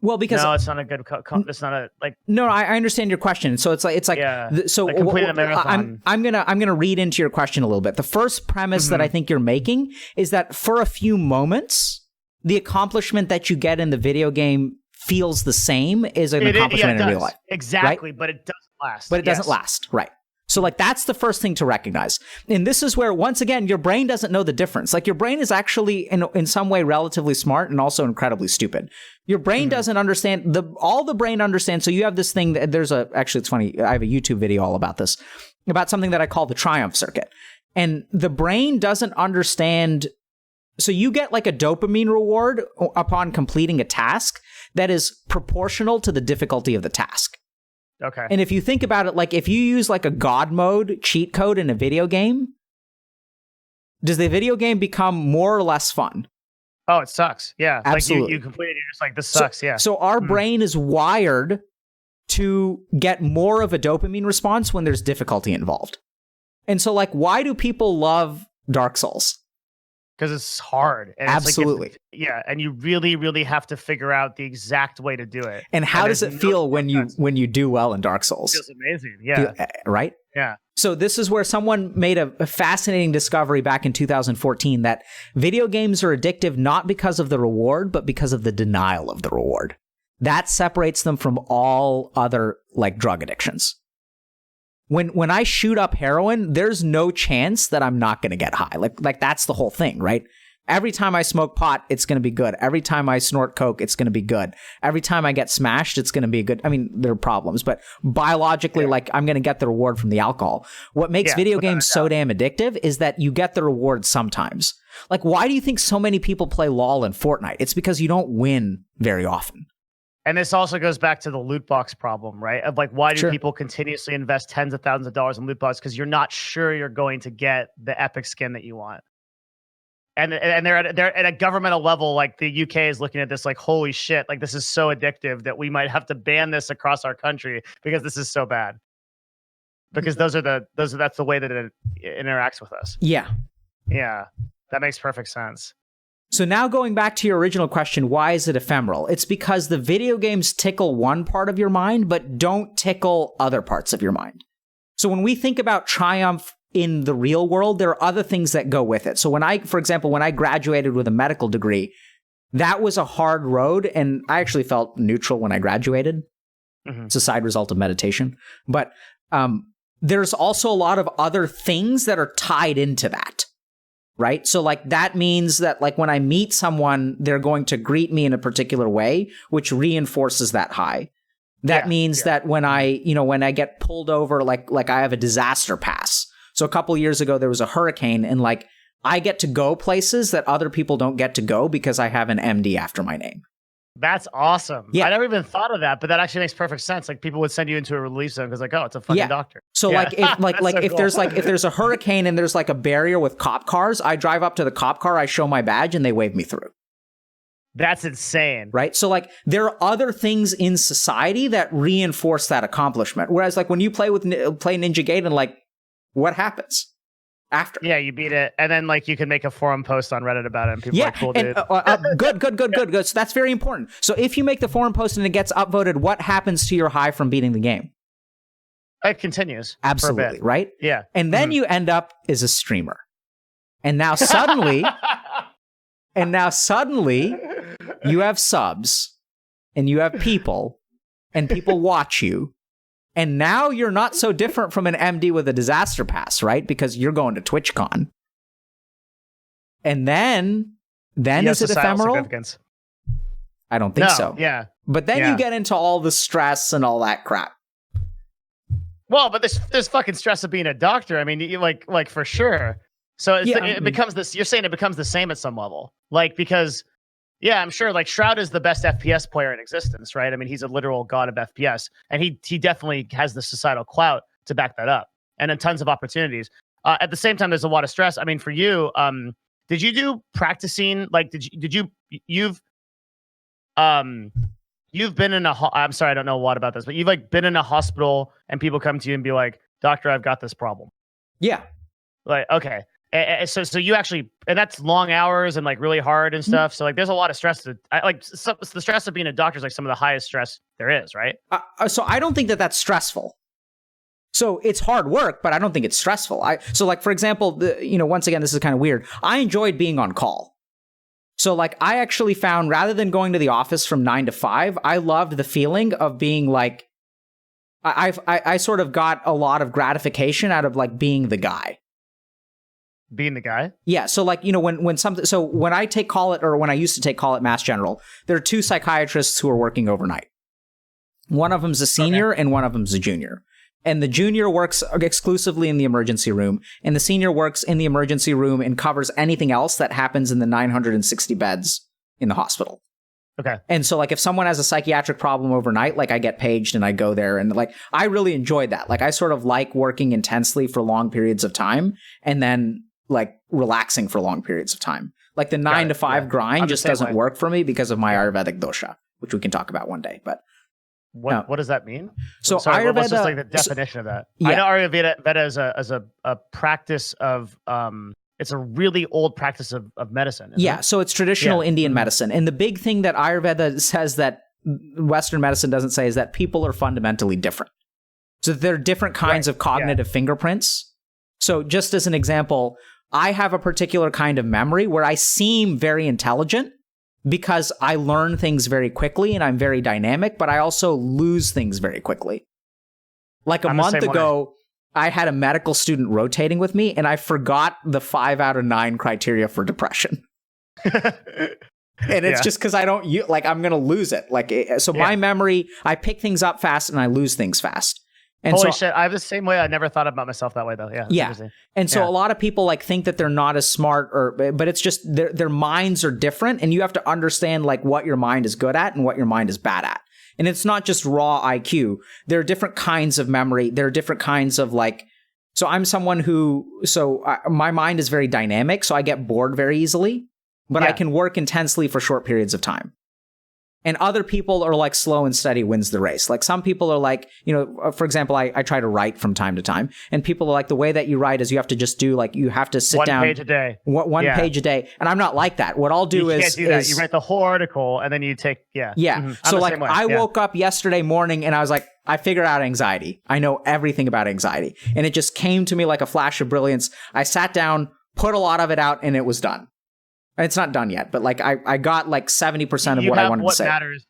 Well, because no, it's not a good. It's not a like. No, I understand your question. So it's like Yeah, so like completing a marathon. I'm gonna read into your question a little bit. The first premise that I think you're making is that for a few moments, the accomplishment that you get in the video game feels the same as an accomplishment in real life. Exactly, right? But it doesn't last. But it doesn't last, right? So like that's the first thing to recognize. And this is where, once again, your brain doesn't know the difference. Like your brain is actually in some way relatively smart and also incredibly stupid. Your brain doesn't understand all the brain understands. So you have this thing that actually it's funny. I have a YouTube video all about this, about something that I call the triumph circuit. And the brain doesn't understand. So you get like a dopamine reward upon completing a task that is proportional to the difficulty of the task. Okay. And if you think about it, like if you use like a God mode cheat code in a video game, does the video game become more or less fun? Oh, it sucks. Yeah. Absolutely. Like you complete it, you're just like, this sucks. Yeah. So our brain is wired to get more of a dopamine response when there's difficulty involved. And so like, why do people love Dark Souls? Because it's hard. And Absolutely. It's like and you really, really have to figure out the exact way to do it. And how does it feel when you do well in Dark Souls? It feels amazing. Yeah. Right? Yeah. So this is where someone made a fascinating discovery back in 2014 that video games are addictive not because of the reward, but because of the denial of the reward. That separates them from all other like drug addictions. When I shoot up heroin, there's no chance that I'm not going to get high. Like that's the whole thing, right? Every time I smoke pot, it's going to be good. Every time I snort coke, it's going to be good. Every time I get smashed, it's going to be good. I mean, there are problems, but biologically, like I'm going to get the reward from the alcohol. What makes video games so damn addictive is that you get the reward sometimes. Like, why do you think so many people play LOL and Fortnite? It's because you don't win very often. And this also goes back to the loot box problem, right? Of like, why do people continuously invest tens of thousands of dollars in loot boxes? Because you're not sure you're going to get the epic skin that you want. And they're at a governmental level, like the UK is looking at this like, holy shit, like this is so addictive that we might have to ban this across our country because this is so bad. Because that's the way that it interacts with us. Yeah. Yeah. That makes perfect sense. So now going back to your original question, why is it ephemeral? It's because the video games tickle one part of your mind, but don't tickle other parts of your mind. So when we think about triumph in the real world, there are other things that go with it. So for example, when I graduated with a medical degree, that was a hard road, and I actually felt neutral when I graduated. Mm-hmm. It's a side result of meditation. But there's also a lot of other things that are tied into that. Right? So like that means that like when I meet someone, they're going to greet me in a particular way, which reinforces that high. That means that when I get pulled over, like I have a disaster pass. So a couple years ago, there was a hurricane and like I get to go places that other people don't get to go because I have an MD after my name. That's awesome. Yeah. I never even thought of that, but that actually makes perfect sense. Like people would send you into a relief zone because like, oh, it's a fucking doctor. So like if there's a hurricane and there's like a barrier with cop cars, I drive up to the cop car, I show my badge and they wave me through. That's insane. Right? So like there are other things in society that reinforce that accomplishment. Whereas like when you play Ninja Gaiden, like what happens after? Yeah, you beat it, and then like you can make a forum post on Reddit about it, and people are like, cool, dude. Good. So that's very important. So if you make the forum post and it gets upvoted, what happens to your high from beating the game? It continues. Absolutely, right? Yeah. And then you end up as a streamer. And now suddenly you have subs and you have people and people watch you. And now you're not so different from an MD with a disaster pass, right? Because you're going to TwitchCon. And then is it ephemeral? I don't think so. Yeah. But then you get into all the stress and all that crap. Well, but there's fucking stress of being a doctor. I mean, you like for sure. So it becomes this. You're saying it becomes the same at some level, like because yeah, I'm sure. Like Shroud is the best FPS player in existence, right? I mean, he's a literal god of FPS, and he definitely has the societal clout to back that up, and then tons of opportunities. At the same time, there's a lot of stress. I mean, for you, did you do practicing? Like, you've been in I'm sorry, I don't know a lot about this, but you've like been in a hospital and people come to you and be like, "Doctor, I've got this problem." Yeah. Like, okay. So you actually, and that's long hours and like really hard and stuff. So like, there's a lot of stress. The stress of being a doctor is like some of the highest stress there is, right? So I don't think that that's stressful. So it's hard work, but I don't think it's stressful. So like, for example, once again, this is kind of weird. I enjoyed being on call. So like, I actually found rather than going to the office from 9 to 5, I loved the feeling of being like, I sort of got a lot of gratification out of like being the guy. Being the guy? Yeah. So like, when I take call at, or when I used to take call at Mass General, there are 2 psychiatrists who are working overnight. One of them's a senior and one of them's a junior. And the junior works exclusively in the emergency room, and the senior works in the emergency room and covers anything else that happens in the 960 beds in the hospital. Okay. And so like if someone has a psychiatric problem overnight, like I get paged and I go there, and like I really enjoyed that. Like I sort of like working intensely for long periods of time and then like relaxing for long periods of time. Like the 9 to 5 grind just doesn't work for me because of my Ayurvedic dosha, which we can talk about one day. But what does that mean? So Ayurveda, what's just like the definition of that? Yeah. I know Ayurveda is a practice of it's a really old practice of medicine. Yeah, so it's traditional Indian medicine. And the big thing that Ayurveda says that Western medicine doesn't say is that people are fundamentally different. So there are different kinds of cognitive fingerprints. So just as an example, I have a particular kind of memory where I seem very intelligent because I learn things very quickly and I'm very dynamic, but I also lose things very quickly. Like a month ago, I had a medical student rotating with me and I forgot the 5 out of 9 criteria for depression. And it's just because I'm going to lose it. My memory, I pick things up fast and I lose things fast. And holy shit, I have the same way. I never thought about myself that way though. Yeah. And so a lot of people like think that they're not as smart, but it's just their minds are different, and you have to understand like what your mind is good at and what your mind is bad at. And it's not just raw IQ. There are different kinds of memory. There are different kinds of so I'm someone my mind is very dynamic, so I get bored very easily, but I can work intensely for short periods of time. And other people are like slow and steady wins the race. Like some people are like, for example, I try to write from time to time, and people are like, the way that you write is you have to just do you have to sit down. 1 page a day. One page a day. And I'm not like that. What I'll do is... You can't do that. You write the whole article and then you take... Yeah. Mm-hmm. So I woke up yesterday morning and I was like, I figured out anxiety. I know everything about anxiety. And it just came to me like a flash of brilliance. I sat down, put a lot of it out, and it was done. It's not done yet, but I got 70% of what I wanted to say. What matters.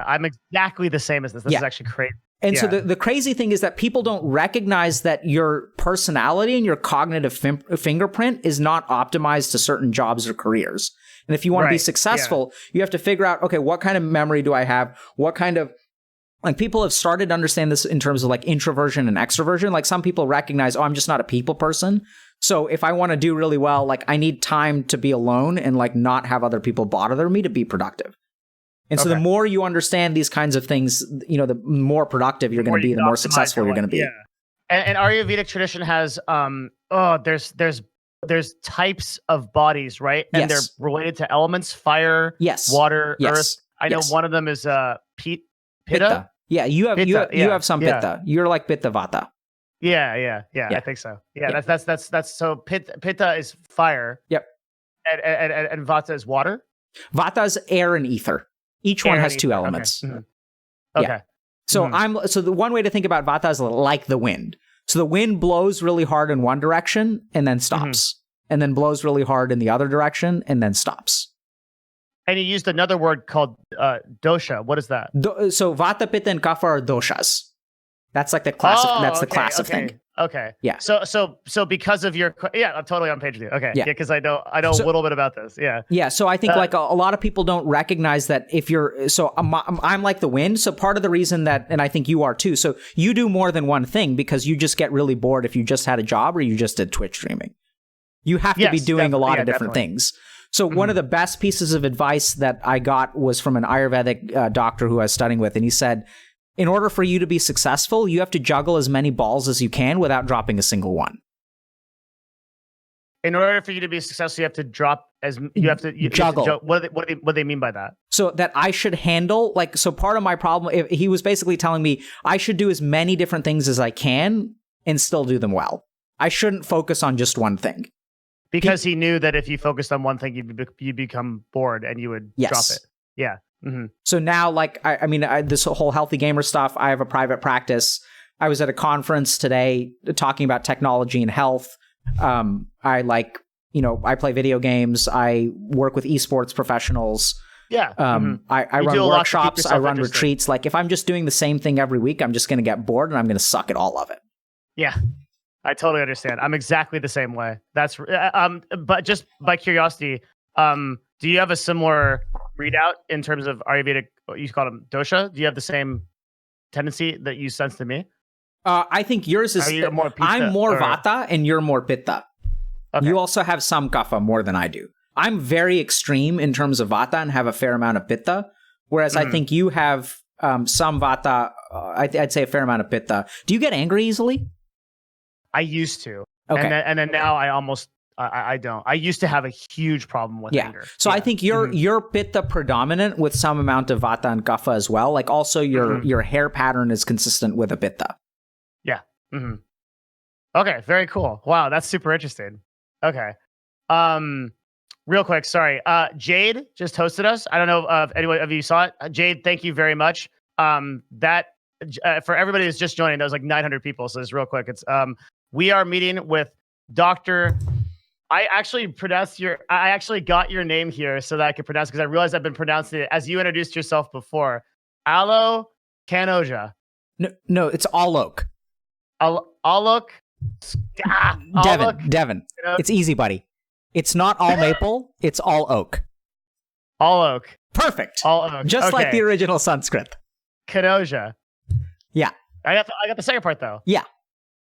I'm exactly the same as this. This is actually crazy. And so the crazy thing is that people don't recognize that your personality and your cognitive fingerprint is not optimized to certain jobs or careers. And if you want to be successful, you have to figure out, okay, what kind of memory do I have? What kind of... people have started to understand this in terms of introversion and extroversion. Some people recognize, I'm just not a people person. So if I want to do really well, I need time to be alone and not have other people bother me to be productive. And so the more you understand these kinds of things, the more productive you're going to be, the more successful you're going to be. Yeah. And Ayurvedic tradition has, there's types of bodies, right? And they're related to elements, fire, water, earth. I know one of them is Pitta. Yeah, you have some Pitta. You're like Pitta Vata. Yeah. I think so. Yeah. That's so Pitta is fire. Yep. And Vata is water. Vata is air and ether. Each one has 2 elements. Okay. Mm-hmm. Okay. So so the one way to think about Vata is like the wind. So the wind blows really hard in one direction and then stops, and then blows really hard in the other direction and then stops. And you used another word called dosha. What is that? So Vata, Pitta, and Kapha are doshas. That's like the class. That's the class of thing. Okay. Yeah. So because of your, I'm totally on page with you. Okay. Yeah. Because I know a little bit about this. Yeah. Yeah. So I think like a lot of people don't recognize that if you're, so I'm like the wind. So part of the reason that, and I think you are too. So you do more than one thing because you just get really bored if you just had a job or you just did Twitch streaming. You have to be doing a lot of different things. So one of the best pieces of advice that I got was from an Ayurvedic doctor who I was studying with. And he said, in order for you to be successful, you have to juggle as many balls as you can without dropping a single one. In order for you to be successful, you have to drop juggle. What do they mean by that? So that I should handle, like, so part of my problem, he was basically telling me I should do as many different things as I can and still do them well. I shouldn't focus on just one thing. Because he knew that if you focused on one thing, you'd become bored and you would drop it. Yeah. Mm-hmm. So now, like, I mean, this whole healthy gamer stuff, I have a private practice. I was at a conference today talking about technology and health. I play video games. I work with esports professionals. Yeah. I run workshops. I run retreats. Like, if I'm just doing the same thing every week, I'm just going to get bored and I'm going to suck at all of it. Yeah. I totally understand. I'm exactly the same way. That's but just by curiosity, do you have a similar readout in terms of Ayurvedic? You call them dosha. Do you have the same tendency that you sense to me? I think yours is. I'm more vata and you're more pitta. Okay. You also have some kapha more than I do. I'm very extreme in terms of vata and have a fair amount of pitta, whereas I think you have some vata. I'd say a fair amount of pitta. Do you get angry easily? I used to. Okay. And then now I don't. I used to have a huge problem with anger. So I think you're pitta predominant with some amount of vata and kapha as well. Like also your hair pattern is consistent with a pitta. Yeah. Mm-hmm. Okay. Very cool. Wow. That's super interesting. Okay. Real quick. Sorry. Jade just hosted us. I don't know if anyone of you saw it. Jade, thank you very much. That for everybody who's just joining, that was like 900 people. So it's real quick. It's we are meeting with Dr. I actually got your name here so that I could pronounce, because I realized I've been pronouncing it as you introduced yourself before. Alo Kanoja. No, it's Alok. Alok. Devin. It's easy, buddy. It's not all maple. It's all oak. All oak. Perfect. All oak. Just like the original Sanskrit. Kanoja. Yeah. I got the second part though. Yeah.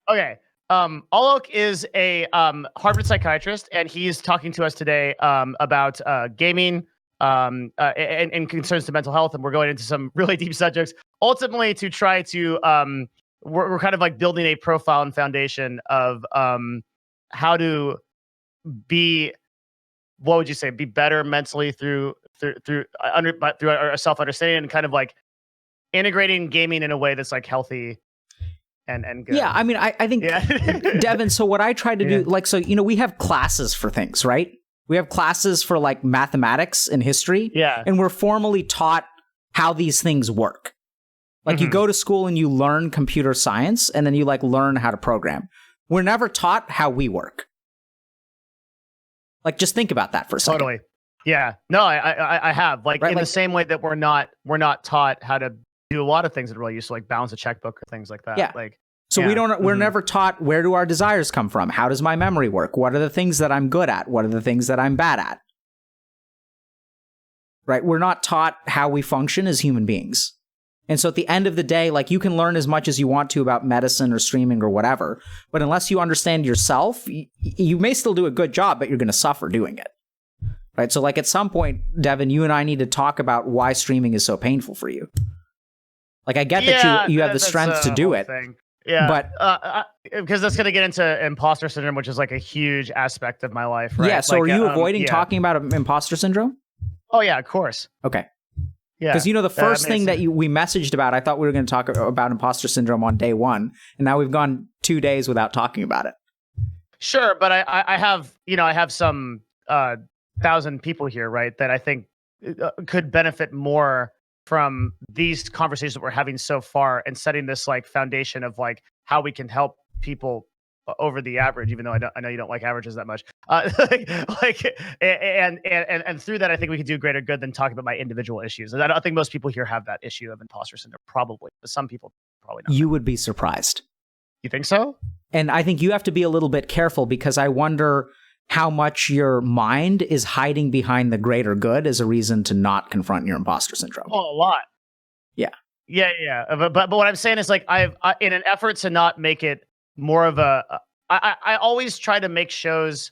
Okay. Alok is a Harvard psychiatrist, and he's talking to us today about gaming and concerns to mental health, and we're going into some really deep subjects. Ultimately, to try to we're kind of like building a profile and foundation of how to be, what would you say, be better mentally through our self-understanding, and kind of like integrating gaming in a way that's like healthy and good. Yeah, I mean, I think, Devin, so what I try to do, like, so, we have classes for things, right? We have classes for, like, mathematics and history. Yeah. And we're formally taught how these things work. Like, you go to school and you learn computer science, and then you, like, learn how to program. We're never taught how we work. Like, just think about that for a second. Totally. Yeah. No, I have. Like, in the same way that we're not taught how to do a lot of things that are really useful, like balance a checkbook or things like that. Yeah. Like, so we're never taught, where do our desires come from? How does my memory work? What are the things that I'm good at? What are the things that I'm bad at? Right? We're not taught how we function as human beings. And so at the end of the day, like, you can learn as much as you want to about medicine or streaming or whatever, but unless you understand yourself, you may still do a good job, but you're going to suffer doing it. Right? So, like, at some point, Devin, you and I need to talk about why streaming is so painful for you. Like, I get that you have the strength to do it. Thing. Yeah, but because that's going to get into imposter syndrome, which is like a huge aspect of my life, right? Yeah, so are you avoiding talking about imposter syndrome? Oh, yeah, of course. Okay. Yeah. Because, the first thing that we messaged about, I thought we were going to talk about imposter syndrome on day one, and now we've gone 2 days without talking about it. Sure, but I have some 1,000 people here, right, that I think could benefit more from these conversations that we're having so far, and setting this like foundation of like how we can help people over the average, even though I know you don't like averages that much. And through that, I think we could do greater good than talking about my individual issues. And I don't think most people here have that issue of imposter syndrome, probably, but some people probably not. You would be surprised. You think so? And I think you have to be a little bit careful, because I wonder how much your mind is hiding behind the greater good as a reason to not confront your imposter syndrome. Oh, a lot. Yeah. Yeah. But what I'm saying is, like, in an effort to not make it more of I always try to make shows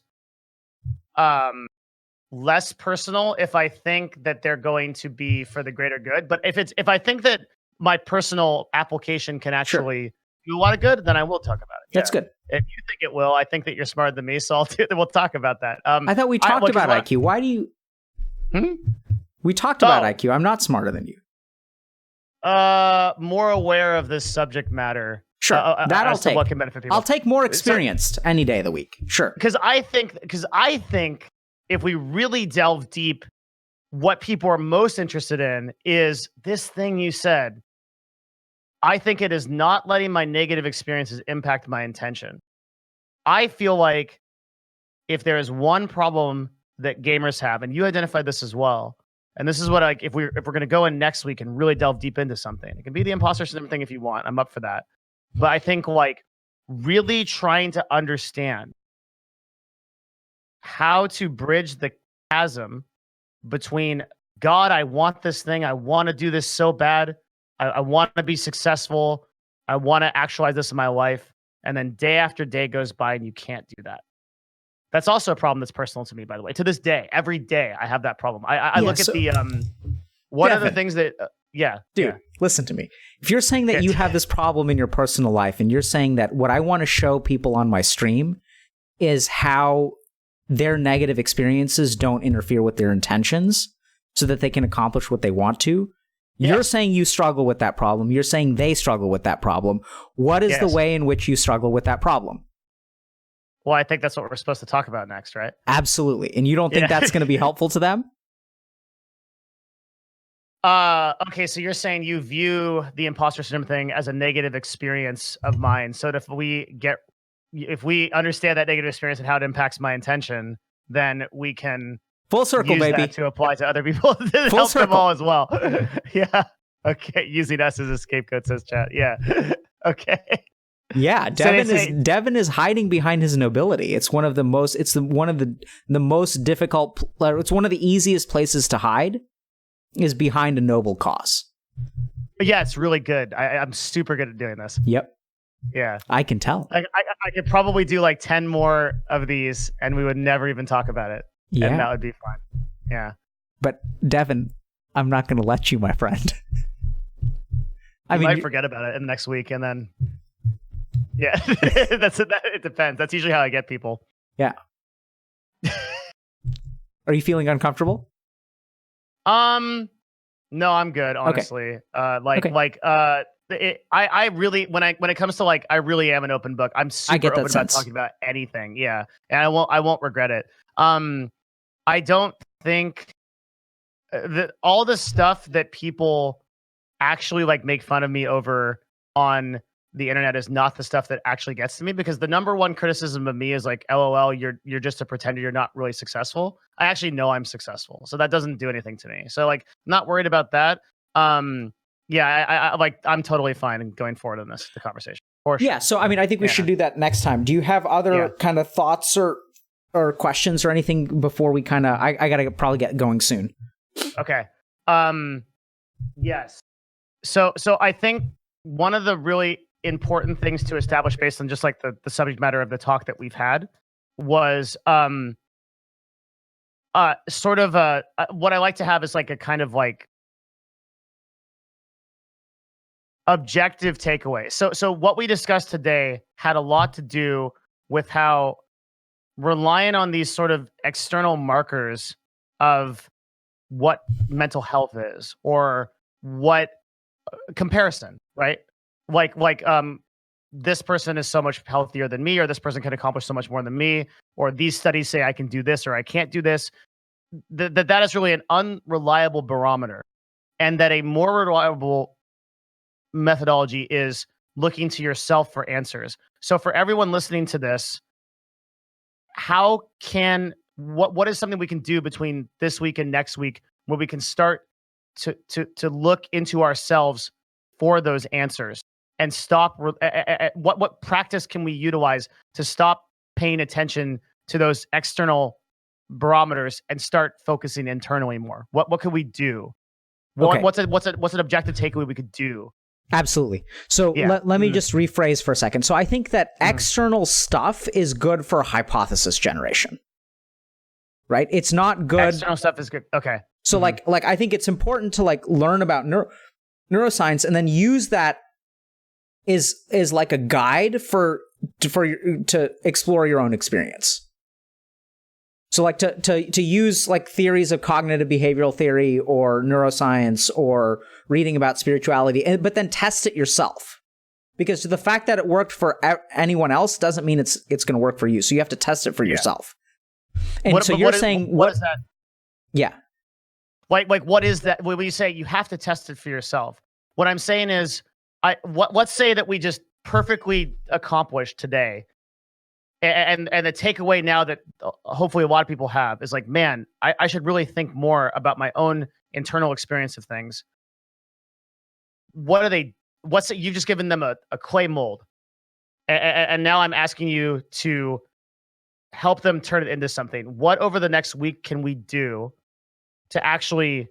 less personal if I think that they're going to be for the greater good. But if I think that my personal application can actually do a lot of good, then I will talk about it. That's good. If you think it will, I think that you're smarter than me, so we'll talk about that. I thought we talked about IQ. Why do you? We talked about IQ. I'm not smarter than you. More aware of this subject matter. Sure, that I'll take. What can benefit people. I'll take more experienced any day of the week. Sure. Because I think if we really delve deep, what people are most interested in is this thing you said. I think it is not letting my negative experiences impact my intention. I feel like if there is one problem that gamers have, and you identified this as well, and this is what if we're going to go in next week and really delve deep into something, it can be the imposter syndrome thing if you want. I'm up for that. But I think really trying to understand how to bridge the chasm between, God, I want this thing. I want to do this so bad. I want to be successful. I want to actualize this in my life. And then day after day goes by and you can't do that. That's also a problem that's personal to me, by the way. To this day, every day I have that problem. I look at the one of the things that dude, listen to me. If you're saying that you have this problem in your personal life, and you're saying that what I want to show people on my stream is how their negative experiences don't interfere with their intentions so that they can accomplish what they want to. You're saying you struggle with that problem. You're saying they struggle with that problem. What is the way in which you struggle with that problem? Well, I think that's what we're supposed to talk about next, right? Absolutely. And you don't think that's going to be helpful to them? Okay, so you're saying you view the imposter syndrome thing as a negative experience of mine. So if we understand that negative experience and how it impacts my intention, then we can full circle, use baby, that to apply to other people to full help circle. them all as well. Yeah. Okay. Using us as a scapegoat, says chat. Yeah. Okay. Yeah, Devin is hiding behind his nobility. It's one of the most. It's one of the most difficult. It's one of the easiest places to hide, is behind a noble cause. Yeah, it's really good. I'm super good at doing this. Yep. Yeah, I can tell. I could probably do like 10 more of these, and we would never even talk about it. Yeah, and that would be fun. Yeah. But Devin, I'm not going to let you, my friend. I might forget about it in the next week, and then. Yeah, it depends. That's usually how I get people. Yeah. Are you feeling uncomfortable? No, I'm good, honestly. Okay. I really, when it comes to I really am an open book. I'm super open about talking about anything. Yeah, and I won't regret it. I don't think that all the stuff that people actually make fun of me over on the internet is not the stuff that actually gets to me, because the number one criticism of me is LOL, you're just a pretender, you're not really successful. I actually know I'm successful, so that doesn't do anything to me. So not worried about that. Yeah, I'm totally fine in going forward in the conversation. For sure. Yeah, so I mean, I think we should do that next time. Do you have other kind of thoughts or questions or anything before we kind of? I gotta probably get going soon. Okay. Yes. So I think one of the really important things to establish based on just the subject matter of the talk that we've had was sort of what I like to have is a kind of objective takeaway. So what we discussed today had a lot to do with how reliant on these sort of external markers of what mental health is, or what comparison, right? This person is so much healthier than me, or this person can accomplish so much more than me, or these studies say I can do this or I can't do this. That is really an unreliable barometer, and that a more reliable methodology is looking to yourself for answers. So for everyone listening to this, what is something we can do between this week and next week where we can start to look into ourselves for those answers, and stop? What practice can we utilize to stop paying attention to those external barometers and start focusing internally more? What can we do? What's an objective takeaway we could do? Absolutely. So let me just rephrase for a second. So I think that external stuff is good for hypothesis generation, right? It's not good. External stuff is good. Okay. So like I think it's important to like learn about neuroscience and then use that is like a guide to explore your own experience. So like to use like theories of cognitive behavioral theory or neuroscience or reading about spirituality, but then test it yourself. Because the fact that it worked for anyone else doesn't mean it's going to work for you. So you have to test it for yourself. And what is that? Yeah. Like what is that? When you say you have to test it for yourself, what I'm saying is, let's say that we just perfectly accomplished today. And the takeaway now that hopefully a lot of people have is like, man, I should really think more about my own internal experience of things. You've just given them a clay mold. And now I'm asking you to help them turn it into something. What over the next week can we do to actually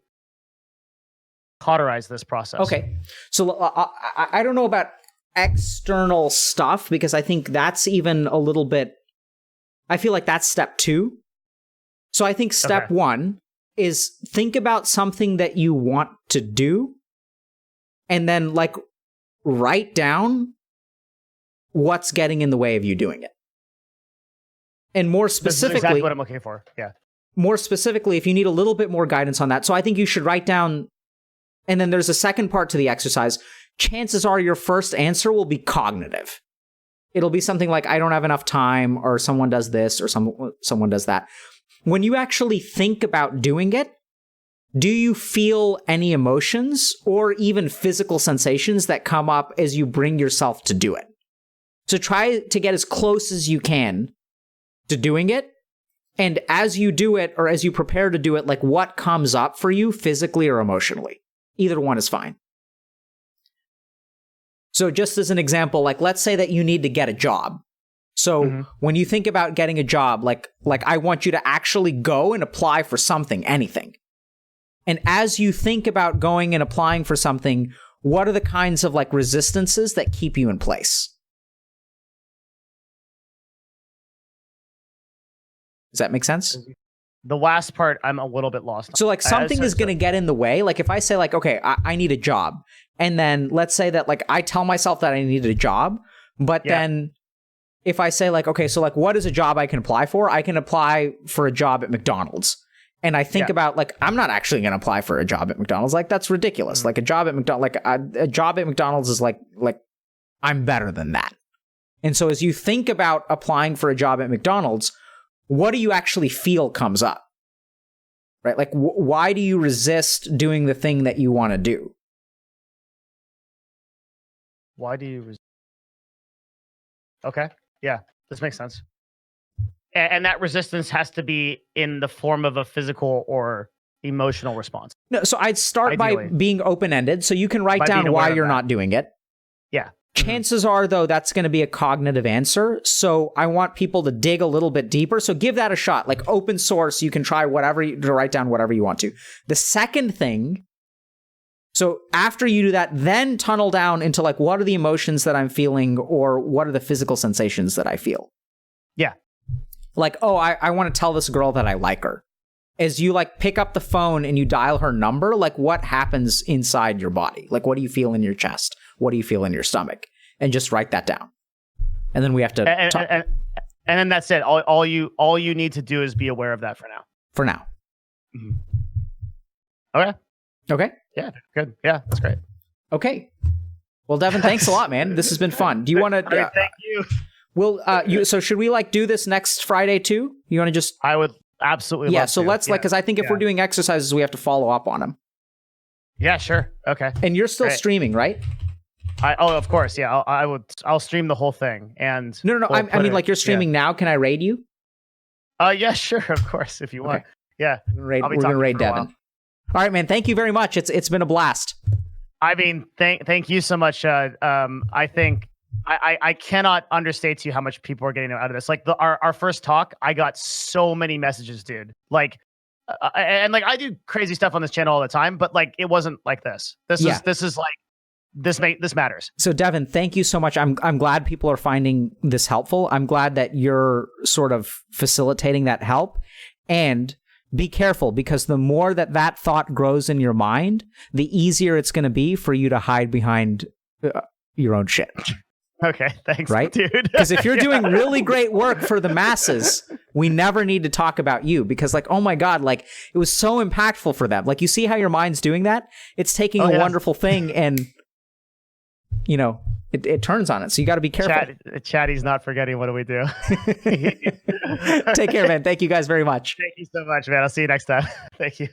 cauterize this process? Okay. So I don't know about external stuff because I think that's even a little bit, I feel like that's step 2. So I think step 1 is think about something that you want to do and then like write down what's getting in the way of you doing it. And more specifically, this is exactly what I'm looking for. Yeah. More specifically, if you need a little bit more guidance on that. So I think you should write down, and then there's a second part to the exercise. Chances are your first answer will be cognitive. It'll be something like, I don't have enough time, or someone does this, or someone does that. When you actually think about doing it, do you feel any emotions or even physical sensations that come up as you bring yourself to do it? So try to get as close as you can to doing it. And as you do it, or as you prepare to do it, like what comes up for you physically or emotionally? Either one is fine. So just as an example, like let's say that you need to get a job. So when you think about getting a job, like I want you to actually go and apply for something, anything. And as you think about going and applying for something, what are the kinds of like resistances that keep you in place? Does that make sense? The last part, I'm a little bit lost. So like something is going to get in the way. Like if I say like, okay, I need a job. And then let's say that like I tell myself that I need a job. But then if I say like, okay, so like what is a job I can apply for? I can apply for a job at McDonald's. And I think about like, I'm not actually going to apply for a job at McDonald's. Like that's ridiculous. Like a job at McDonald's, like a job at McDonald's is like I'm better than that. And so as you think about applying for a job at McDonald's, what do you actually feel comes up? Right? Like, why do you resist doing the thing that you want to do? Why do you resist? Okay. Yeah, this makes sense. And that resistance has to be in the form of a physical or emotional response. No, so I'd start by being open-ended. So you can write down why you're not doing it. Yeah. Chances are, though, that's going to be a cognitive answer. So I want people to dig a little bit deeper. So give that a shot. Like open source, you can try to write down whatever you want to. The second thing, so after you do that, then tunnel down into like, what are the emotions that I'm feeling or what are the physical sensations that I feel? Yeah. Like, oh, I want to tell this girl that I like her. As you like pick up the phone and you dial her number, like what happens inside your body? Like, what do you feel in your chest? What do you feel in your stomach? And just write that down. And then we have to and then that's it. All you need to do is be aware of that for now. For now. Okay. Okay. Yeah. Good. Yeah. That's great. Okay. Well, Devin, thanks a lot, man. This has been fun. Do you want to? Thank you. So should we like do this next Friday too? You want to just? I would absolutely. Yeah. So let's because I think if we're doing exercises, we have to follow up on them. Yeah. Sure. Okay. And you're still streaming, right? Of course. Yeah. I'll stream the whole thing. And no. I mean, like you're streaming now. Can I raid you? Yeah. Sure. Of course. If you want. Okay. Yeah. We're gonna raid Devin. All right, man. Thank you very much. It's been a blast. I mean, thank you so much. I think I cannot understate to you how much people are getting out of this. Like our first talk, I got so many messages, dude. Like, and like I do crazy stuff on this channel all the time, but like it wasn't like this. This is like this matters. So Devin, thank you so much. I'm glad people are finding this helpful. I'm glad that you're sort of facilitating that help. And be careful, because the more that thought grows in your mind, the easier it's going to be for you to hide behind your own shit. Okay, thanks, right, dude. Because if you're doing really great work for the masses, we never need to talk about you, because like, oh my God, like it was so impactful for them. Like you see how your mind's doing that? It's taking a wonderful thing and, you know, it turns on it. So you got to be careful. Chatty's not forgetting. What do we do? Take care, man. Thank you guys very much. Thank you so much, man. I'll see you next time. Thank you.